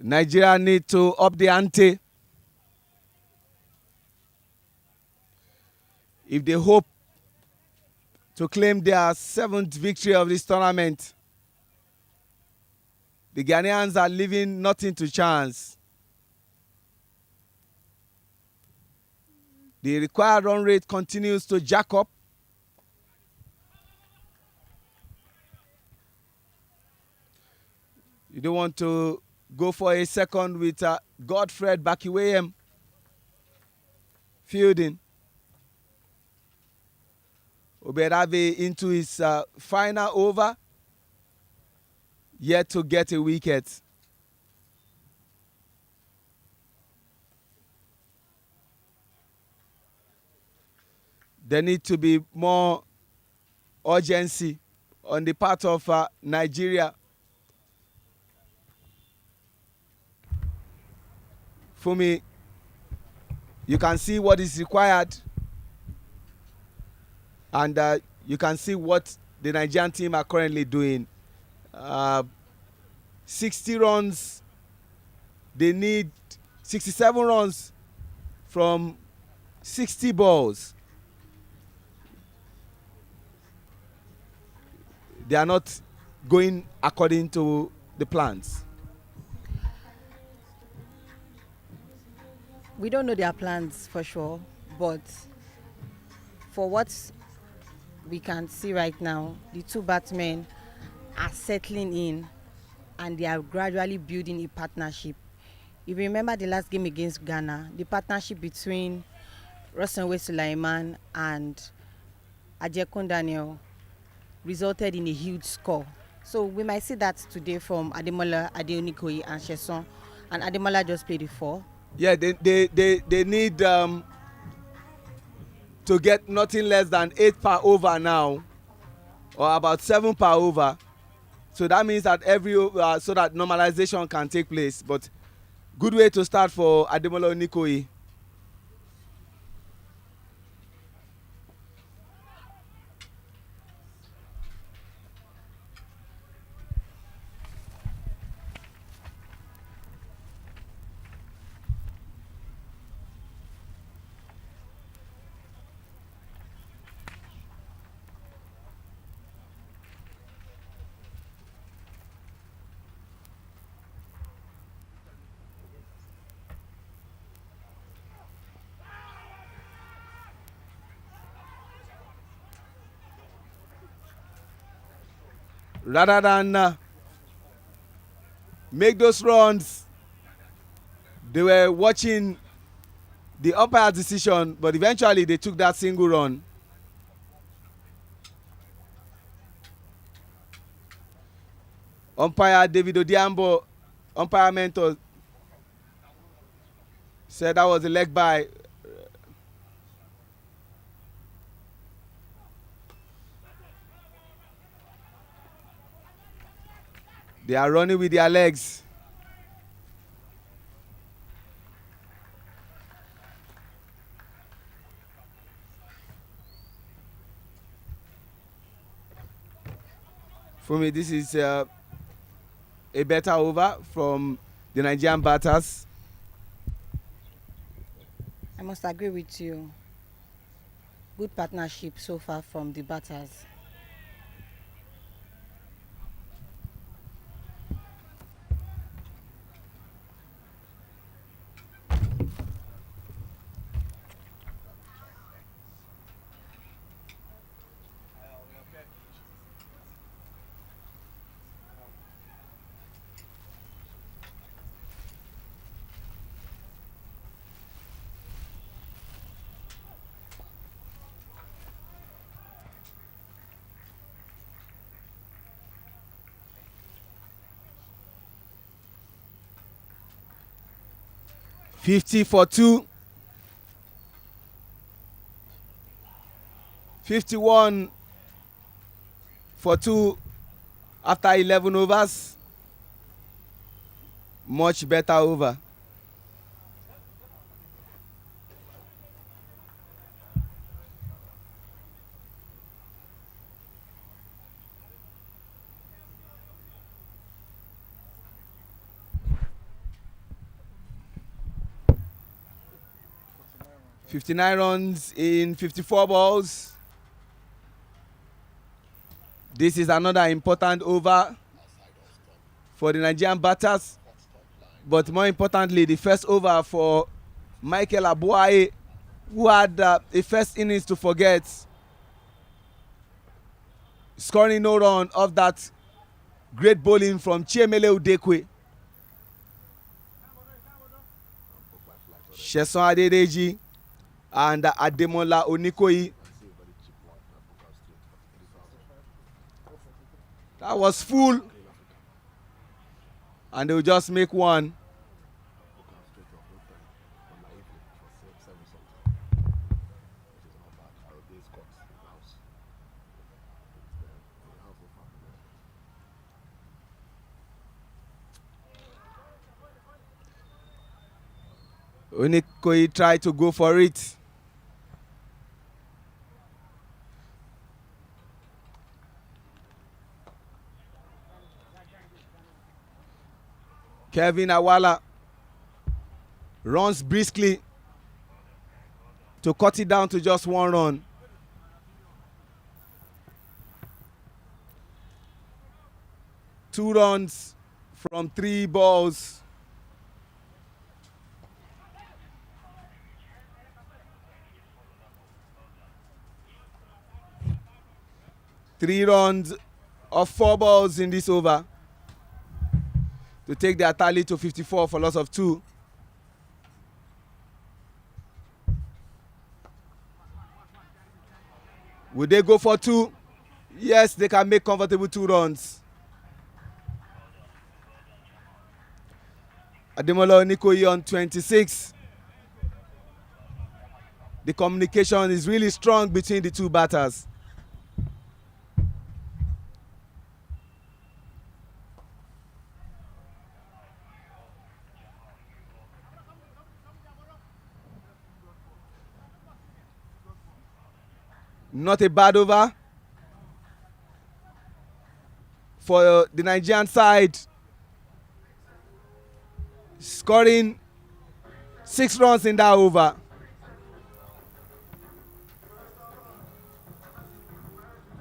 Nigeria need to up the ante if they hope to claim their 7th victory of this tournament. The Ghanaians are leaving nothing to chance. The required run rate continues to jack up. You don't want to go for a second with Godfred Bakiwayem fielding. Oberave into his final over, yet to get a wicket. There need to be more urgency on the part of Nigeria. For me, you can see what is required, and you can see what the Nigerian team are currently doing. 60 runs, they need 67 runs from 60 balls. They are not going according to the plans. We don't know their plans for sure, but for what we can see right now, the two batsmen are settling in and they are gradually building a partnership. If you remember the last game against Ghana, the partnership between Rosenwe Sulaiman and Ajekun Daniel resulted in a huge score. So we might see that today from Ademola, Adeonikoyi and Sheson. And Ademola just played the 4. Yeah, they need to get nothing less than 8 per over now, or about 7 per over. So that means that so that normalization can take place. But good way to start for Ademola Onikoyi. Rather than make those runs, they were watching the umpire's decision, but eventually they took that single run. Umpire David Odiambo, umpire mentor, said that was a leg by. They are running with their legs. For me, this is a better over from the Nigerian batters. I must agree with you. Good partnership so far from the batters. $50 for 2. 51 for 2 after 11 overs. Much better over. 59 runs in 54 balls. This is another important over for the Nigerian batters. But more importantly, the first over for Michael Abuaye, who had a first innings to forget, scoring no run off that great bowling from Chiemele Udekwe. Sheson Adedeji and Ademola Onikoyi. That was full. And they will just make one. Onikoyi tried to go for it. Kevin Awala runs briskly to cut it down to just one run. Two runs from 3 balls. Three runs of 4 balls in this over to take their tally to 54 for loss of 2. Would they go for 2? Yes, they can make comfortable 2 runs. Ademola Onikoyi on 26. The communication is really strong between the two batters. Not a bad over for the Nigerian side, scoring 6 runs in that over.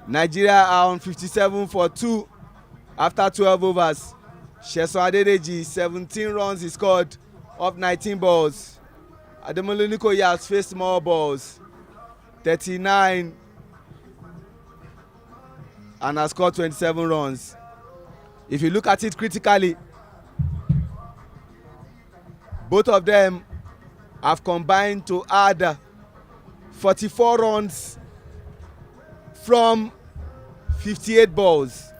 Nigeria are on 57 for 2 after 12 overs. Sheson Adedeji, 17 runs he scored off 19 balls. Ademola Onikoyi has faced more balls, 39, and has scored 27 runs. If you look at it critically, both of them have combined to add 44 runs from 58 balls.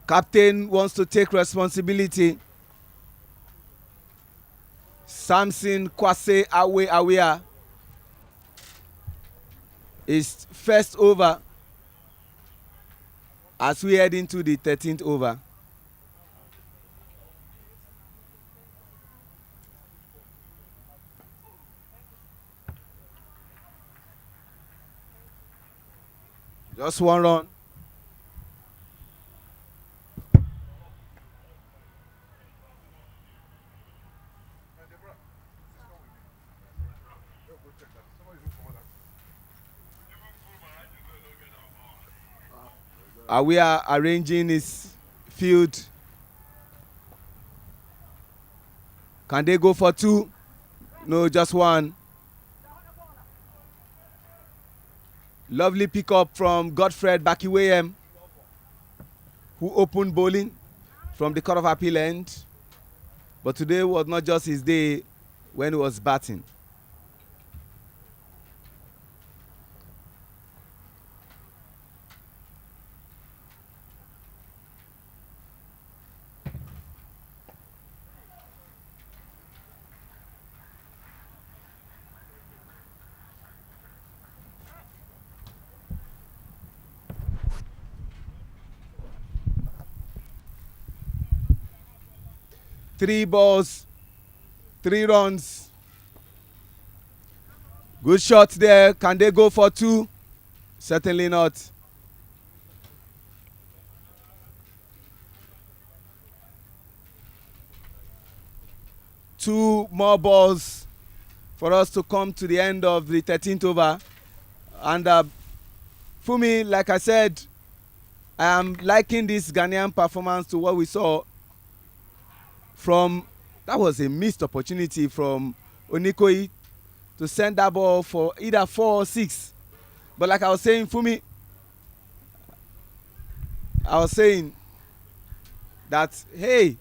Captain wants to take responsibility. Samson Kwase Awea is first over as we head into the 13th over. Just one run. We are arranging his field. Can they go for 2? No, just 1. Lovely pickup from Godfred Bakiwayem, who opened bowling from the Court of Appeal end. But today was not just his day when he was batting. 3 balls, 3 runs. Good shot there. Can they go for 2? Certainly not. Two more balls for us to come to the end of the 13th over. And for me, like I said, I am liking this Ghanaian performance to what we saw from. That was a missed opportunity from Onikoyi to send that ball for either 4 or 6. But like I was saying, for me, I was saying that, hey,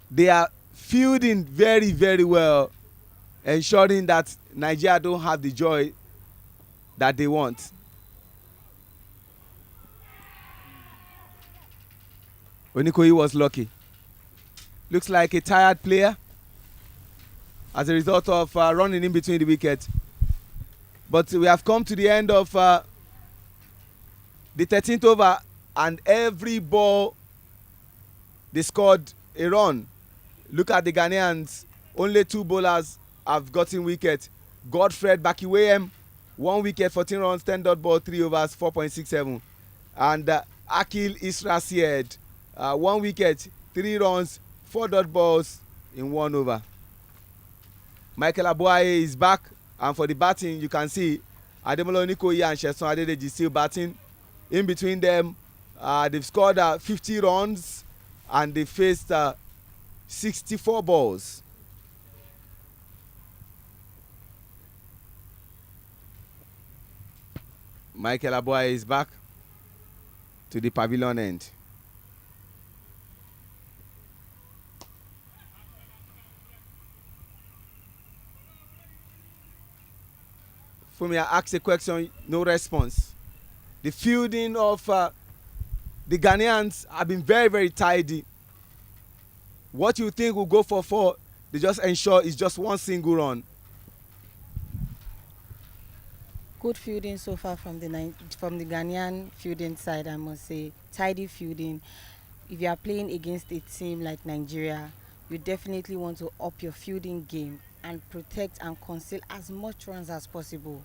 they are fielding very, very well, ensuring that Nigeria don't have the joy that they want. Onikoyi was lucky. Looks like a tired player as a result of running in between the wickets. But we have come to the end of the 13th over, and every ball they scored a run. Look at the Ghanaians. Only 2 bowlers have gotten wicket. Godfred Bakiwayem, 1 wicket, 14 runs, 10 dot ball, 3 overs, 4.67. And Akil Israsied, 1 wicket, 3 runs, 4 dot balls in 1 over. Michael Abuaye is back, and for the batting, you can see Ademola Onikoyi and Sheson Adedeji still batting. In between them, they've scored 50 runs and they faced 64 balls. Michael Abuaye is back to the pavilion end. For me, I asked a question, no response. The fielding of the Ghanaians have been very, very tidy. What you think will go for 4, they just ensure it's just 1 single run. Good fielding so far from the Ghanaian fielding side, I must say. Tidy fielding. If you are playing against a team like Nigeria, you definitely want to up your fielding game and protect and conceal as much runs as possible.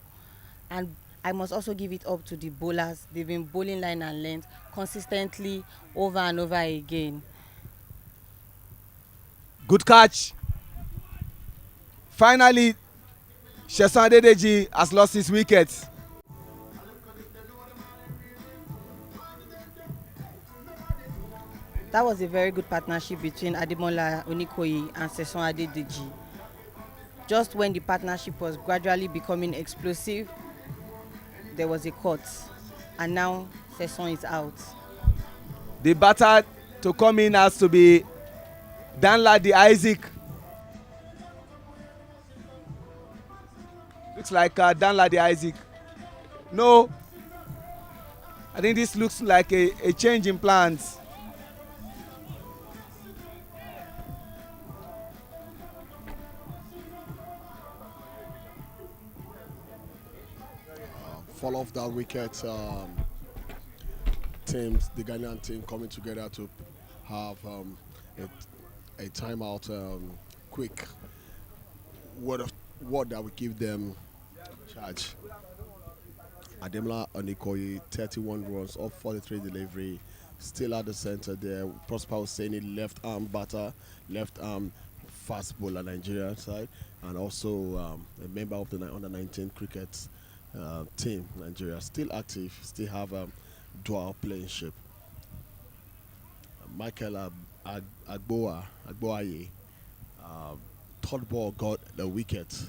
And I must also give it up to the bowlers. They've been bowling line and length consistently over and over again. Good catch. Finally, Sheson Adedeji has lost his wicket. That was a very good partnership between Ademola Onikoyi and Sheson Adedeji. Just when the partnership was gradually becoming explosive, there was a cut, and now Sheson is out. The batter to come in has to be Danladi Isaac. Looks like Danladi Isaac. No, I think this looks like a change in plans. Fall off that wicket. Teams, the Ghanaian team coming together to have a timeout, quick word that will give them charge. Ademola Onikoyi, 31 runs off 43 delivery, still at the center there. Prosper Hosseini, left arm batter, left arm fast bowler, Nigerian side, and also a member of the under 19 cricket team. Nigeria still active, still have dual playingship. Michael Agboaye, third ball got a wicket,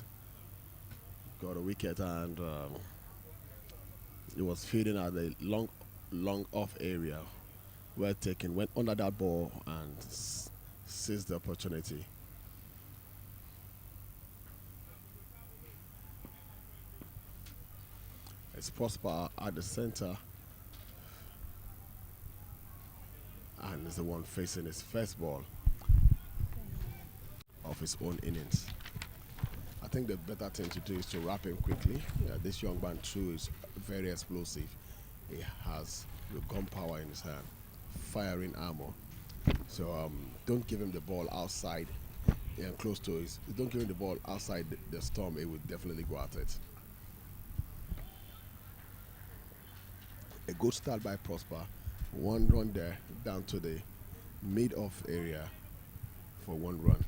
and it was feeding at the long off area. Well taken, went under that ball and seized the opportunity. It's Prosper at the center, and is the one facing his first ball of his own innings. I think the better thing to do is to wrap him quickly. Yeah, this young man too is very explosive. He has the gunpowder in his hand, firing armor. So don't give him the ball outside and close to his. Don't give him the ball outside the storm. It will definitely go at it. A good start by Prosper. One run there down to the mid off area for one run.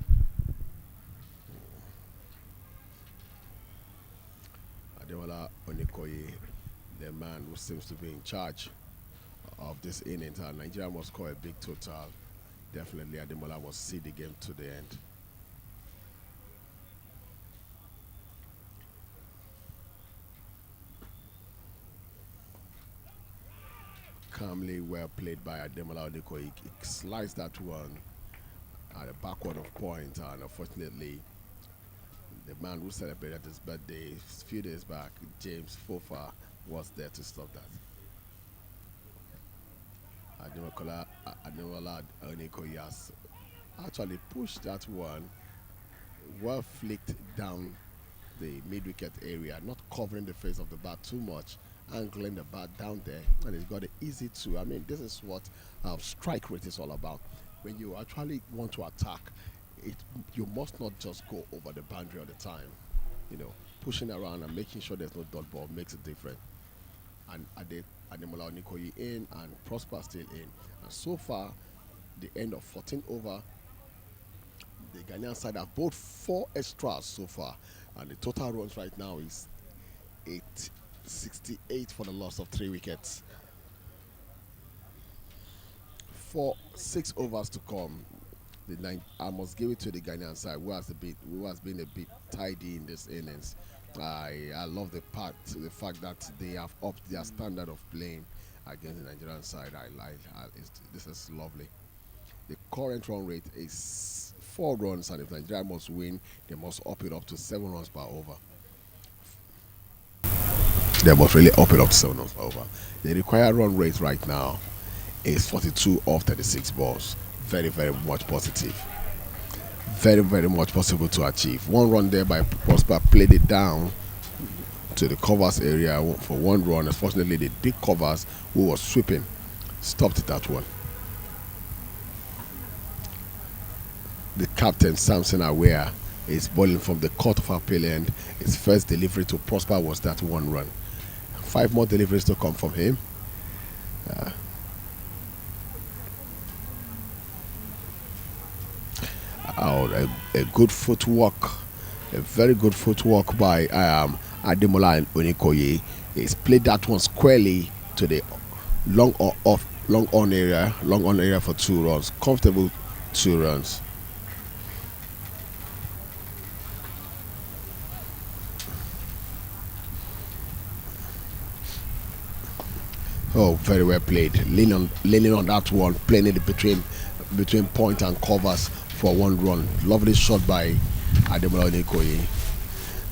Ademola Onikoye, the man who seems to be in charge of this innings, and Nigeria must score a big total. Definitely, Ademola must see the game to the end. Calmly, well played by Ademola Onikoye. He sliced that one at the backward of point, and unfortunately, the man who celebrated his birthday a few days back, James Fofa, was there to stop that. Ademola Onikoye has actually pushed that one well flicked down the mid wicket area, not covering the face of the bat too much, angling the bat down there, and he's got it easy too. I mean, this is what strike rate is all about. When you actually want to attack, it you must not just go over the boundary all the time. You know, pushing around and making sure there's no dot ball makes it different. And Ademola Onikoye in and Prosper still in. And so far, the end of 14 over, the Ghanaian side have both 4 extras so far, and the total runs right now is 868 for the loss of 3 wickets. 6 overs to come. I must give it to the Ghanaian side, who has been a bit tidy in this innings. I love the fact that they have upped their standard of playing against the Nigerian side. This is lovely. The current run rate is 4 runs, and if Nigeria must win, they must up it up to 7 runs per over. They must really up it up to 7 runs per over. The required run rate right now is 42 off 36 balls. Very, very much positive. Very, very much possible to achieve. One run there by Prosper, played it down to the covers area for 1 run. Unfortunately, the big covers who was sweeping stopped that one. The captain, Samson Aware, is bowling from the court of appeal, and his first delivery to Prosper was that 1 run. 5 more deliveries to come from him. A good footwork, a very good footwork by Ademola Onikoye. He's played that one squarely to the long on area for 2 runs. Comfortable 2 runs. Oh, very well played. Leaning on that one, playing it between point and covers for 1 run. Lovely shot by Ademola Onikoye.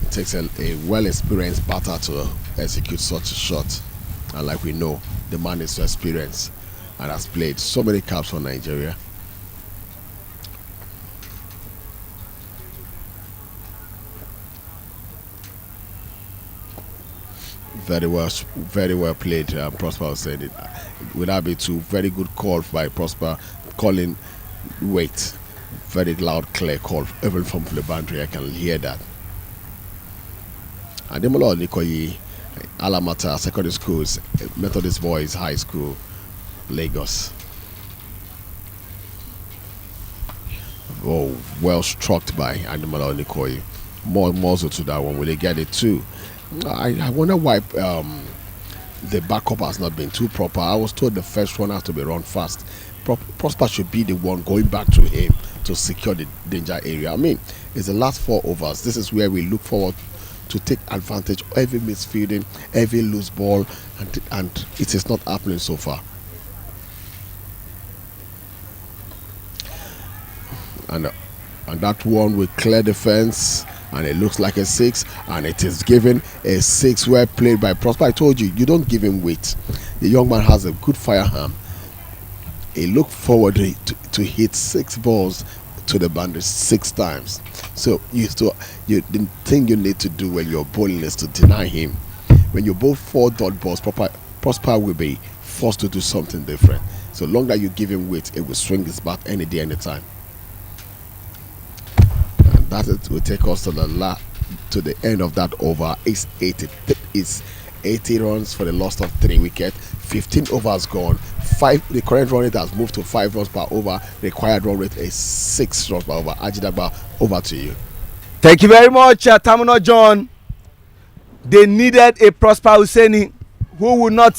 It takes a well-experienced batter to execute such a shot, and like we know, the man is so experienced and has played so many caps for Nigeria. Very well played. Prosper said it. Would that be 2 very good calls by Prosper, calling wait. Very loud, clear call, even from the boundary. I can hear that. Ademola Onikoye, Alamata Secondary Schools, Methodist Boys High School, Lagos. Oh, well struck by Ademola Onikoye. More so to that one. Will they get it too? I wonder why the backup has not been too proper. I was told the first one has to be run fast. Prosper should be the one going back to him to secure the danger area. I mean, it's the last 4 overs. This is where we look forward to take advantage of every misfielding, every loose ball, and it is not happening so far. And that one will clear the fence, and it looks like a 6, and it is given a 6. Well played by Prosper. I told you, you don't give him weight. The young man has a good firearm. He looked forward to hit 6 balls to the boundary 6 times. So the thing you need to do when you're bowling is to deny him. When you bowl 4 dot balls, Prosper will be forced to do something different. So long that you give him weight, it will swing his bat any day, anytime. And that will take us to the end of that over. It's 80 runs for the loss of 3 wickets. 15 overs gone. The current run rate has moved to 5 runs per over. Required run rate is 6 runs per over. Ajidagba, over to you. Thank you very much, Tamuno John. They needed a Prosper Hussaini who would not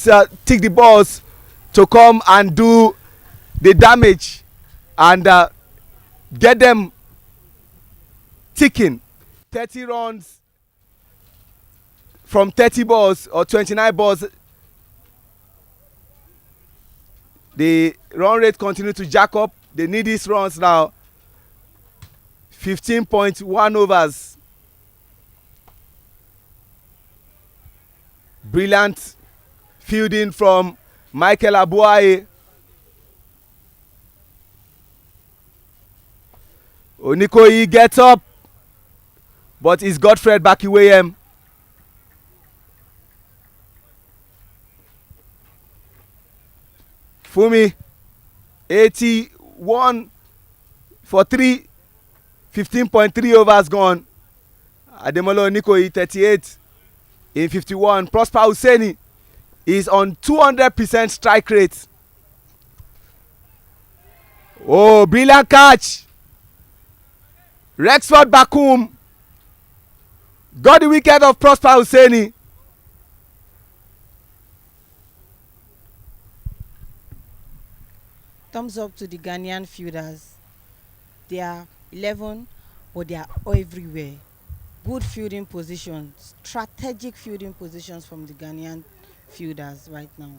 take the balls to come and do the damage and get them ticking. 30 runs from 30 balls or 29 balls. The run rate continues to jack up. They need these runs now. 15.1 overs. Brilliant fielding from Michael Abuaye. Onikoyi gets up, but it's Godfred Bakiwayem. Fumi 81 for 3, 15.3 overs gone. Ademolo Onikoyi 38 in 51. Prosper Hussaini is on 200% strike rate. Oh, brilliant catch. Rexford Bakum got the wicket of Prosper Hussaini. Thumbs up to the Ghanaian fielders. They are 11, but they are everywhere. Good fielding positions, strategic fielding positions from the Ghanaian fielders right now.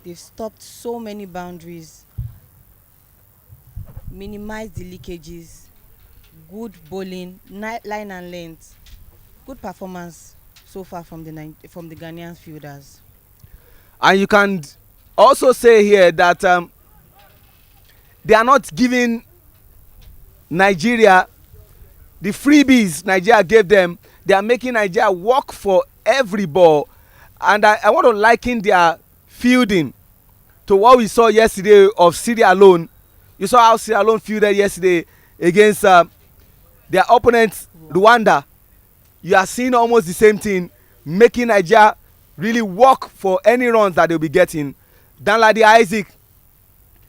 They've stopped so many boundaries, minimized the leakages, good bowling, line and length, good performance so far from the Ghanaian fielders. And you can also say here that they are not giving Nigeria the freebies Nigeria gave them. They are making Nigeria work for every ball. And I want to liken their fielding to what we saw yesterday of Sierra Leone. You saw how Sierra Leone fielded yesterday against their opponent Rwanda. You are seeing almost the same thing, making Nigeria really work for any runs that they'll be getting. Danladi Isaac,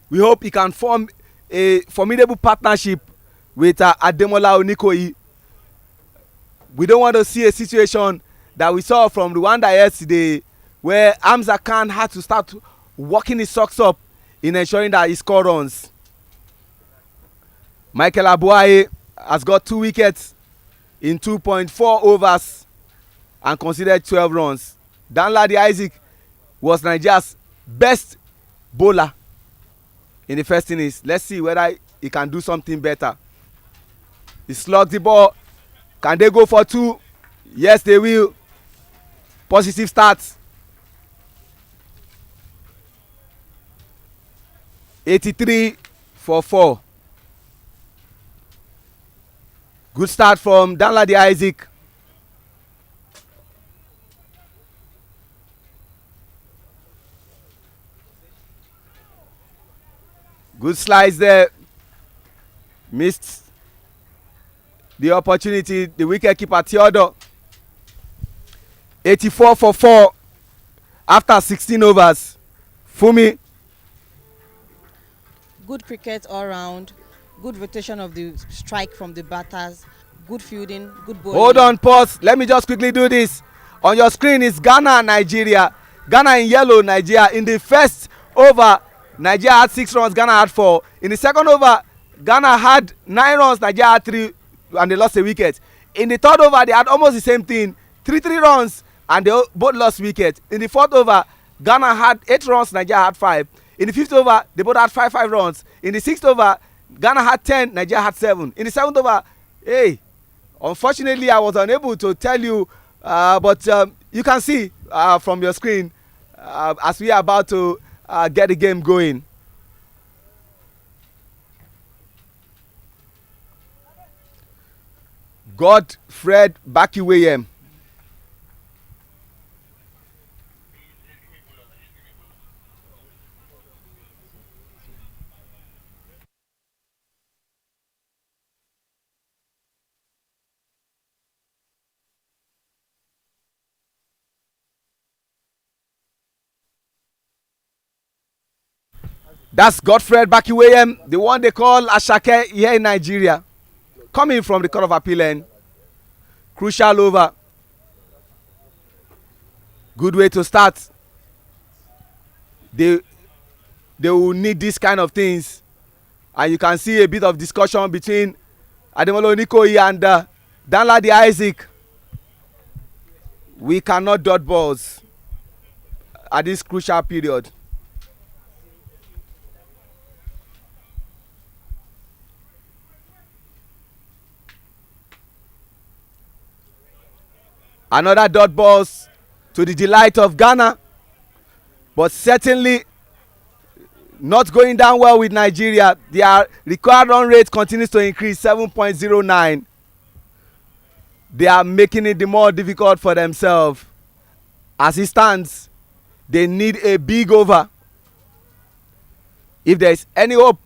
we hope he can form a formidable partnership with Ademola Onikoyi. We don't want to see a situation that we saw from Rwanda yesterday where Hamza Khan had to start working his socks up in ensuring that he score runs. Michael Abuaye has got 2 wickets in 2.4 overs and considered 12 runs. Danladi Isaac was Nigeria's best bowler in the first innings. Let's see whether he can do something better. He slugged the ball. Can they go for 2? Yes, they will. Positive start. 83 for 4. Good start from Danladi Isaac. Good slice there. Missed the opportunity. The wicketkeeper Theodore. 84 for 4 after 16 overs. Fumi. Good cricket all round. Good rotation of the strike from the batters. Good fielding. Good bowling. Hold on, pause. Let me just quickly do this. On your screen is Ghana and Nigeria. Ghana in yellow, Nigeria. In the first over, Nigeria had 6 runs, Ghana had 4. In the second over, Ghana had 9 runs, Nigeria had 3, and they lost a wicket. In the third over, they had almost the same thing, 3 runs, and they both lost wicket. In the fourth over, Ghana had 8 runs, Nigeria had 5. In the fifth over, they both had 5 runs. In the sixth over, Ghana had 10, Nigeria had 7. In the seventh over, hey, unfortunately, I was unable to tell you, but you can see from your screen as we are about to get the game going. Godfred Bakiwayem. That's Godfred Bakiwayem, the one they call Ashake here in Nigeria, coming from the Court of Appeal end. Crucial over. Good way to start. They will need this kind of things, and you can see a bit of discussion between Ademolo Nikoyi and Danladi Isaac. We cannot dot balls at this crucial period. Another dot balls to the delight of Ghana, but certainly not going down well with Nigeria. Their required run rate continues to increase, 7.09. They are making it the more difficult for themselves. As it stands, they need a big over if there is any hope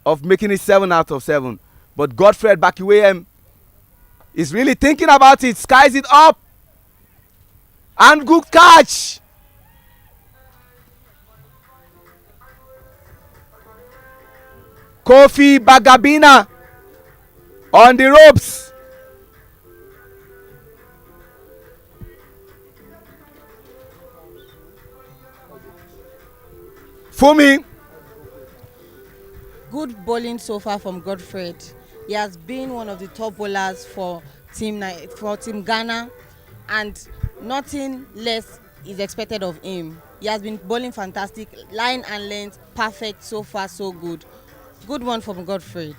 of making it 7 out of 7. But Godfred Bakiwayem is really thinking about it, skies it up, and good catch. Kofi Bagabina on the ropes. Fumi. Good bowling so far from Godfred. He has been one of the top bowlers for Team Ghana, and nothing less is expected of him. He has been bowling fantastic, line and length perfect, so far so good. Good one from Godfred.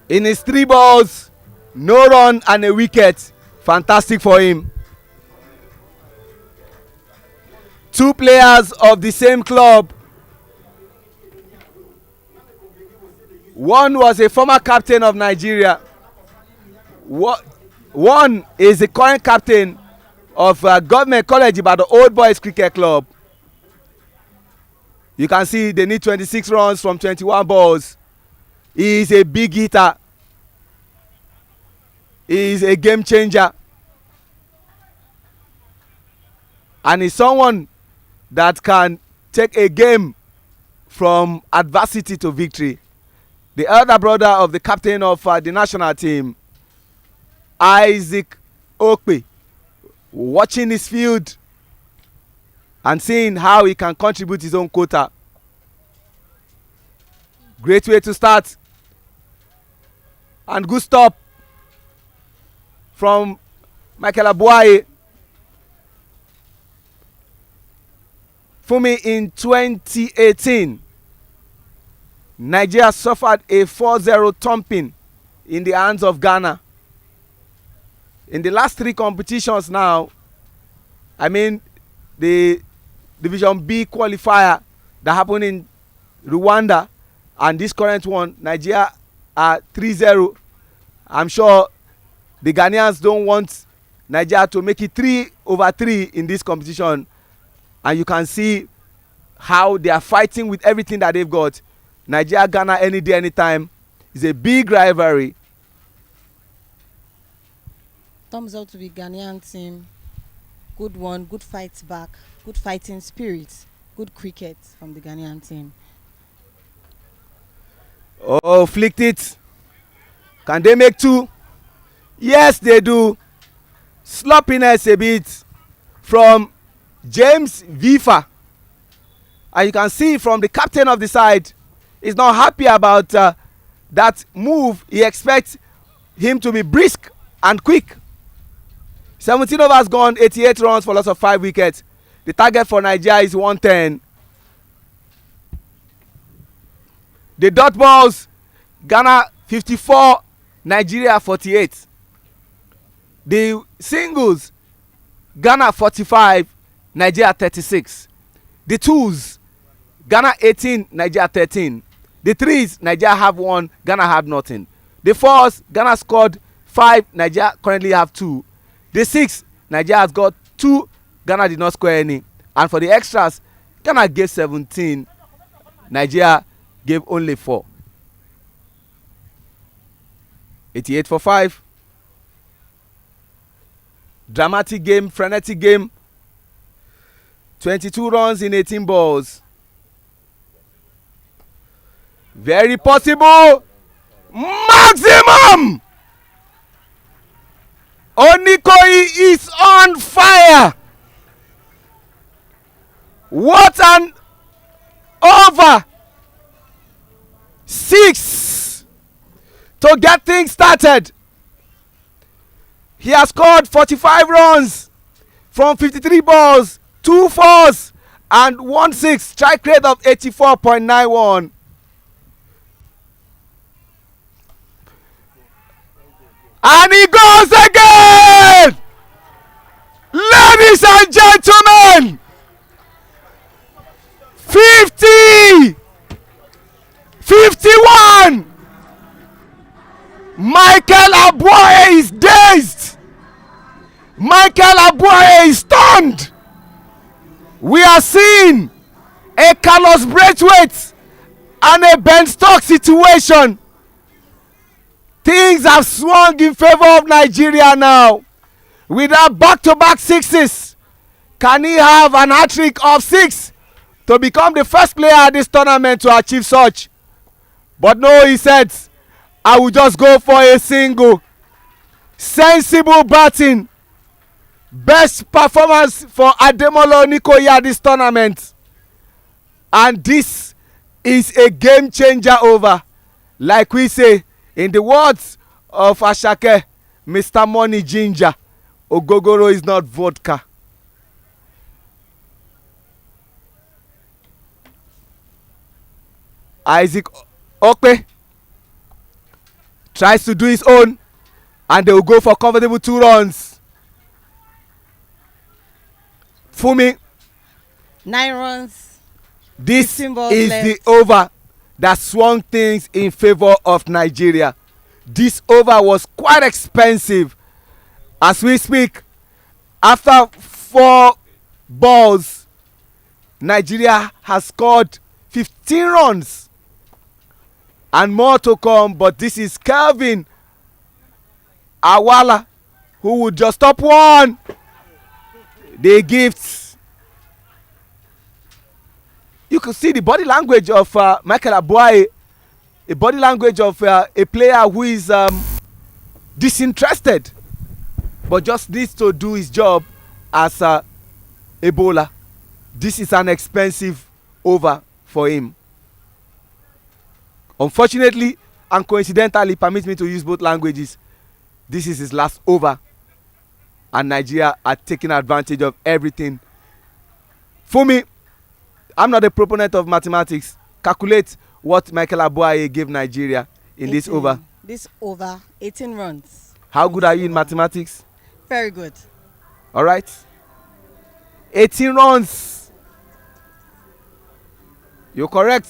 In his 3 balls, no run and a wicket. Fantastic for him. 2 players of the same club. One was a former captain of Nigeria. One is the current captain of Government College Ibadan Old Boys Cricket Club. You can see they need 26 runs from 21 balls. He is a big hitter. He is a game changer. And he's someone that can take a game from adversity to victory. The elder brother of the captain of the national team, Isaac Okpe, watching his field and seeing how he can contribute his own quota. Great way to start. And good stop from Michael Abuaye. For me, in 2018, Nigeria suffered a 4-0 thumping in the hands of Ghana. In the last 3 competitions now, I mean the Division B qualifier that happened in Rwanda and this current one, Nigeria are 3-0. I'm sure the Ghanaians don't want Nigeria to make it 3/3 in this competition, and you can see how they are fighting with everything that they've got. Nigeria Ghana any day anytime is a big rivalry. Thumbs up to the Ghanaian team. Good one, good fight back, good fighting spirit, good cricket from the Ghanaian team. Oh, flicked it. Can they make 2? Yes, they do. Sloppiness a bit from James Vifa. And you can see from the captain of the side, he's not happy about that move. He expects him to be brisk and quick. 17 overs gone, 88 runs for loss of 5 wickets. The target for Nigeria is 110. The dot balls, Ghana 54, Nigeria 48. The singles, Ghana 45, Nigeria 36. The twos, Ghana 18, Nigeria 13. The threes, Nigeria have 1, Ghana have nothing. The fours, Ghana scored 5, Nigeria currently have 2. The 6, Nigeria has got 2, Ghana did not score any. And for the extras, Ghana gave 17, Nigeria gave only 4. 88 for 5. Dramatic game, frenetic game. 22 runs in 18 balls. Very possible. Maximum. Onikoyi is on fire. What an over 6 to get things started. He has scored 45 runs from 53 balls, 2 fours, and 1 6. Strike rate of 84.91. And he goes again! Ladies and gentlemen, 50, 51. Michael Abuaye is dazed. Michael Abuaye is stunned. We are seeing a Carlos Braithwaite and a Ben Stokes situation. Things have swung in favor of Nigeria now. With our back-to-back sixes, can he have an hat-trick of 6 to become the first player at this tournament to achieve such? But no, he said, I will just go for a single. Sensible batting. Best performance for Ademola Onikoyi at this tournament. And this is a game changer over. Like we say, in the words of Ashake, Mr. Money Ginger, Ogogoro is not vodka. Isaac Okpe tries to do his own, and they will go for comfortable 2 runs. Fumi, 9 runs. this 15 balls is left. the over that swung things in favor of Nigeria. This over was quite expensive. As we speak, after 4 balls, Nigeria has scored 15 runs and more to come. But this is Kelvin Awala who would just stop one. The gifts. You could see the body language of Michael Abuaye, a body language of a player who is disinterested, but just needs to do his job as a bowler. This is an expensive over for him. Unfortunately and coincidentally, permit me to use both languages, this is his last over, and Nigeria are taking advantage of everything. For me, I'm not a proponent of mathematics. Calculate what Michael Abuaye gave Nigeria in 18. this over. This over, 18 runs. How good are you in mathematics? Very good. All right. 18 runs. You're correct.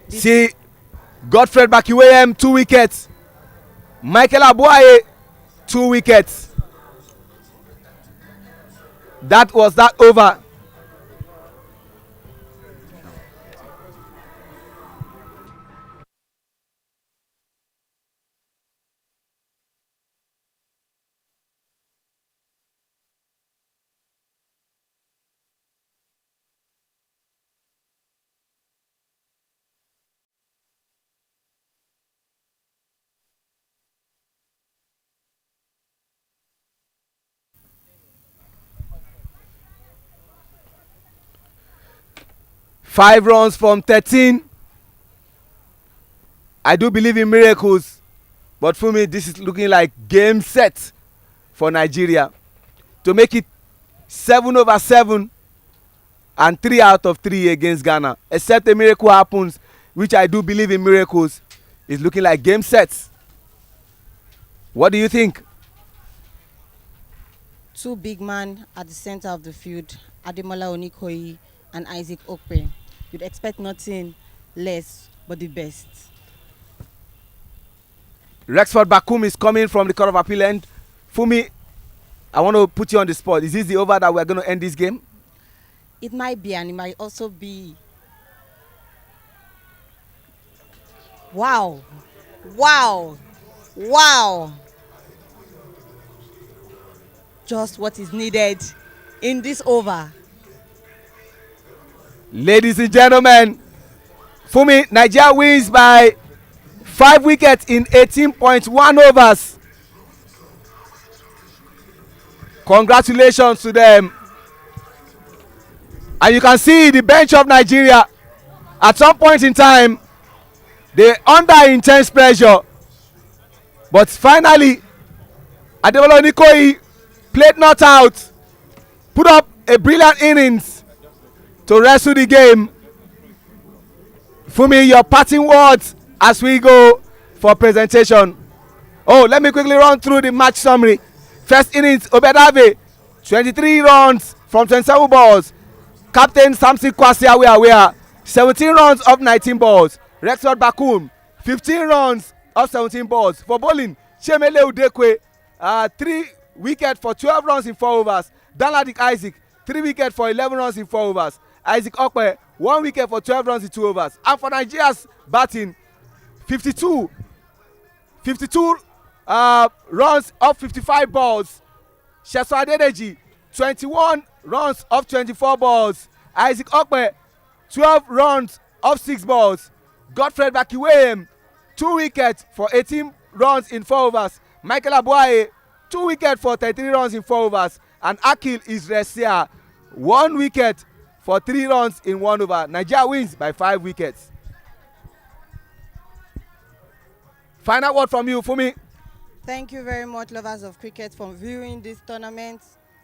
See, Godfred Bakiwayem 2 wickets. Michael Abuaye 2 wickets. That was that over. Five runs from 13. I do believe in miracles, but for me, this is looking like game set for Nigeria to make it 7/7 and 3 out of 3 against Ghana. Except a miracle happens, which I do believe in miracles. It's looking like game sets. What do you think? 2 big men at the center of the field, Ademola Onikoyi and Isaac Okpe. You'd expect nothing less but the best. Rexford Bakum is coming from the Court of Appeal end. Fumi, I want to put you on the spot. Is this the over that we're going to end this game? It might be, and it might also be. Wow. Wow. Wow. Just what is needed in this over. Ladies and gentlemen, Fumi, Nigeria wins by 5 wickets in 18.1 overs. Congratulations to them. And you can see the bench of Nigeria. At some point in time, they under intense pressure, but finally Ademola Onikoyi played not out, put up a brilliant innings to wrestle the game. Fumi, your parting words as we go for presentation. Oh, let me quickly run through the match summary. First innings, Obedave 23 runs from 27 balls. Captain Samson Kwasi Awea 17 runs off 19 balls. Rexford Bakun 15 runs off 17 balls. For bowling, Chemele Udekwe 3 wickets for 12 runs in 4 overs. Danladik Isaac 3 wickets for 11 runs in 4 overs. Isaac Okpe 1 wicket for 12 runs in 2 overs. And for Nigeria's batting, 52 runs off 55 balls. Sheso Adedeji 21 runs off 24 balls. Isaac Okpe 12 runs off 6 balls. Godfred Bakiwem 2 wickets for 18 runs in 4 overs. Michael Abuaye 2 wickets for 33 runs in 4 overs. And Akil Isresia 1 wicket for 3 runs in 1 over. Nigeria wins by 5 wickets. Final word from you, Fumi. Thank you very much, lovers of cricket, for viewing this tournament.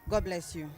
God bless you.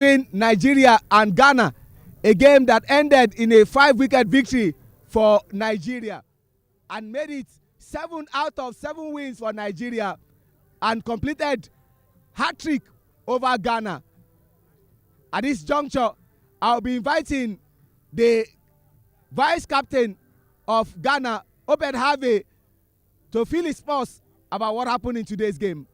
between Nigeria and Ghana, a game that ended in a 5-wicket victory for Nigeria and made it 7 out of 7 wins for Nigeria and completed hat-trick over Ghana. At this juncture, I'll be inviting the vice captain of Ghana, Obed Harvey, to fill his pulse about what happened in today's game.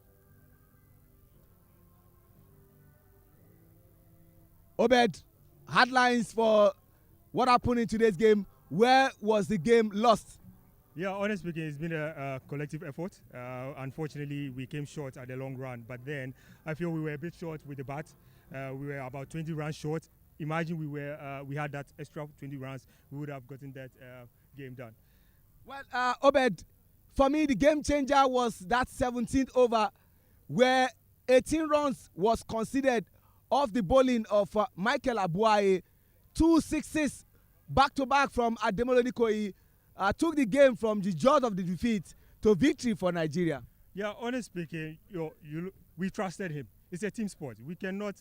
Obed, headlines for what happened in today's game. Where was the game lost? Yeah, honestly speaking, it's been a collective effort. Unfortunately, we came short at the long run, but then I feel we were a bit short with the bat. We were about 20 runs short. Imagine we had that extra 20 runs, we would have gotten that game done. Well, Obed, for me, the game changer was that 17th over where 18 runs was conceded off the bowling of Michael Abuaye. 2 sixes back-to-back from Ademola Nikoyi took the game from the jaws of the defeat to victory for Nigeria. Yeah, honestly speaking, we trusted him. It's a team sport. We cannot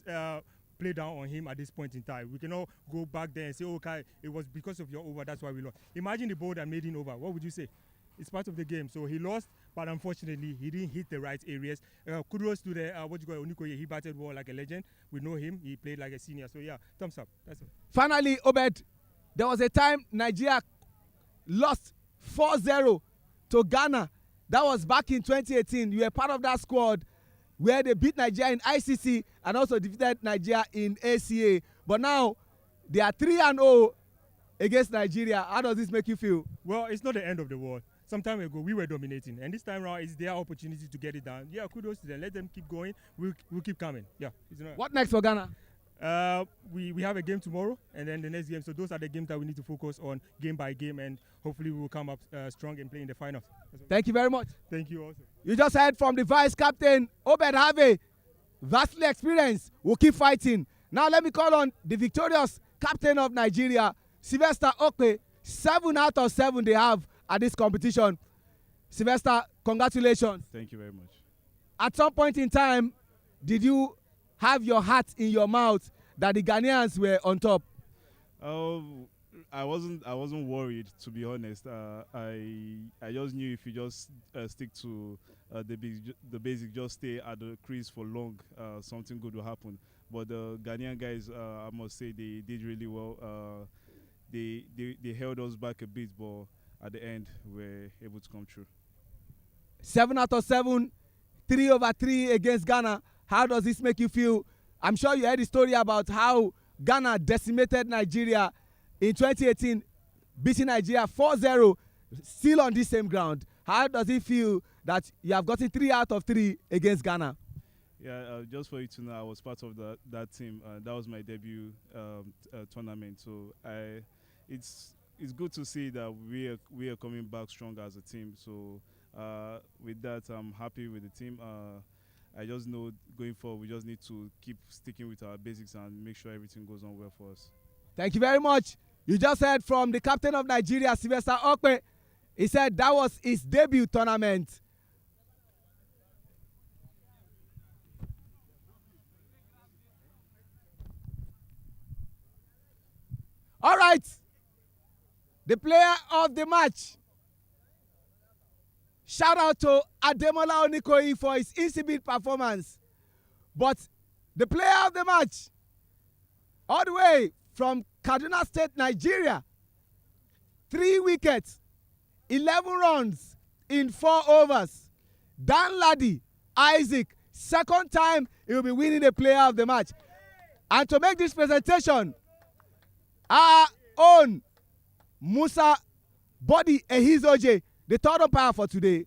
play down on him at this point in time. We cannot go back there and say, okay, it was because of your over, that's why we lost. Imagine the ball that made him over. What would you say? It's part of the game. So he lost, but unfortunately, he didn't hit the right areas. Kudos to the, Onikoye. He batted well like a legend. We know him. He played like a senior. So, yeah, thumbs up. That's it. Finally, Obed, there was a time Nigeria lost 4-0 to Ghana. That was back in 2018. You were part of that squad where they beat Nigeria in ICC and also defeated Nigeria in ACA. But now they are 3-0 against Nigeria. How does this make you feel? Well, it's not the end of the world. Some time ago, we were dominating. And this time around, it's their opportunity to get it done. Yeah, kudos to them. Let them keep going. We'll keep coming. Yeah. What next for Ghana? We have a game tomorrow and then the next game. So those are the games that we need to focus on game by game, and hopefully we will come up strong and play in the finals. Thank you very much. Thank you also. You just heard from the vice captain, Obed Harvey. Vastly experienced. We'll keep fighting. Now let me call on the victorious captain of Nigeria, Sylvester Okpe. 7 out of 7 they have at this competition. Sylvester, congratulations. Thank you very much. At some point in time, did you have your heart in your mouth that the Ghanaians were on top? I wasn't worried, to be honest. I just knew if you just stick to the basic, just stay at the crease for long, something good will happen. But the Ghanaian guys, I must say, they did really well. They held us back a bit, but at the end, we were able to come through. 7 out of 7, 3/3 against Ghana. How does this make you feel? I'm sure you heard the story about how Ghana decimated Nigeria in 2018, beating Nigeria 4-0, still on this same ground. How does it feel that you have gotten 3 out of 3 against Ghana? Yeah, just for you to know, I was part of that team. That was my debut tournament. So it's good to see that we are coming back strong as a team. So with that, I'm happy with the team. I just know going forward, we just need to keep sticking with our basics and make sure everything goes on well for us. Thank you very much. You just heard from the captain of Nigeria, Sylvester Okpe. He said that was his debut tournament. All right. The player of the match. Shout out to Ademola Onikoyi for his insipid performance. But the player of the match, all the way from Kaduna State, Nigeria, 3 wickets, 11 runs in 4 overs. Dan Ladi Isaac, second time he will be winning the player of the match. And to make this presentation, our own Musa Body Ehizoje, the third umpire for today.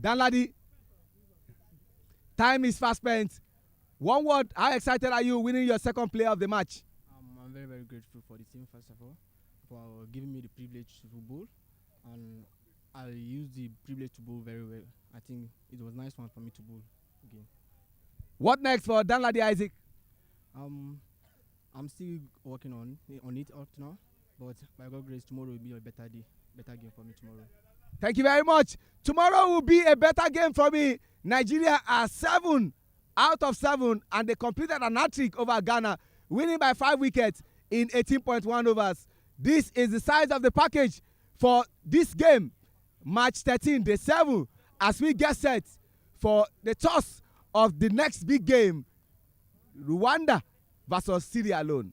Danladi, time is fast spent. One word, how excited are you winning your second player of the match? I'm I'm very, very grateful for the team, first of all, for giving me the privilege to bowl. And I used the privilege to bowl very well. I think it was a nice one for me to bowl again. What next for Danladi Isaac? I'm still working on it up to now, but by God's grace, tomorrow will be a better day, better game for me tomorrow. Thank you very much. Tomorrow will be a better game for me. Nigeria are 7 out of 7, and they completed an hat-trick over Ghana, winning by 5 wickets in 18.1 overs. This is the size of the package for this game, March 13, day 7, as we get set for the toss of the next big game, Rwanda versus Sierra Leone.